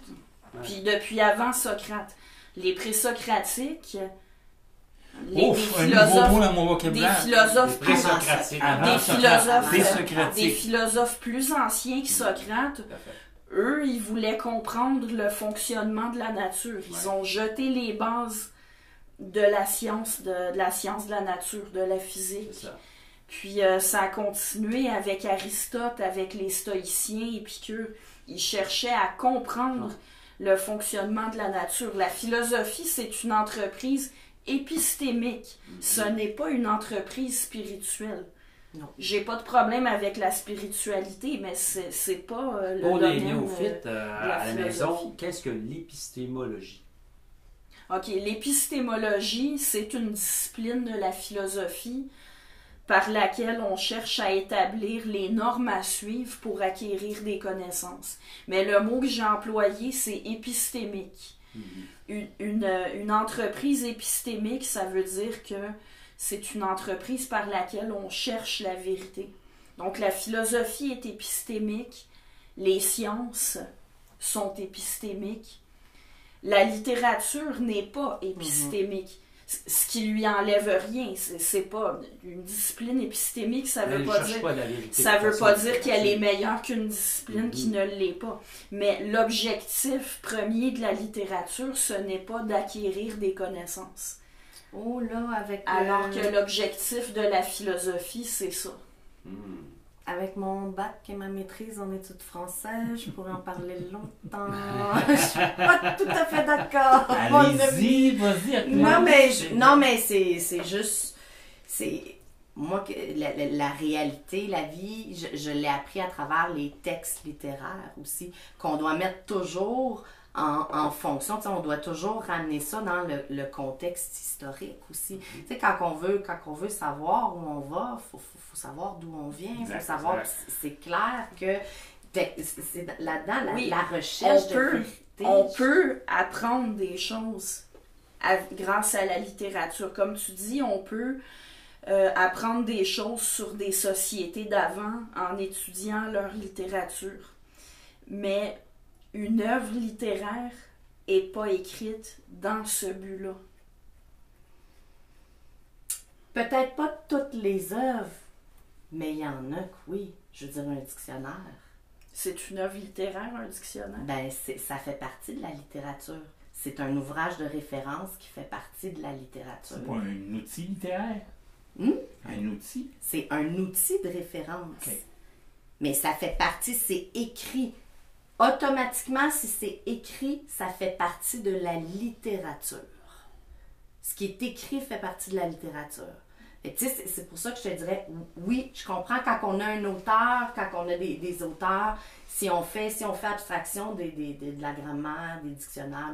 Puis depuis avant Socrate. Les présocratiques... Des philosophes plus anciens que Socrate, eux, ils voulaient comprendre le fonctionnement de la nature. Ils ont jeté les bases de la science de la nature, de la physique. Puis ça a continué avec Aristote, avec les stoïciens, Épicure. Ils cherchaient à comprendre le fonctionnement de la nature. La philosophie, c'est une entreprise épistémique. Ce n'est pas une entreprise spirituelle. Non. J'ai pas de problème avec la spiritualité, mais c'est pas le Pour les domaine néophytes de à la la philosophie. maison, qu'est-ce que l'épistémologie? OK, l'épistémologie, c'est une discipline de la philosophie par laquelle on cherche à établir les normes à suivre pour acquérir des connaissances. Mais le mot que j'ai employé, c'est épistémique. Une entreprise épistémique, ça veut dire que c'est une entreprise par laquelle on cherche la vérité. Donc la philosophie est épistémique, les sciences sont épistémiques, la littérature n'est pas épistémique. Ce qui lui enlève rien, c'est pas une discipline épistémique, ça veut pas dire qu'elle est meilleure qu'une discipline qui ne l'est pas. Mais l'objectif premier de la littérature, ce n'est pas d'acquérir des connaissances. Oh là, alors que l'objectif de la philosophie, c'est ça. Avec mon bac et ma maîtrise en études françaises, je pourrais en parler longtemps. Je suis pas tout à fait d'accord. Allez-y, vas-y. Non, mais c'est juste... Moi, la réalité, la vie, je l'ai appris à travers les textes littéraires aussi, qu'on doit mettre toujours en fonction. Tu sais, on doit toujours ramener ça dans le contexte historique aussi. Tu sais, quand on veut savoir où on va, faut savoir d'où on vient, il faut savoir... C'est clair que c'est là-dedans la recherche de vérité. On peut apprendre des choses grâce à la littérature. Comme tu dis, on peut apprendre des choses sur des sociétés d'avant en étudiant leur littérature. Mais une œuvre littéraire n'est pas écrite dans ce but-là. Peut-être pas toutes les œuvres, mais il y en a que oui. Je veux dire, un dictionnaire. C'est une œuvre littéraire, un dictionnaire? Ben, ça fait partie de la littérature. C'est un ouvrage de référence qui fait partie de la littérature. C'est pas un outil littéraire? Un outil? C'est un outil de référence. Okay. Mais ça fait partie, c'est écrit. Automatiquement, si c'est écrit, ça fait partie de la littérature. Ce qui est écrit fait partie de la littérature. Et tu sais, c'est pour ça que je te dirais, oui, je comprends quand on a un auteur, quand on a des auteurs, si on fait abstraction de la grammaire, des dictionnaires,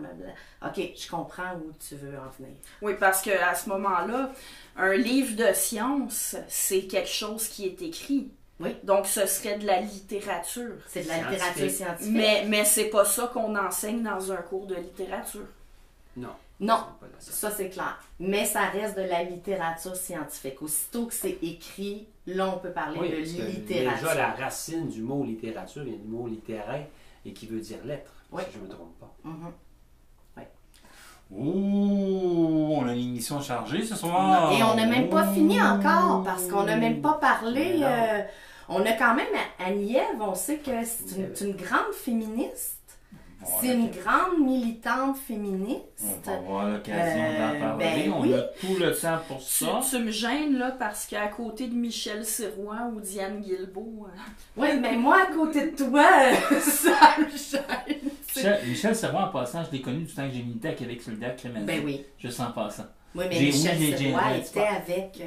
ok, je comprends où tu veux en venir. Oui, parce qu'à ce moment-là, un livre de science, c'est quelque chose qui est écrit. Oui. Donc, ce serait de la littérature. C'est de la littérature scientifique. Mais c'est pas ça qu'on enseigne dans un cours de littérature. Non, ça c'est clair. Mais ça reste de la littérature scientifique. Aussitôt que c'est écrit, là on peut parler de littérature. Déjà, la racine du mot littérature vient du mot littéraire et qui veut dire lettre, si je ne me trompe pas. Ouh, on a une émission chargée ce soir. Et on n'a même pas fini encore parce qu'on n'a même pas parlé. On a quand même Annie-Ève, on sait que c'est une grande féministe. C'est une grande militante féministe. On va avoir l'occasion d'en parler. On a tout le temps pour ça. Tu me gênes là parce qu'à côté de Michel Sirois ou Diane Guilbeault. Oui, mais moi à côté de toi, ça me gêne. Michel Sirois, en passant, je l'ai connu du temps que j'ai milité à Québec solidaire Crémazie. Ben oui. Juste en passant. Oui, mais Michel Sirois était avec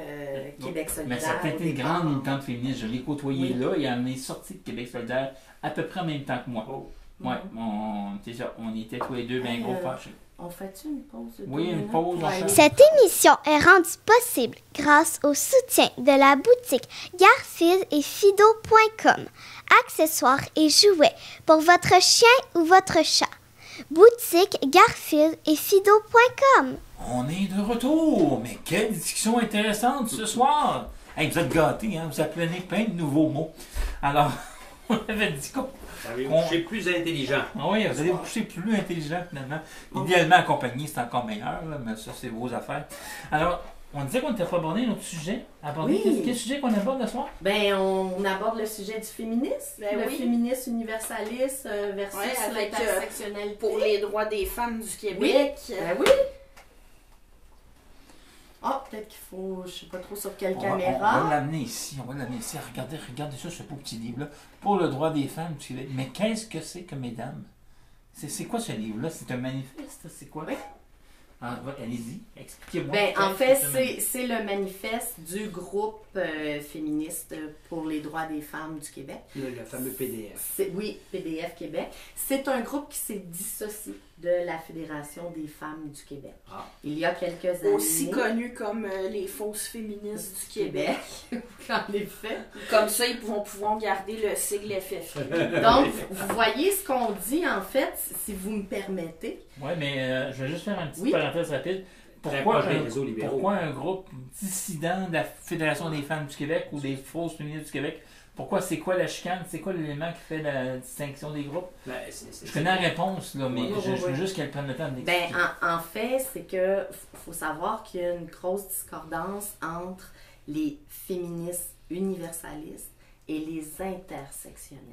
Québec solidaire. Mais ça a été une grande militante féministe. Je l'ai côtoyé là et elle est sortie de Québec solidaire à peu près en même temps que moi. Oui, on était tous les deux bien gros fâchés. On fait-tu une pause? Oui, une pause. Cette émission est rendue possible grâce au soutien de la boutique Garfield et Fido.com. Accessoires et jouets pour votre chien ou votre chat. Boutique Garfield et Fido.com. On est de retour, mais quelle discussion intéressante ce soir. Hey, vous êtes gâtés, hein? Vous apprenez plein de nouveaux mots. Alors, on avait dit qu'on... Vous allez vous coucher plus intelligent. Ah oui, vous allez vous coucher plus intelligent finalement. Idéalement accompagné, c'est encore meilleur, là, mais ça, c'est vos affaires. Alors, on disait qu'on n'était pas abordé notre sujet. Quel sujet qu'on aborde ce soir? Ben, on aborde le sujet du féminisme. Le féminisme universaliste versus l'intersectionnalité. Pour les droits des femmes du Québec. Ben oui. Ah, peut-être qu'il faut, je sais pas trop sur quelle caméra. On va l'amener ici, Regardez ça, ce beau petit livre-là. Pour le droit des femmes. Mais qu'est-ce que c'est que, mesdames? C'est quoi ce livre-là? C'est un manifeste? C'est quoi? Allez-y, expliquez-moi. En fait, c'est le manifeste du groupe féministe pour les droits des femmes du Québec. Le fameux PDF. Oui, PDF Québec. C'est un groupe qui s'est dissocié de la Fédération des femmes du Québec. Il y a quelques années. Aussi connu comme les fausses féministes du Québec. En effet. Comme ça, ils vont pouvoir garder le sigle FFQ. Donc, vous voyez ce qu'on dit, en fait, si vous me permettez. Oui, mais je vais juste faire une petite parenthèse rapide. Pourquoi un groupe dissident de la Fédération des femmes du Québec ou des fausses féministes du Québec? Pourquoi? C'est quoi la chicane? C'est quoi l'élément qui fait la distinction des groupes? Je connais la réponse, là, mais je veux juste qu'elle prenne le temps d'expliquer. En fait, c'est que faut savoir qu'il y a une grosse discordance entre les féministes universalistes et les intersectionnels.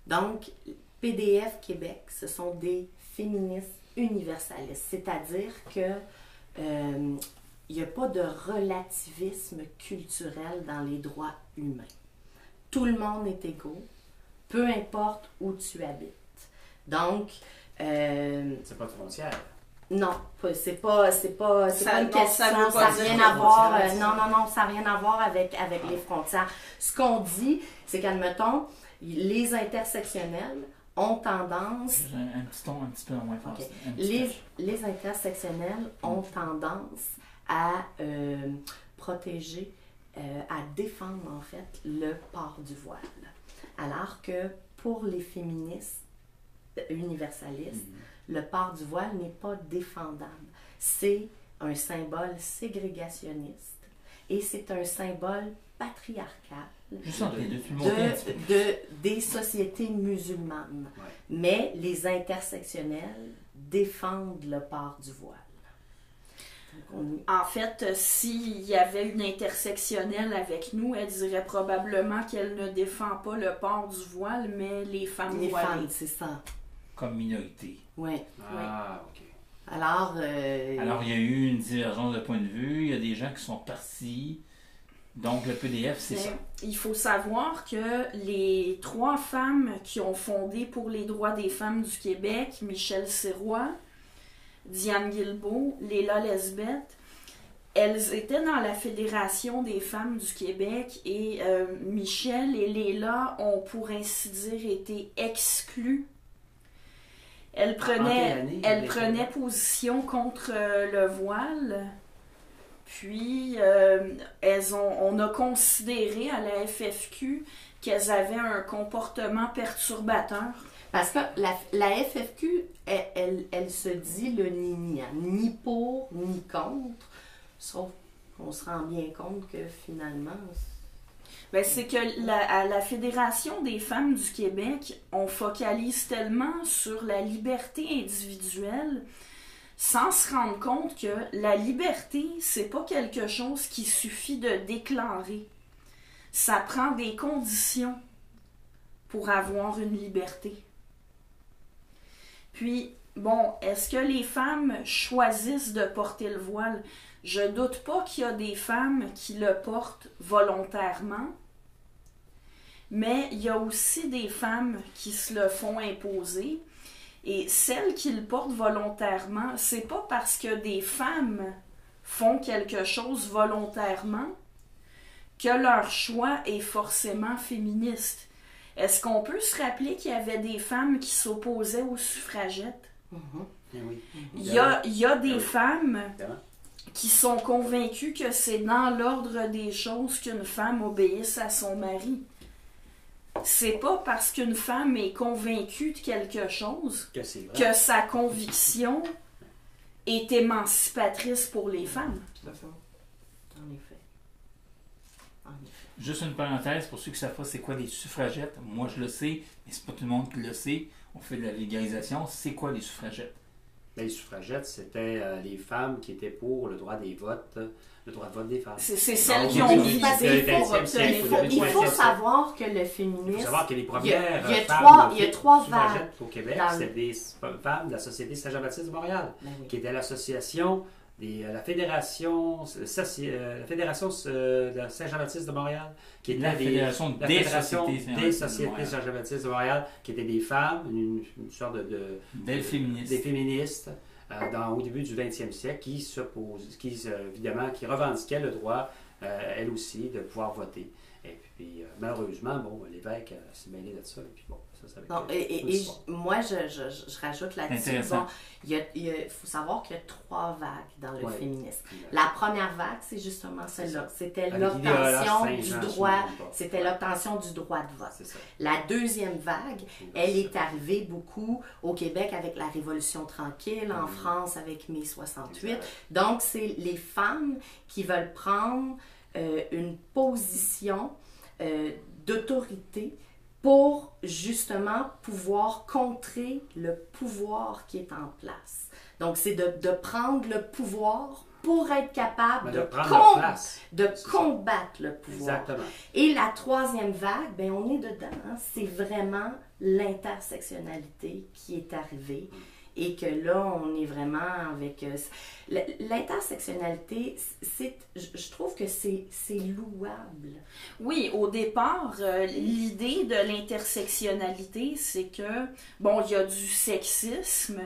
Donc, PDF Québec, ce sont des féministes universalistes, c'est-à-dire que il n'y a pas de relativisme culturel dans les droits humains. Tout le monde est égaux, peu importe où tu habites. Donc, c'est pas de frontière. Non, c'est pas une question, ça n'a rien à voir. Non, ça n'a rien à voir avec les frontières. Ce qu'on dit, c'est qu'admettons, les intersectionnels ont tendance. Un petit peu moins fort. Okay. Les intersectionnels ont tendance à protéger, à défendre en fait le port du voile. Alors que pour les féministes universalistes, le port du voile n'est pas défendable. C'est un symbole ségrégationniste et c'est un symbole patriarcal des sociétés musulmanes. Ouais. Mais les intersectionnels défendent le port du voile. En fait, s'il y avait une intersectionnelle avec nous, elle dirait probablement qu'elle ne défend pas le port du voile, mais les femmes voilées. Les femmes, c'est ça. Comme minorité. Oui. OK. Alors, il y a eu une divergence de point de vue, il y a des gens qui sont partis. Donc, le PDF, c'est ça. Il faut savoir que les 3 femmes qui ont fondé pour les droits des femmes du Québec, Michel Sirois, Diane Guilbeault, Léla Lesbeth, elles étaient dans la Fédération des femmes du Québec et Michel et Léla ont, pour ainsi dire, été exclues. Elles prenaient position contre le voile. Puis, on a considéré à la FFQ qu'elles avaient un comportement perturbateur. Parce que la FFQ, elle se dit le ni-ni, ni pour, ni contre, sauf qu'on se rend bien compte que finalement... c'est que à la Fédération des femmes du Québec, on focalise tellement sur la liberté individuelle sans se rendre compte que la liberté, c'est pas quelque chose qui suffit de déclarer. Ça prend des conditions pour avoir une liberté. Puis, est-ce que les femmes choisissent de porter le voile? Je doute pas qu'il y a des femmes qui le portent volontairement, mais il y a aussi des femmes qui se le font imposer. Et celles qui le portent volontairement, c'est pas parce que des femmes font quelque chose volontairement que leur choix est forcément féministe. Est-ce qu'on peut se rappeler qu'il y avait des femmes qui s'opposaient aux suffragettes? Oui. Il y a des femmes qui sont convaincues que c'est dans l'ordre des choses qu'une femme obéisse à son mari. C'est pas parce qu'une femme est convaincue de quelque chose que sa conviction est émancipatrice pour les femmes. Tout à fait. En effet. Juste une parenthèse, pour ceux qui ne savent pas c'est quoi les suffragettes, moi je le sais, mais c'est pas tout le monde qui le sait. On fait de la vulgarisation. C'est quoi les suffragettes? Les suffragettes, c'était les femmes qui étaient pour le droit des votes, le droit de vote des femmes. C'est celles qui ont visé pour obtenir. Il faut savoir que le féminisme... Il faut savoir que les premières il y a trois suffragettes au Québec, c'était des femmes de la Société Saint-Jean-Baptiste de Montréal, qui était l'association... la Fédération de Saint-Jean-Baptiste de Montréal, qui était la Fédération des Sociétés Saint-Jean-Baptiste de Montréal, qui étaient des femmes, une sorte des féministes. Des féministes. au début du 20e siècle qui évidemment, qui revendiquait le droit, elle aussi, de pouvoir voter. Et puis, malheureusement, bon, l'évêque s'est mêlé de ça, et puis bon, ça va être... Moi, je rajoute là-dessus, bon, il faut savoir qu'il y a 3 vagues dans le féminisme. La première vague, c'est justement celle-là. C'était l'obtention du droit, du droit de vote. La deuxième vague, elle est arrivée beaucoup au Québec avec la Révolution tranquille, en France avec mai 68. Donc, c'est les femmes qui veulent prendre une position d'autorité pour justement pouvoir contrer le pouvoir qui est en place. Donc, c'est de prendre le pouvoir pour être capable de combattre le pouvoir. Exactement. Et la troisième vague, ben, on est dedans. Hein? C'est vraiment l'intersectionnalité qui est arrivée. Et que là, on est vraiment avec... l'intersectionnalité, je trouve que c'est louable. Oui, au départ, l'idée de l'intersectionnalité, c'est que, bon, il y a du sexisme,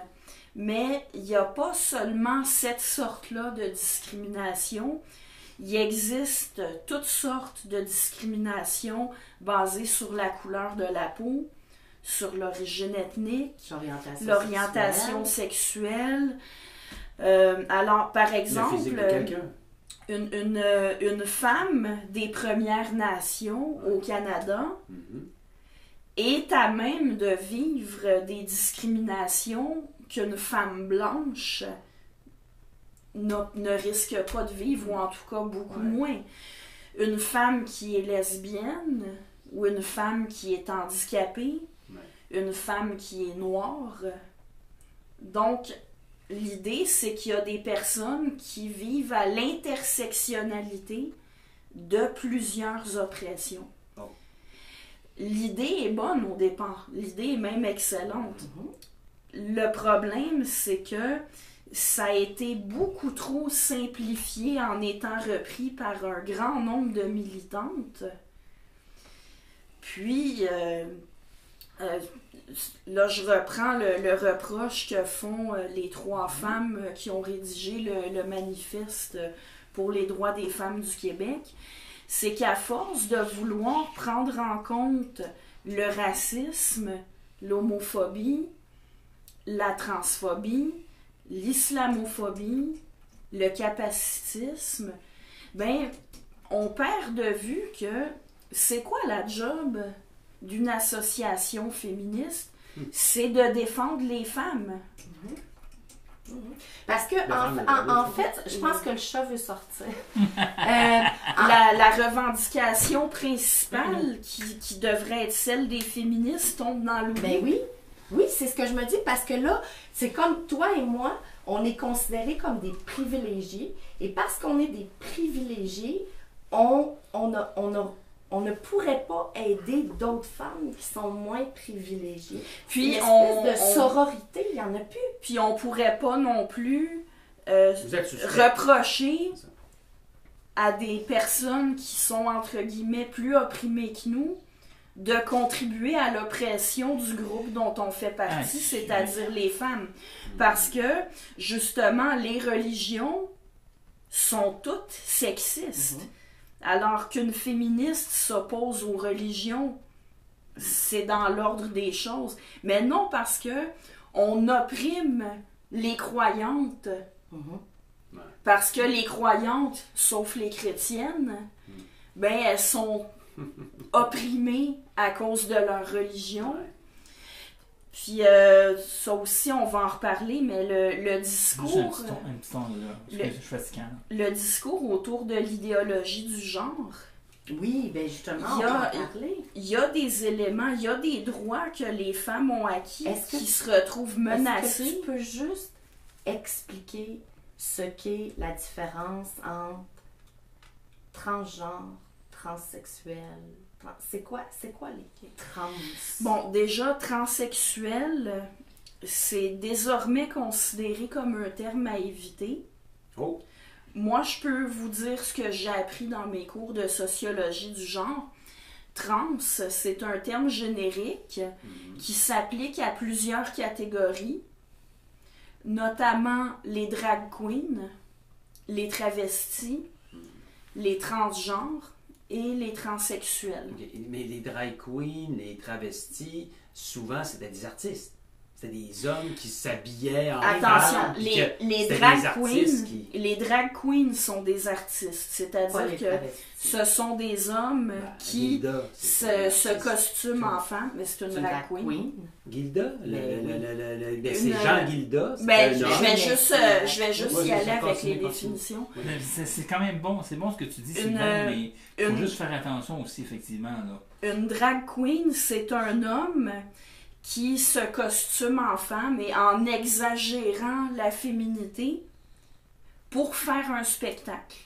mais il n'y a pas seulement cette sorte-là de discrimination. Il existe toutes sortes de discriminations basées sur la couleur de la peau, sur l'origine ethnique, l'orientation sexuelle. Alors, par exemple, une femme des Premières Nations au Canada est à même de vivre des discriminations qu'une femme blanche ne risque pas de vivre, ou en tout cas beaucoup moins. Une femme qui est lesbienne ou une femme qui est handicapée, une femme qui est noire. Donc, l'idée, c'est qu'il y a des personnes qui vivent à l'intersectionnalité de plusieurs oppressions. L'idée est bonne au départ. L'idée est même excellente. Le problème, c'est que ça a été beaucoup trop simplifié en étant repris par un grand nombre de militantes. Puis... là, je reprends le reproche que font les 3 femmes qui ont rédigé le manifeste pour les droits des femmes du Québec. C'est qu'à force de vouloir prendre en compte le racisme, l'homophobie, la transphobie, l'islamophobie, le capacitisme, ben, on perd de vue que c'est quoi la job d'une association féministe? C'est de défendre les femmes. Parce que, en fait, je pense que le chat veut sortir. La revendication principale qui devrait être celle des féministes tombe dans l'oubli. Ben oui, c'est ce que je me dis, parce que là, c'est comme toi et moi, on est considérés comme des privilégiés, et parce qu'on est des privilégiés, on ne pourrait pas aider d'autres femmes qui sont moins privilégiées. Puis de sororité, il n'y en a plus. Puis on pourrait pas non plus reprocher à des personnes qui sont, entre guillemets, plus opprimées que nous, de contribuer à l'oppression du groupe dont on fait partie, c'est-à-dire les femmes. Parce que, justement, les religions sont toutes sexistes. Alors qu'une féministe s'oppose aux religions, c'est dans l'ordre des choses. Mais non, parce que on opprime les croyantes. Parce que les croyantes, sauf les chrétiennes, ben elles sont opprimées à cause de leur religion. Puis ça aussi, on va en reparler, mais le discours... Le discours autour de l'idéologie du genre... Oui, bien justement, on va en parler. Il y a des éléments, il y a des droits que les femmes ont acquis qui se retrouvent menacés. Est-ce que tu peux juste expliquer ce qu'est la différence entre transgenre, transsexuel... C'est quoi les trans? Bon, déjà, transsexuel, c'est désormais considéré comme un terme à éviter. Moi, je peux vous dire ce que j'ai appris dans mes cours de sociologie du genre. Trans, c'est un terme générique qui s'applique à plusieurs catégories. notamment les drag queens, les travestis, les transgenres et les transsexuels. Okay. Mais les drag queens, les travestis, souvent c'était des artistes. C'était des hommes qui s'habillaient en Attention, femmes, les drag queens sont des artistes, c'est-à-dire que ce sont des hommes qui se costument en femme, mais c'est une drag queen. Gilda, c'est Jean Gilda. Je vais juste y aller avec les définitions. C'est quand même bon, c'est bon ce que tu dis, mais il faut juste faire attention aussi, effectivement. Là. Une drag queen, c'est un homme qui se costume en femme et en exagérant la féminité pour faire un spectacle.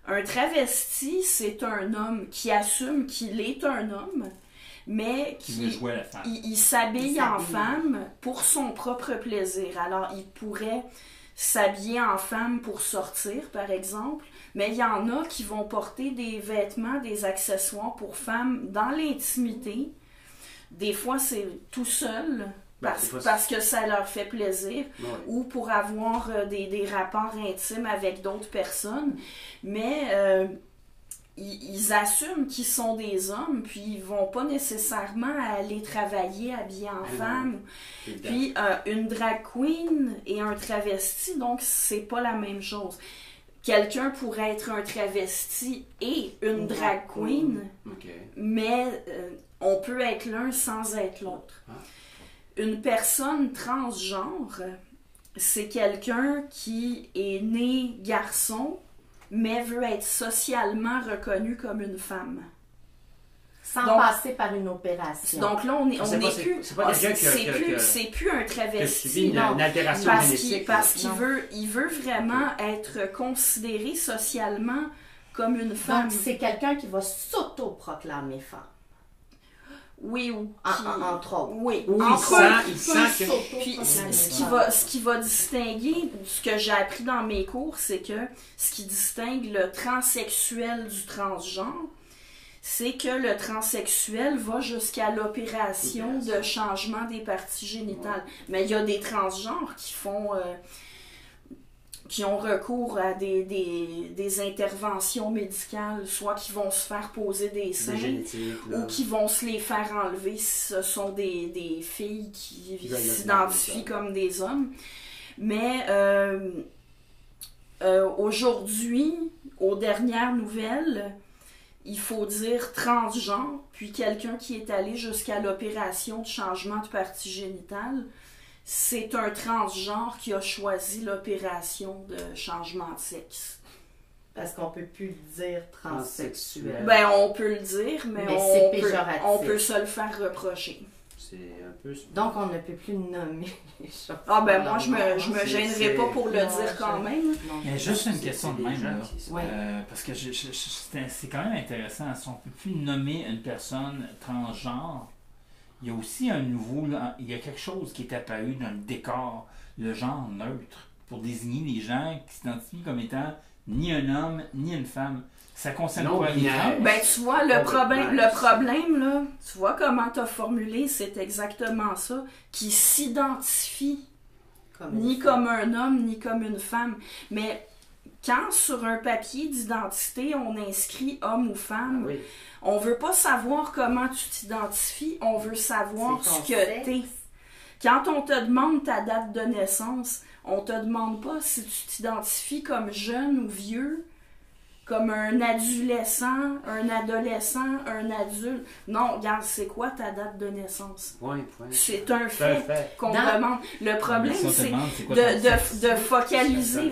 Un travesti, c'est un homme qui assume qu'il est un homme, mais il s'habille en femme pour son propre plaisir. Alors, il pourrait s'habiller en femme pour sortir, par exemple, mais il y en a qui vont porter des vêtements, des accessoires pour femmes dans l'intimité. Des fois, c'est tout seul, parce que ça leur fait plaisir, ou pour avoir des rapports intimes avec d'autres personnes. Mais ils assument qu'ils sont des hommes, puis ils vont pas nécessairement aller travailler habillés en femme. Puis une drag queen et un travesti, donc c'est pas la même chose. Quelqu'un pourrait être un travesti et une drag queen, mais on peut être l'un sans être l'autre. Une personne transgenre, c'est quelqu'un qui est né garçon, mais veut être socialement reconnu comme une femme. Sans passer par une opération. Donc là, c'est plus un travesti. Une altération génétique. Parce qu'il veut vraiment être considéré socialement comme une femme. Donc c'est quelqu'un qui va s'auto-proclamer femme. Oui, entre autres. Oui, il sent que... Puis, ce qui va distinguer, ce que j'ai appris dans mes cours, c'est que ce qui distingue le transsexuel du transgenre, c'est que le transsexuel va jusqu'à l'opération de changement des parties génitales. Mais il y a des transgenres qui ont recours à des interventions médicales, soit qui vont se faire poser des seins, ou qui vont se les faire enlever si ce sont des filles qui s'identifient comme des hommes. Mais aujourd'hui, aux dernières nouvelles, il faut dire transgenre, puis quelqu'un qui est allé jusqu'à l'opération de changement de partie génitale, c'est un transgenre qui a choisi l'opération de changement de sexe. Parce qu'on peut plus dire transsexuel. Ben, on peut le dire, mais on peut se le faire reprocher. C'est un peu... Donc, on ne peut plus nommer les choses. Ah ben, moi, je me gênerai pas pour le dire quand même. Mais juste une question de même, parce que c'est quand même intéressant. Si on ne peut plus nommer une personne transgenre, il y a aussi il y a quelque chose qui est apparu dans le décor, le genre neutre, pour désigner les gens qui s'identifient comme étant ni un homme, ni une femme. Ça concerne quoi les femmes? Ben, tu vois, le problème, là, tu vois comment tu as formulé, c'est exactement ça, qui s'identifie ni comme un homme, ni comme une femme. Mais quand sur un papier d'identité, on inscrit homme ou femme, on veut pas savoir comment tu t'identifies, on veut savoir ce que t'es. Quand on te demande ta date de naissance, on te demande pas si tu t'identifies comme jeune ou vieux, comme un adolescent, un adulte. Non, regarde, c'est quoi ta date de naissance? C'est un fait qu'on demande. Le problème, c'est de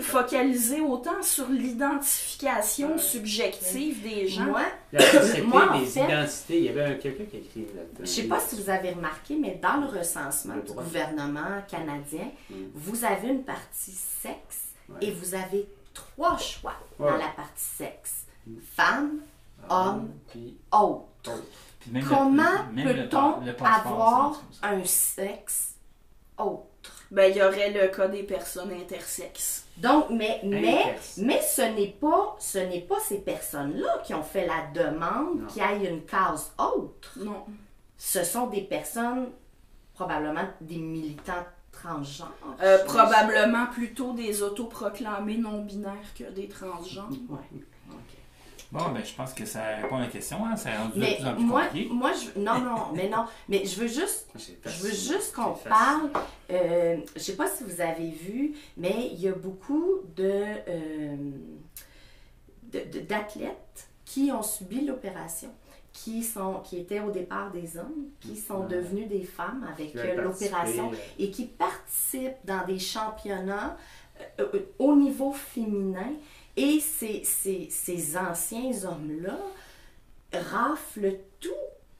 focaliser autant sur l'identification subjective des gens. Moi, les identités, il y avait quelqu'un qui a écrit là-dedans. Je ne sais pas si vous avez remarqué, mais dans le recensement du gouvernement canadien, vous avez une partie sexe et vous avez 3 choix dans la partie sexe. Femme, homme, autre. Comment peut-on avoir un sexe autre? Ben, il y aurait le cas des personnes intersexes. Donc, mais ce n'est pas ces personnes-là qui ont fait la demande qu'il y ait une case autre. Non. Ce sont des personnes, probablement des militants transgenres. Probablement plutôt des autoproclamés non-binaires que des transgenres. Ouais. OK. Bon, ben, je pense que ça répond à la question, hein. Ça est rendu de Mais plus en plus compliqué. Mais je veux juste qu'on parle, je sais pas si vous avez vu, mais il y a beaucoup d'athlètes qui ont subi l'opération, qui étaient au départ des hommes, qui sont devenus des femmes avec l'opération et qui participent dans des championnats au niveau féminin. Et ces anciens hommes-là raflent tout.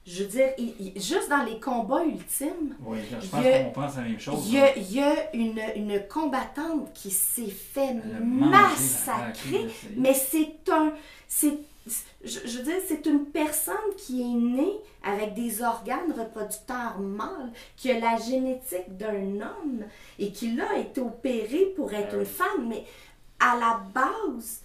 Je veux dire, juste dans les combats ultimes, oui, je pense qu'on pense à la même chose. Il y a une combattante qui s'est fait massacrer, mais je veux dire, c'est une personne qui est née avec des organes reproducteurs mâles, qui a la génétique d'un homme et qui là a été opérée pour être une femme, mais à la base,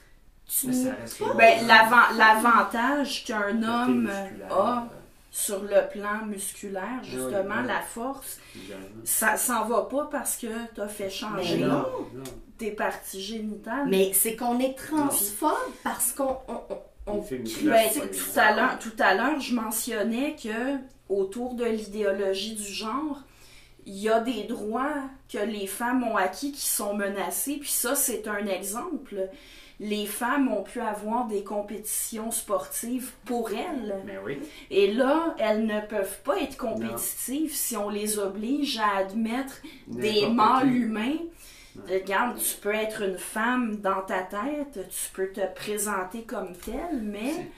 tu n'es pas... Ben, l'avantage qu'un homme a sur le plan musculaire, justement, la force, ça s'en va pas parce que tu as fait changer tes parties génitales. Mais c'est qu'on est transphobe parce qu'on tout à l'heure, je mentionnais que autour de l'idéologie du genre, il y a des droits que les femmes ont acquis qui sont menacés, puis ça, c'est un exemple. Les femmes ont pu avoir des compétitions sportives pour elles. Mais oui. Et là, elles ne peuvent pas être compétitives si on les oblige à admettre des mâles humains. Regarde, tu peux être une femme dans ta tête, tu peux te présenter comme telle, mais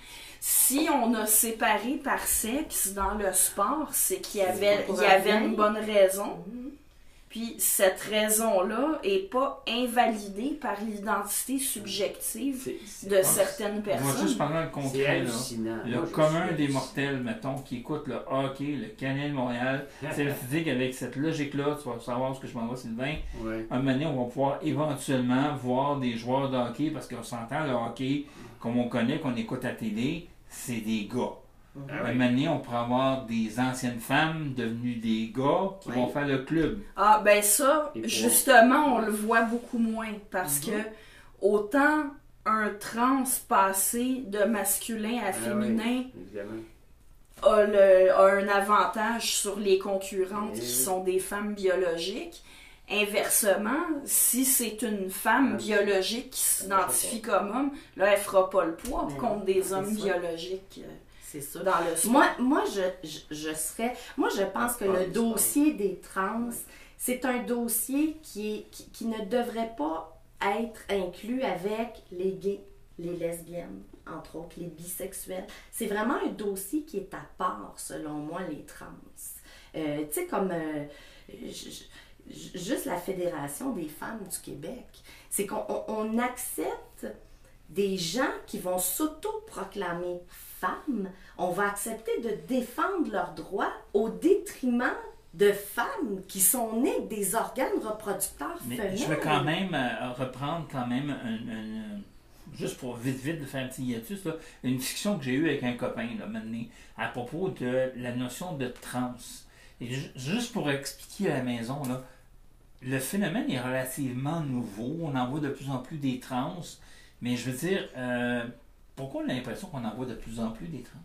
si on a séparé par sexe dans le sport, c'est qu'il y avait une bonne raison. Puis cette raison-là n'est pas invalidée par l'identité subjective de certaines personnes. On va juste parler en concret. Le commun des mortels, mettons, qui écoute le hockey, le Canadien de Montréal, c'est le physique avec cette logique-là, tu vas savoir ce que je m'en vais, Sylvain. Ouais. Un moment donné, on va pouvoir éventuellement voir des joueurs de hockey, parce qu'on s'entend, le hockey, comme on connaît, qu'on écoute à la télé, c'est des gars. Un moment donné, on pourrait avoir des anciennes femmes devenues des gars qui vont faire le club. Ah, ben ça, justement, on le voit beaucoup moins. Parce que autant un trans passé de masculin à féminin a un avantage sur les concurrentes qui sont des femmes biologiques. Inversement, si c'est une femme biologique qui s'identifie comme homme, là, elle fera pas le poids contre des hommes biologiques. C'est ça. Dans le sport. Moi, je pense que le dossier des trans, c'est un dossier qui ne devrait pas être inclus avec les gays, les lesbiennes, entre autres, les bisexuels. C'est vraiment un dossier qui est à part, selon moi, les trans. Tu sais, comme juste la Fédération des femmes du Québec, c'est qu'on accepte des gens qui vont s'auto-proclamer femmes, on va accepter de défendre leurs droits au détriment de femmes qui sont nées avec des organes reproducteurs féminins. Je vais quand même reprendre juste pour vite faire un petit hiatus, là, une discussion que j'ai eue avec un copain là, maintenant, à propos de la notion de trans. Et juste pour expliquer à la maison, là, le phénomène est relativement nouveau, on en voit de plus en plus des trans, mais je veux dire, pourquoi on a l'impression qu'on en voit de plus en plus des trans?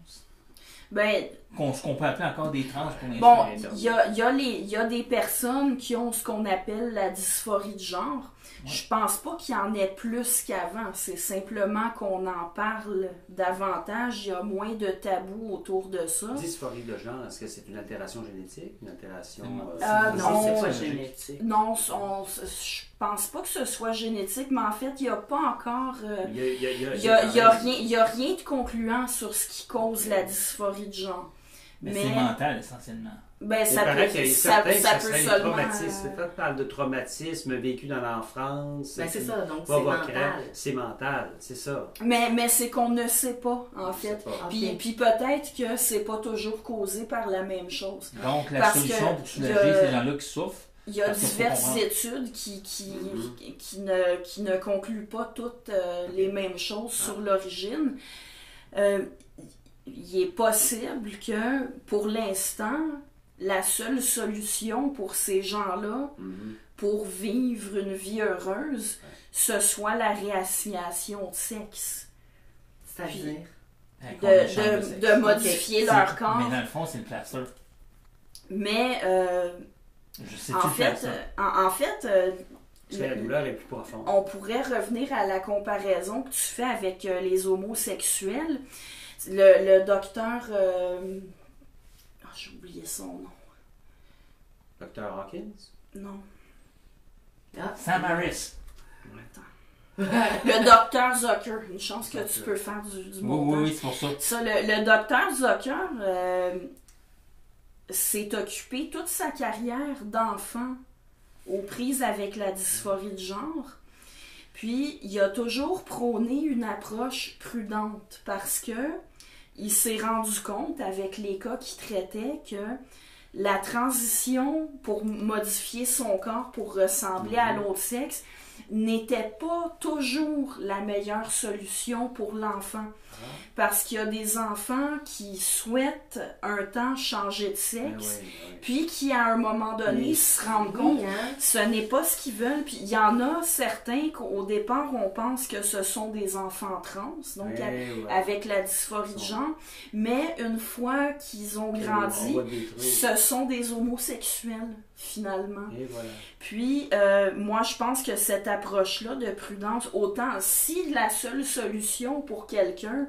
Qu'on peut appeler encore des trans pour l'instant. Bon, il y a des personnes qui ont ce qu'on appelle la dysphorie de genre. Ouais. Je pense pas qu'il y en ait plus qu'avant. C'est simplement qu'on en parle davantage. Il y a moins de tabous autour de ça. Dysphorie de genre, est-ce que c'est une altération génétique? Une altération... non, c'est pas génétique. Non, je pense pas que ce soit génétique, mais en fait, il n'y a pas encore... Il y a rien de concluant sur ce qui cause la dysphorie de genre. Mais c'est mental, essentiellement. Ça peut seulement... Peut-être parle de traumatisme vécu dans l'enfance. C'est ça, donc c'est mental. C'est mental, c'est ça. Mais c'est qu'on ne sait pas, en fait. Puis peut-être que c'est pas toujours causé par la même chose. Donc la solution pour soulager ces gens-là qui souffrent, il y a diverses études qui ne concluent pas toutes les mêmes choses sur l'origine. Il est possible que, pour l'instant, la seule solution pour ces gens-là, pour vivre une vie heureuse, ce soit la réassignation de sexe. C'est-à-dire? De modifier leur corps. Mais dans le fond, c'est le plaster. Mais, en fait, la douleur est plus profonde. On pourrait revenir à la comparaison que tu fais avec les homosexuels. Le docteur... j'ai oublié son nom. Dr. Hawkins? Non. Sam Harris. Le docteur Zucker. Une chance que tu peux faire du montage. Oui, c'est pour ça. Le docteur Zucker s'est occupé toute sa carrière d'enfant aux prises avec la dysphorie de genre. Puis, il a toujours prôné une approche prudente parce que il s'est rendu compte avec les cas qu'il traitait que la transition pour modifier son corps pour ressembler à l'autre sexe n'était pas toujours la meilleure solution pour l'enfant. Parce qu'il y a des enfants qui souhaitent un temps changer de sexe, puis qui, à un moment donné, se rendent compte que ce n'est pas ce qu'ils veulent. Puis il y en a certains qu'au départ, on pense que ce sont des enfants trans, donc avec la dysphorie de genre, mais une fois qu'ils ont grandi, ce sont des homosexuels, finalement. Puis, moi, je pense que cette approche-là de prudence, autant si la seule solution pour quelqu'un,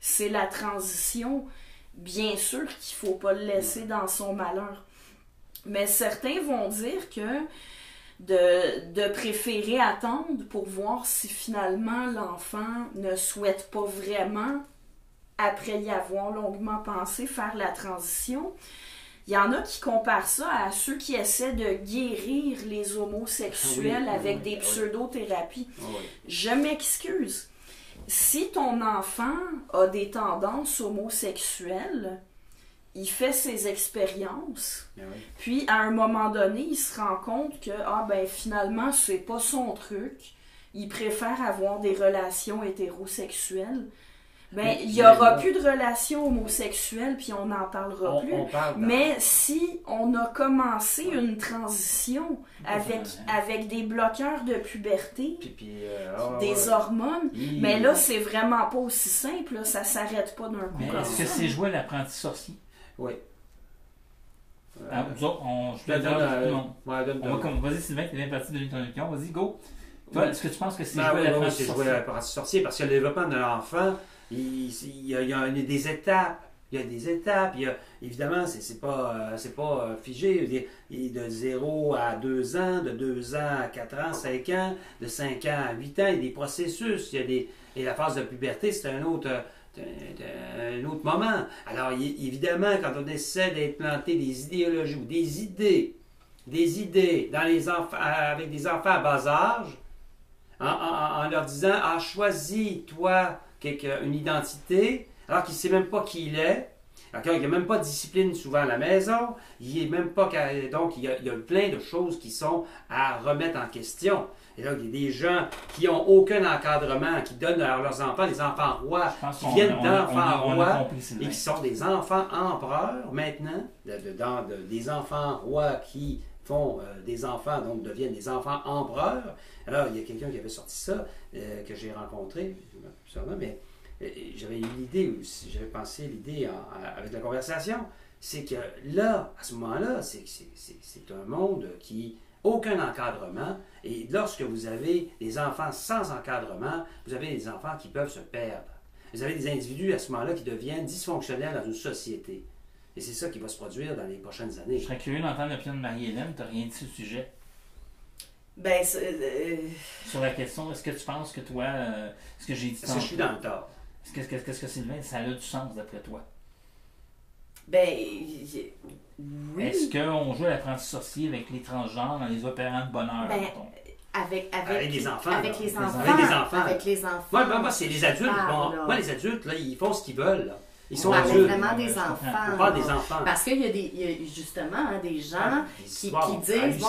c'est la transition, bien sûr qu'il ne faut pas le laisser dans son malheur. Mais certains vont dire que de préférer attendre pour voir si finalement l'enfant ne souhaite pas vraiment, après y avoir longuement pensé, faire la transition. Il y en a qui comparent ça à ceux qui essaient de guérir les homosexuels avec des pseudothérapies. Je m'excuse. Si ton enfant a des tendances homosexuelles, il fait ses expériences, puis à un moment donné, il se rend compte que finalement, c'est pas son truc. Il préfère avoir des relations hétérosexuelles. Il n'y aura plus de relations homosexuelles, puis on n'en parlera plus. Mais si on a commencé une transition avec des bloqueurs de puberté, des hormones, mais là, c'est vraiment pas aussi simple, là, ça s'arrête pas d'un coup. Mais est-ce que c'est joué l'apprenti sorcier? Oui. Vous autres, je te donne. Vas-y, Sylvain, tu es bien parti de l'introduction. Vas-y, go. Toi, est-ce que tu penses que c'est joué l'apprenti sorcier? C'est joué l'apprenti sorcier parce que le développement d'un enfant, il y a des étapes. Évidemment, c'est pas figé. De 0 à 2 ans, de 2 ans à 4 ans, 5 ans, de 5 ans à 8 ans, il y a des processus. Et la phase de puberté, c'est un autre moment. Alors, évidemment, quand on essaie d'implanter des idéologies ou des idées dans les enfants, avec des enfants à bas âge, en leur disant « choisis, toi, une identité », alors qu'il ne sait même pas qui il est, alors qu'il n'y a même pas de discipline souvent à la maison, il est même pas donc il y a plein de choses qui sont à remettre en question. Et là, il y a des gens qui n'ont aucun encadrement, qui donnent à leurs enfants des enfants rois, qui viennent d'enfants rois et qui sont des enfants empereurs maintenant, des enfants rois qui font des enfants, donc deviennent des enfants empereurs. Alors, il y a quelqu'un qui avait sorti ça, que j'ai rencontré, mais j'avais eu l'idée, j'avais pensé l'idée avec la conversation, c'est que là, à ce moment-là, c'est un monde qui aucun encadrement, et lorsque vous avez des enfants sans encadrement, vous avez des enfants qui peuvent se perdre. Vous avez des individus à ce moment-là qui deviennent dysfonctionnels dans une société. Et c'est ça qui va se produire dans les prochaines années. Je serais curieux d'entendre l'opinion de Marie-Hélène, tu n'as rien dit sur le sujet. Sur la question, est-ce que tu penses que toi, ce que j'ai dit est-ce que je suis dans le tort? Qu'est-ce que Sylvain, ça a du sens d'après toi? Oui. Est-ce qu'on joue à l'apprenti sorcier avec les transgenres dans les opérants de bonheur? Avec les enfants. Avec les enfants. Avec les enfants. Moi, c'est les adultes. Moi, les adultes, là, ils font ce qu'ils veulent. Là. Ils sont adultes. Vraiment des enfants. On parle des enfants. Parce qu'il y a justement des gens qui disent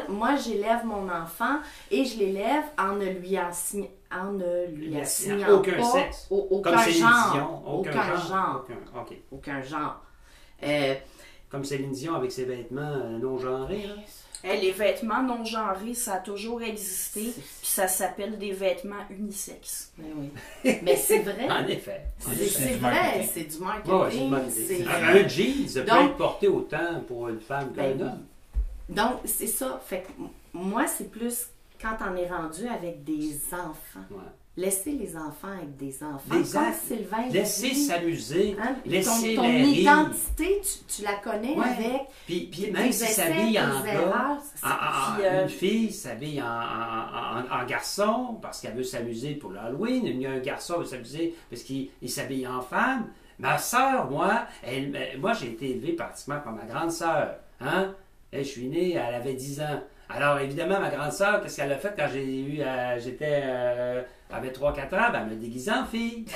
moi j'élève mon enfant et je l'élève en ne lui assignant aucun pas sexe. Aucun genre. comme Céline Dion avec ses vêtements non-genrés. Là. Les vêtements non-genrés, ça a toujours existé, puis ça s'appelle des vêtements unisexes. Oui. Mais c'est vrai. En effet. C'est vrai, c'est du marketing. Un jeans peut être porté autant pour une femme qu'un homme. Donc, c'est ça. Fait que moi, c'est plus quand on est rendu avec des enfants. Ouais. Laissez les enfants avec des enfants. Exact. Sylvain Laissez dit, s'amuser. Laissez ton les identité, tu la connais avec. Puis même si s'habille en gars, une fille s'habille en garçon parce qu'elle veut s'amuser pour l'Halloween. Il y a un garçon qui veut s'amuser parce qu'il s'habille en femme. Ma sœur, moi j'ai été élevé pratiquement par ma grande sœur. Hein? Je suis né, elle avait 10 ans. Alors, évidemment, ma grande sœur, qu'est-ce qu'elle a fait quand avait 3-4 ans? Ben, elle m'a déguisé en fille.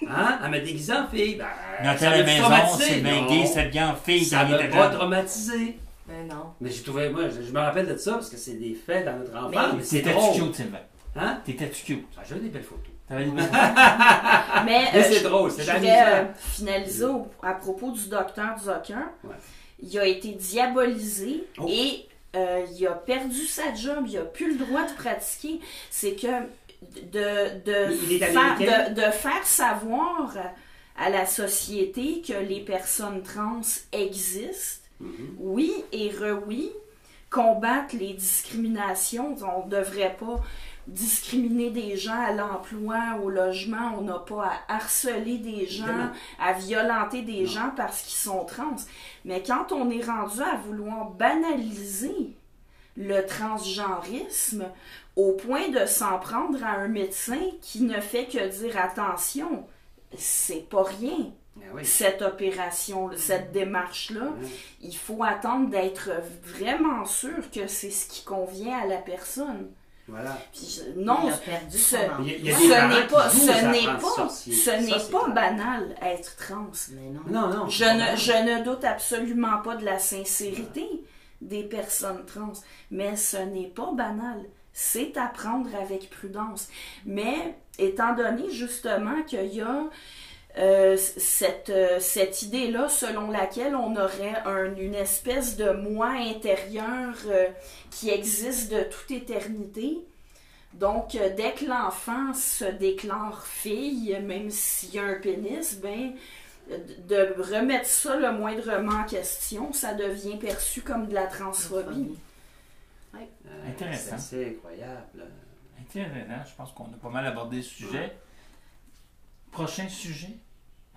Hein? Elle m'a déguisé en fille. Ben, quand à la maison, c'est bien gay, c'est bien en fille. Ça m'a pas traumatisé. Mais non. Mais j'ai trouvé, moi, je me rappelle de ça parce que c'est des faits dans notre enfance. Mais t'étais-tu cute, Sylvain? Hein? T'étais-tu cute? J'avais des belles photos. Mais c'est drôle, c'est amusant. Je voudrais finaliser à propos du docteur Zucker. Ouais. Il a été diabolisé et il a perdu sa job, il n'a plus le droit de pratiquer. C'est que de faire savoir à la société que les personnes trans existent, oui et oui, combattre les discriminations. On ne devrait pas discriminer des gens à l'emploi, au logement, on n'a pas à harceler des gens, à violenter des gens parce qu'ils sont trans. Mais quand on est rendu à vouloir banaliser le transgenrisme au point de s'en prendre à un médecin qui ne fait que dire attention, c'est pas rien. Cette opération, cette démarche-là, il faut attendre d'être vraiment sûr que c'est ce qui convient à la personne. Voilà. Puis, non, ce n'est pas banal être trans. Mais non. Non, je ne doute absolument pas de la sincérité des personnes trans, mais ce n'est pas banal. C'est à prendre avec prudence. Mais étant donné justement qu'il y a cette idée-là selon laquelle on aurait une espèce de moi intérieur qui existe de toute éternité. Donc, dès que l'enfant se déclare fille, même s'il y a un pénis, ben, de remettre ça le moindrement en question, ça devient perçu comme de la transphobie. Intéressant. C'est incroyable. Intéressant. Je pense qu'on a pas mal abordé le sujet. Prochain sujet.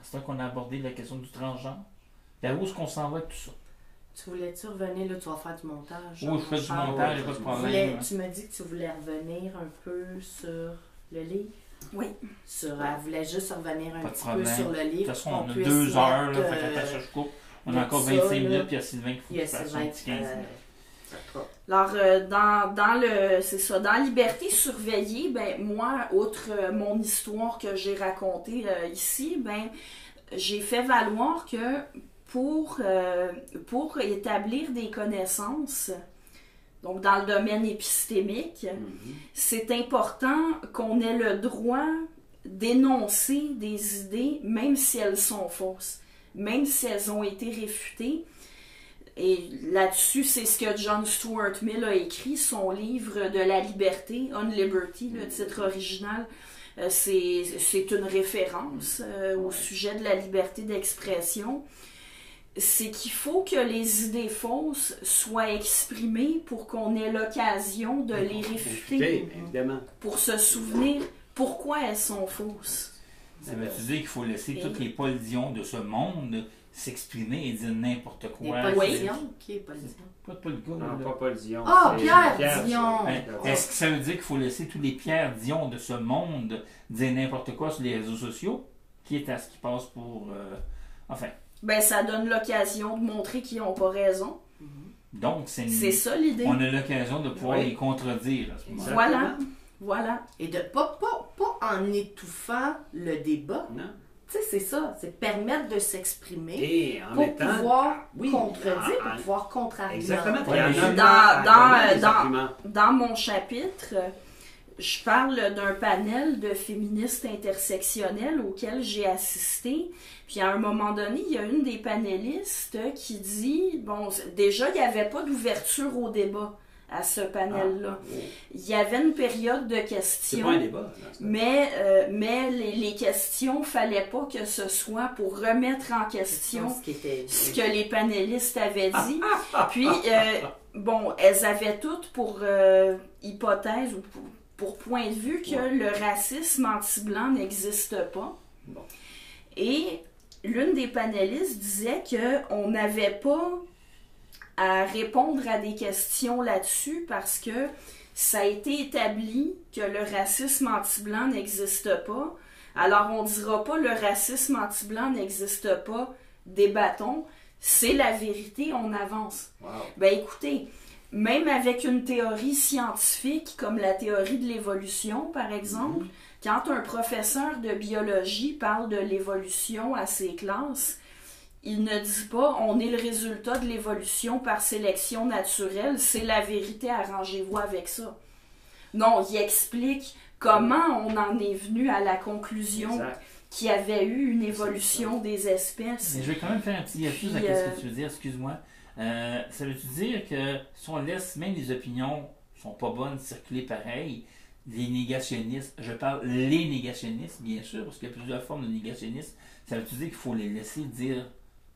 C'est vrai qu'on a abordé la question du transgenre. Vers où est-ce qu'on s'en va avec tout ça? Tu voulais-tu revenir, là, tu vas faire du montage? Oui, je fais du montage, pas de problème. Tu m'as dit que tu voulais revenir un peu sur le livre? Oui. Elle voulait juste revenir un petit peu sur le livre. De toute façon, on a 2 heures, là, fait qu'après ça, je coupe. On a encore 25 minutes, puis il y a Sylvain qui faut qu'il fasse un petit 15 minutes. Alors, dans Liberté surveillée, ben, moi, outre mon histoire que j'ai racontée ici, ben, j'ai fait valoir que pour établir des connaissances, donc dans le domaine épistémique, c'est important qu'on ait le droit d'énoncer des idées, même si elles sont fausses, même si elles ont été réfutées. Et là-dessus, c'est ce que John Stuart Mill a écrit, son livre de la liberté, On Liberty, le titre original. C'est une référence au sujet de la liberté d'expression. C'est qu'il faut que les idées fausses soient exprimées pour qu'on ait l'occasion de les réfuter, évidemment. Pour se souvenir pourquoi elles sont fausses. Ça veut-tu dire qu'il faut laisser tous les Paul Dion de ce monde s'exprimer et dire n'importe quoi? Paul Dion? Qui est Paul Dion? Pas Paul Dion. Non, pas Paul Dion. Pierre Dion! Est-ce que ça veut dire qu'il faut laisser tous les Pierre Dion de ce monde dire n'importe quoi sur les réseaux sociaux? Qui est à ce qui passe pour... Enfin... Ben, ça donne l'occasion de montrer qu'ils n'ont pas raison. Donc, c'est ça l'idée. On a l'occasion de pouvoir les contredire à ce moment-là. Voilà. Et de pas en étouffant le débat. Non. Tu sais, c'est ça. C'est permettre de s'exprimer et en pour pouvoir contredire, pour pouvoir contre-argumenter. Exactement. Dans mon chapitre, je parle d'un panel de féministes intersectionnelles auquel j'ai assisté. Puis à un moment donné, il y a une des panélistes qui dit, bon, déjà, il n'y avait pas d'ouverture au débat à ce panel-là. Il y avait une période de questions. C'est pas un débat. Mais les questions, fallait pas que ce soit pour remettre en question ce que les panélistes avaient dit. Puis, bon, elles avaient toutes pour hypothèse ou pour point de vue que le racisme anti-blanc n'existe pas. Bon. Et l'une des panélistes disait qu'on n'avait pas à répondre à des questions là-dessus parce que ça a été établi que le racisme anti-blanc n'existe pas. Alors on ne dira pas le racisme anti-blanc n'existe pas, débattons. C'est la vérité, on avance. Wow. Ben écoutez, même avec une théorie scientifique comme la théorie de l'évolution, par exemple, quand un professeur de biologie parle de l'évolution à ses classes, il ne dit pas « on est le résultat de l'évolution par sélection naturelle, c'est la vérité, arrangez-vous avec ça ». Non, il explique comment on en est venu à la conclusion qu'il y avait eu une évolution des espèces. Mais je vais quand même faire un petit hiatus à ce que tu veux dire, excuse-moi. Ça veut-tu dire que si on laisse même les opinions sont pas bonnes circuler pareil, les négationnistes, je parle les négationnistes, bien sûr, parce qu'il y a plusieurs formes de négationnistes, ça veut-tu dire qu'il faut les laisser dire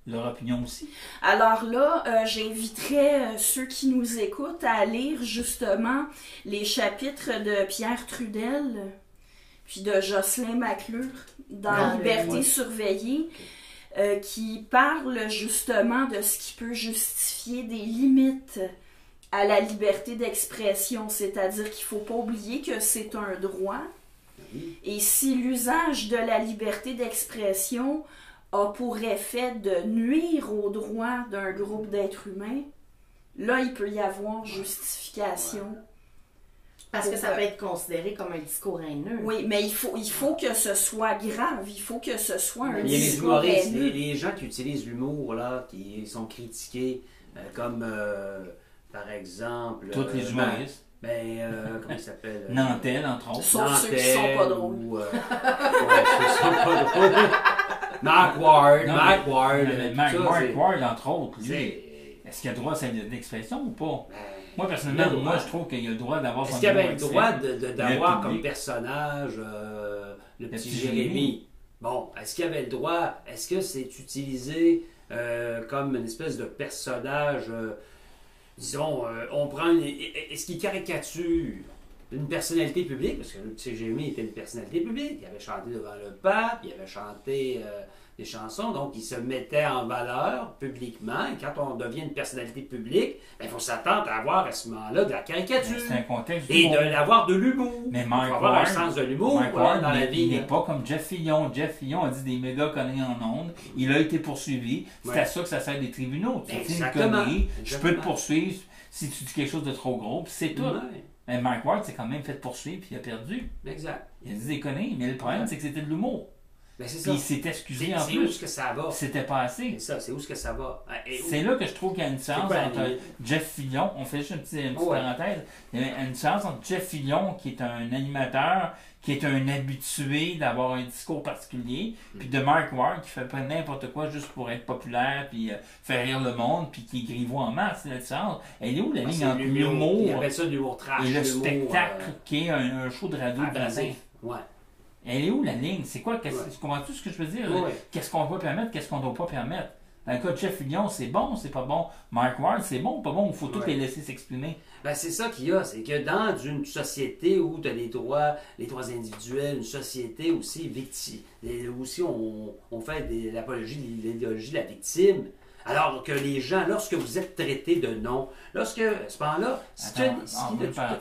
leur opinion aussi? Alors là, j'inviterais ceux qui nous écoutent à lire justement les chapitres de Pierre Trudel puis de Jocelyn McClure dans Liberté surveillée, qui parlent justement de ce qui peut justifier des limites à la liberté d'expression, c'est-à-dire qu'il ne faut pas oublier que c'est un droit, et si l'usage de la liberté d'expression a pour effet de nuire aux droits d'un groupe d'êtres humains, là, il peut y avoir justification. Parce que ça peut être considéré comme un discours haineux. Oui, mais il faut que ce soit grave, il faut que ce soit un il y a discours haineux. les gens qui utilisent l'humour, là, qui sont critiqués, comme, par exemple... Tous les humoristes. Comment il s'appelle? Nantel, entre autres. Sauf ceux qui sont pas drôles. Ceux qui sont pas drôles. Mark Ward, Mark Ward, entre autres, lui, est-ce qu'il a le droit à sa expression ou pas? Moi, personnellement, je trouve qu'il a le droit d'avoir son... Est-ce qu'il avait le droit d'avoir comme personnage le petit Jérémy? Bon, est-ce qu'il avait le droit... Est-ce que c'est utilisé comme une espèce de personnage... disons, on prend... Est-ce qu'il caricature une personnalité publique? Parce que le petit Jérémy était une personnalité publique. Il avait chanté devant le pape, il avait chanté des chansons, donc il se mettait en valeur publiquement. Et quand on devient une personnalité publique, il faut s'attendre à avoir à ce moment-là de la caricature. C'est un contexte et d'avoir de l'humour. Mais il faut avoir un sens de l'humour dans la vie. Il n'est pas comme Jeff Fillon. Jeff Fillon a dit des méga conneries en ondes. Il a été poursuivi. C'est à ça que ça sert des tribunaux. Tu dis une connerie, je peux te poursuivre si tu dis quelque chose de trop gros, puis c'est tout. Mais Mark Ward s'est quand même fait poursuivre, puis il a perdu. Exact. Il a dit des conneries, mais le problème, c'est que c'était de l'humour. Ben, puis il s'est excusé en plus. C'est où est-ce que ça va? C'était pas assez. C'est ça, c'est où est-ce que ça va? C'est là que je trouve qu'il y a une différence entre Jeff Fillon, on fait juste une petite parenthèse, il y a une différence entre Jeff Fillon, qui est un animateur, qui est un habitué d'avoir un discours particulier, puis de Mark Ward, qui fait pas n'importe quoi juste pour être populaire, puis faire rire le monde, puis qui est grivois en masse. C'est la différence. Elle est où la ligne entre l'humour et le spectacle, qui est un show de radio de matin? Ouais. Elle est où la ligne? C'est quoi? Comprends-tu ce que je veux dire? Ouais. Qu'est-ce qu'on doit permettre? Qu'est-ce qu'on ne doit pas permettre? Dans le cas de Jeff Fillon, c'est bon, c'est pas bon. Mark Ward, c'est bon, pas bon. Il faut tous les laisser s'exprimer. Ben, c'est ça qu'il y a. C'est que dans une société où tu as les droits individuels, une société aussi aussi on fait l'apologie de l'idéologie de la victime. Alors que les gens, lorsque vous êtes traités de non, à ce moment-là...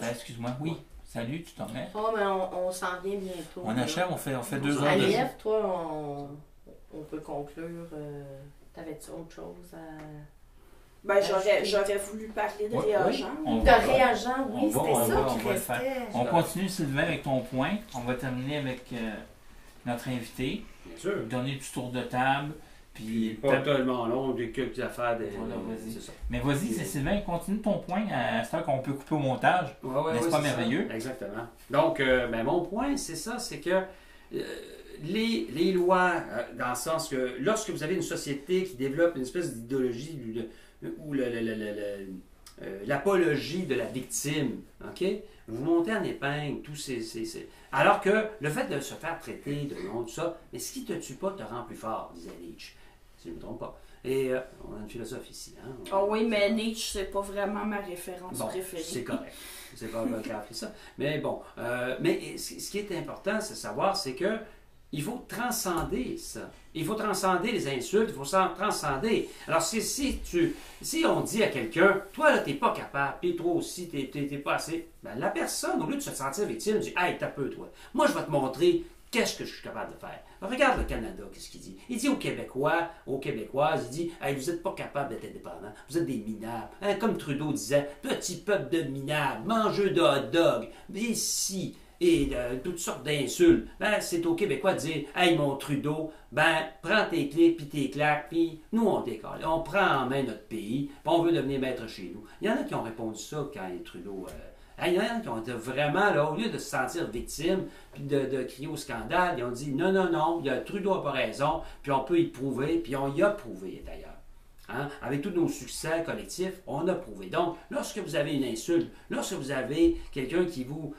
excuse-moi, oui. Salut, tu t'en mets? Oh, mais on s'en vient bientôt. On achève, on fait 2 heures. Alièvre, toi, on peut conclure. T'avais-tu autre chose à... Ben, j'aurais voulu parler de réagent. De réagent, oui, c'était ça qui restait. On continue, Sylvain, avec ton point. On va terminer avec notre invité. Bien sûr. Donner du tour de table. Puis pas tellement long, j'ai quelques affaires. C'est ça. Mais vas-y, c'est Sylvain, continue ton point à ce qu'on peut couper au montage. N'est-ce pas merveilleux? Ça. Exactement. Donc, mon point, c'est ça, c'est que les lois, dans le sens que lorsque vous avez une société qui développe une espèce d'idéologie ou l'apologie de la victime, OK? Vous montez en épingle tous ces... Alors que le fait de se faire traiter de nom, tout ça, mais ce qui ne te tue pas te rend plus fort, disait Nietzsche, si je ne me trompe pas. Et on a une philosophe ici. Hein? Oh oui, mais Nietzsche, c'est pas vraiment ma référence préférée. C'est correct. C'est pas moi qui a fait ça. Mais bon, mais ce qui est important, c'est de savoir, c'est que il faut transcender ça. Il faut transcender les insultes, il faut transcender. Alors, si on dit à quelqu'un, toi, là, t'es pas capable, t'es trop aussi, t'es pas assez, ben, la personne, au lieu de se sentir victime, dit, hey, t'as peu, toi. Moi, je vais te montrer qu'est-ce que je suis capable de faire. Regarde le Canada, qu'est-ce qu'il dit. Il dit aux Québécois, aux Québécoises, il dit, hey, vous n'êtes pas capable d'être indépendants, vous êtes des minables. Hein, comme Trudeau disait, petit peuple de minables, mangeux de hot dog, ici. Et toutes sortes d'insultes. Ben, c'est aux Québécois de dire, hey, mon Trudeau, ben, prends tes clics, puis tes claques, puis nous, on décolle. On prend en main notre pays, puis on veut devenir maître chez nous. Il y en a qui ont répondu ça quand Trudeau... il y en a qui ont été vraiment, là, au lieu de se sentir victime, puis de crier au scandale, ils ont dit, non, Trudeau n'a pas raison, puis on peut y prouver, puis on y a prouvé, d'ailleurs. Hein? Avec tous nos succès collectifs, on a prouvé. Donc, lorsque vous avez une insulte, lorsque vous avez quelqu'un qui vous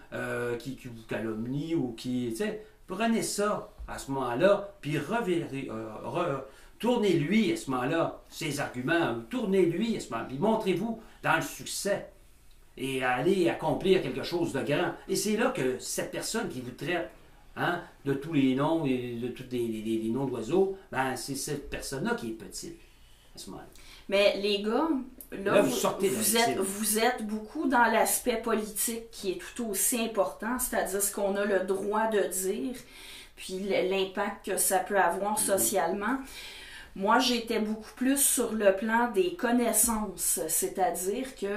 calomnie ou qui, tu sais, prenez ça à ce moment-là, puis tournez-lui à ce moment-là ses arguments, tournez-lui à ce moment-là, puis montrez-vous dans le succès et allez accomplir quelque chose de grand. Et c'est là que cette personne qui vous traite de tous les noms et de tous les noms d'oiseaux, ben, c'est cette personne-là qui est petite. Mais les gars, là vous êtes beaucoup dans l'aspect politique qui est tout aussi important, c'est-à-dire ce qu'on a le droit de dire, puis l'impact que ça peut avoir socialement. Moi, j'étais beaucoup plus sur le plan des connaissances, c'est-à-dire que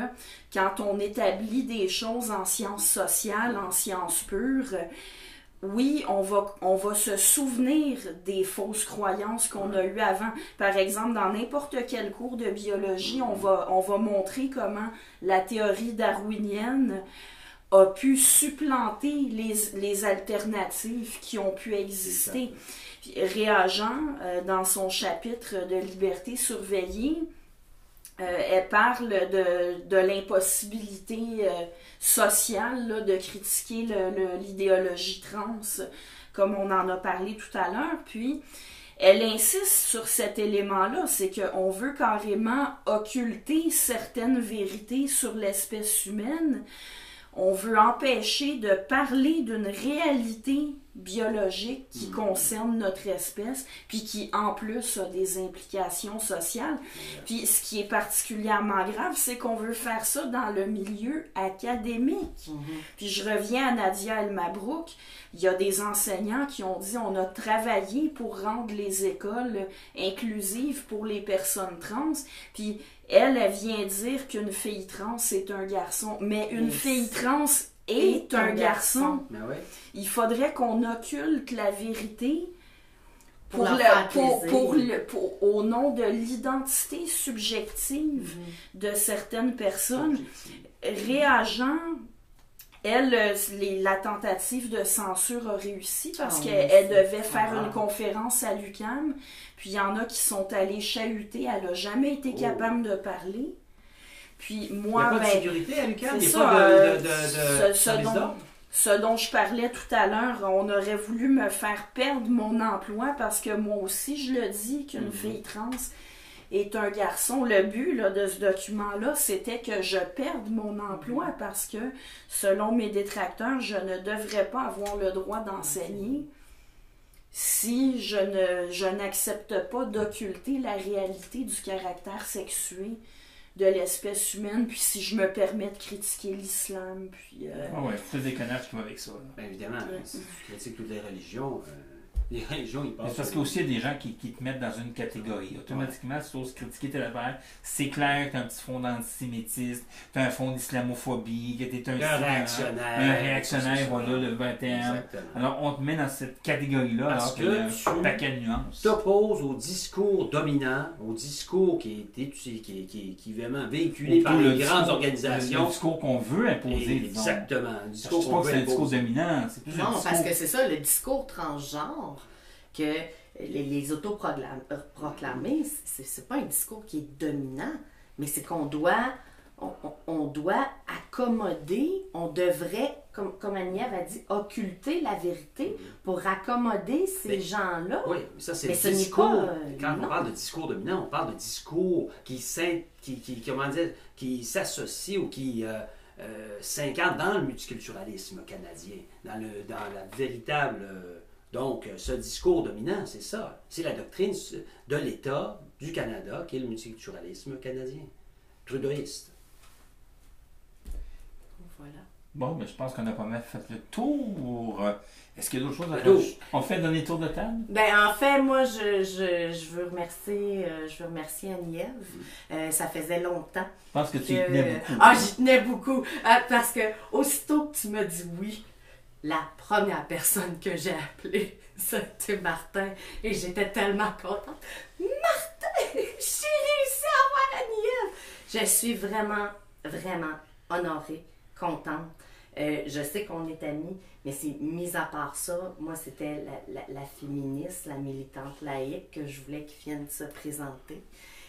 quand on établit des choses en sciences sociales, en sciences pures, oui, on va se souvenir des fausses croyances qu'on a eues avant. Par exemple, dans n'importe quel cours de biologie, on va montrer comment la théorie darwinienne a pu supplanter les alternatives qui ont pu exister. Réagent, dans son chapitre de Liberté surveillée, elle parle de l'impossibilité sociale là, de critiquer l'idéologie trans, comme on en a parlé tout à l'heure. Puis, elle insiste sur cet élément-là, c'est qu'on veut carrément occulter certaines vérités sur l'espèce humaine. On veut empêcher de parler d'une réalité biologique qui concerne notre espèce, puis qui en plus a des implications sociales. Puis ce qui est particulièrement grave, c'est qu'on veut faire ça dans le milieu académique. Puis je reviens à Nadia El-Mabrouk, il y a des enseignants qui ont dit on a travaillé pour rendre les écoles inclusives pour les personnes trans, puis elle vient dire qu'une fille trans c'est un garçon, mais une fille trans est un garçon. Ben ouais. Il faudrait qu'on occulte la vérité au nom de l'identité subjective de certaines personnes. Réagent, la tentative de censure a réussi parce qu'elle devait faire une conférence à l'UQAM, puis il y en a qui sont allés chahuter, elle n'a jamais été capable de parler. Puis moi, il n'y a pas de sécurité à l'UQAM, il n'y a pas ce dont je parlais tout à l'heure, on aurait voulu me faire perdre mon emploi parce que moi aussi, je le dis, qu'une fille trans est un garçon. Le but là, de ce document-là, c'était que je perde mon emploi parce que, selon mes détracteurs, je ne devrais pas avoir le droit d'enseigner si je n'accepte pas d'occulter la réalité du caractère sexué de l'espèce humaine, puis si je me permets de critiquer l'islam, puis... c'est des connards qui vont avec ça. Ben, évidemment, si tu critiques toutes les religions, Les régions, ils passent. C'est parce qu'il y a aussi des gens qui te mettent dans une catégorie. Automatiquement, si tu oses critiquer tel affaire, c'est clair que tu as un petit fond d'antisémitisme, tu as un fond d'islamophobie, que tu es un réactionnaire. Un réactionnaire, voilà, le 21. Exactement. Alors, on te met dans cette catégorie-là, alors qu'il y a un paquet de nuances. T'opposes au discours dominant, au discours qui est vraiment véhiculé par les grandes organisations. Le discours qu'on veut imposer. Exactement. Je ne dis pas que c'est un discours dominant. C'est plus non, un discours... parce que c'est ça, le discours transgenre, que les autoproclamés, c'est pas un discours qui est dominant, mais c'est qu'on doit, on doit accommoder, on devrait, comme Agnève a dit, occulter la vérité pour accommoder ces gens-là. Oui, ça c'est mais le discours. Quand non. on parle de discours dominant, on parle de discours qui s'associe ou qui s'incarne dans le multiculturalisme canadien, dans la véritable... donc, ce discours dominant, c'est ça. C'est la doctrine de l'État du Canada qui est le multiculturalisme canadien. Trudeauiste. Voilà. Bon, mais je pense qu'on a pas mal fait le tour. Est-ce qu'il y a d'autres choses à rajouter? On fait un dernier tour de table? Ben, en fait, moi, je veux remercier Agnève. Ça faisait longtemps. Je pense que tu y tenais beaucoup. Ah, j'y tenais beaucoup. Parce que aussitôt que tu m'as dit oui, la première personne que j'ai appelée, c'était Martin. Et j'étais tellement contente. Martin! J'ai réussi à avoir Agnève! Je suis vraiment, vraiment honorée, contente. Je sais qu'on est amis, mais c'est mis à part ça, moi c'était la féministe, la militante laïque que je voulais qu'ils viennent se présenter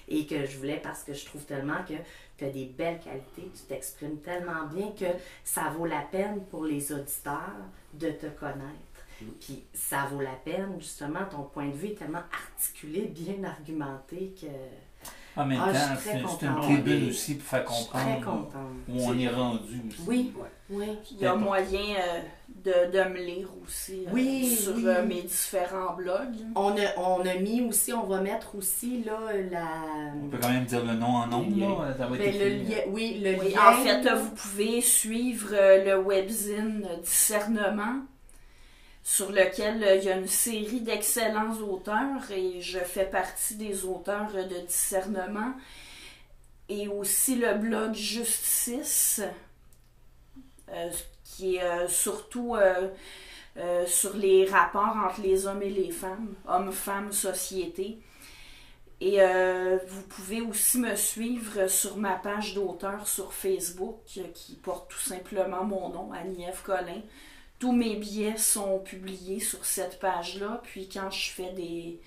et que je voulais parce que je trouve tellement que tu as des belles qualités, tu t'exprimes tellement bien que ça vaut la peine pour les auditeurs de te connaître. Puis ça vaut la peine, justement, ton point de vue est tellement articulé, bien argumenté que... En même temps, c'est une tribune aussi pour faire comprendre où on est rendu aussi. Oui, oui. Il y a moyen de me lire aussi sur mes différents blogs. On a mis aussi, on va mettre aussi là On peut quand même dire le nom en nombre, là. Ça va être le lien. En fait, vous pouvez suivre le webzine Discernement, sur lequel il y a une série d'excellents auteurs et je fais partie des auteurs de Discernement. Et aussi le blog Justice, qui est surtout sur les rapports entre les hommes et les femmes, hommes-femmes, société. Et vous pouvez aussi me suivre sur ma page d'auteur sur Facebook, qui porte tout simplement mon nom, Agnève Collin. Tous mes billets sont publiés sur cette page-là, puis quand je fais des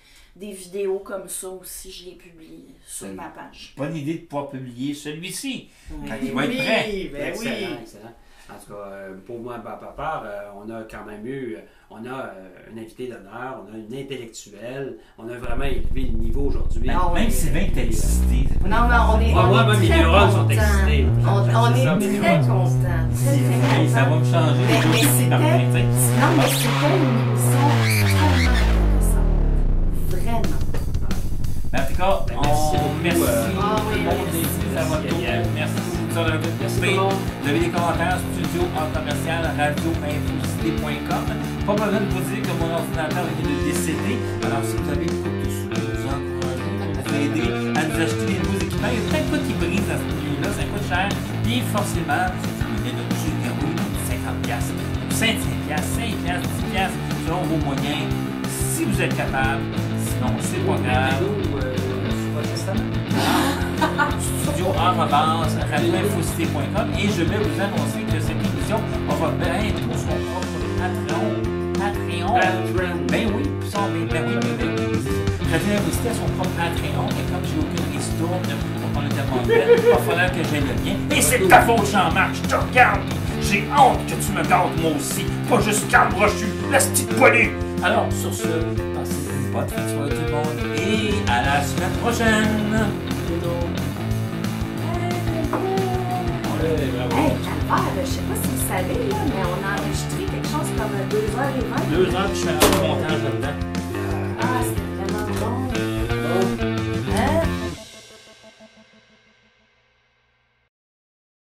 vidéos comme ça aussi, je les publie sur ma page. Bonne idée de pouvoir publier celui-ci, quand il va être prêt. Ben excellent, excellent. En tout cas, pour moi, par part, on a quand même eu, on a un invité d'honneur, on a une intellectuelle, on a vraiment élevé le niveau aujourd'hui. Même si bien t'es excité. Non, on est moi, mes neurones sont excités. On est très contents. Ça va me changer. Mais c'était une émission tellement intéressante. Vraiment. En tout cas, merci. Merci. Vous avez des commentaires, studio en commercial, radio-infocité.com. Pas besoin de vous dire que mon ordinateur vient de décéder. Alors, si vous avez une coupe de sous, vous encouragez, vous aider à nous acheter des nouveaux équipements. Il y a plein de quoi qui brisent dans ce milieu-là, ça coûte cher. Puis, forcément, c'est une idée de générer 50$, 55$, 5$, 10$, selon vos moyens, si vous êtes capable. Sinon, c'est pas grave. studio@radioinfocité.com et je vais vous annoncer que cette émission va bientôt son propre Patreon. Ben oui, Radio Infocité a son propre Patreon et comme j'ai aucune ristourne, on est tellement belle, il va falloir que j'aille le bien. Et c'est ta faute, Jean-Marc, je te regarde. J'ai hâte que tu me gardes moi aussi, pas juste Carl Brochu, la petite poignée. Alors, sur ce, passez une bonne fin de soirée tout le monde et à la semaine prochaine. Hey, Calvaire, je sais pas si vous savez, là, mais on a enregistré quelque chose comme 2h20. 2 heures, puis je fais un montage là-dedans.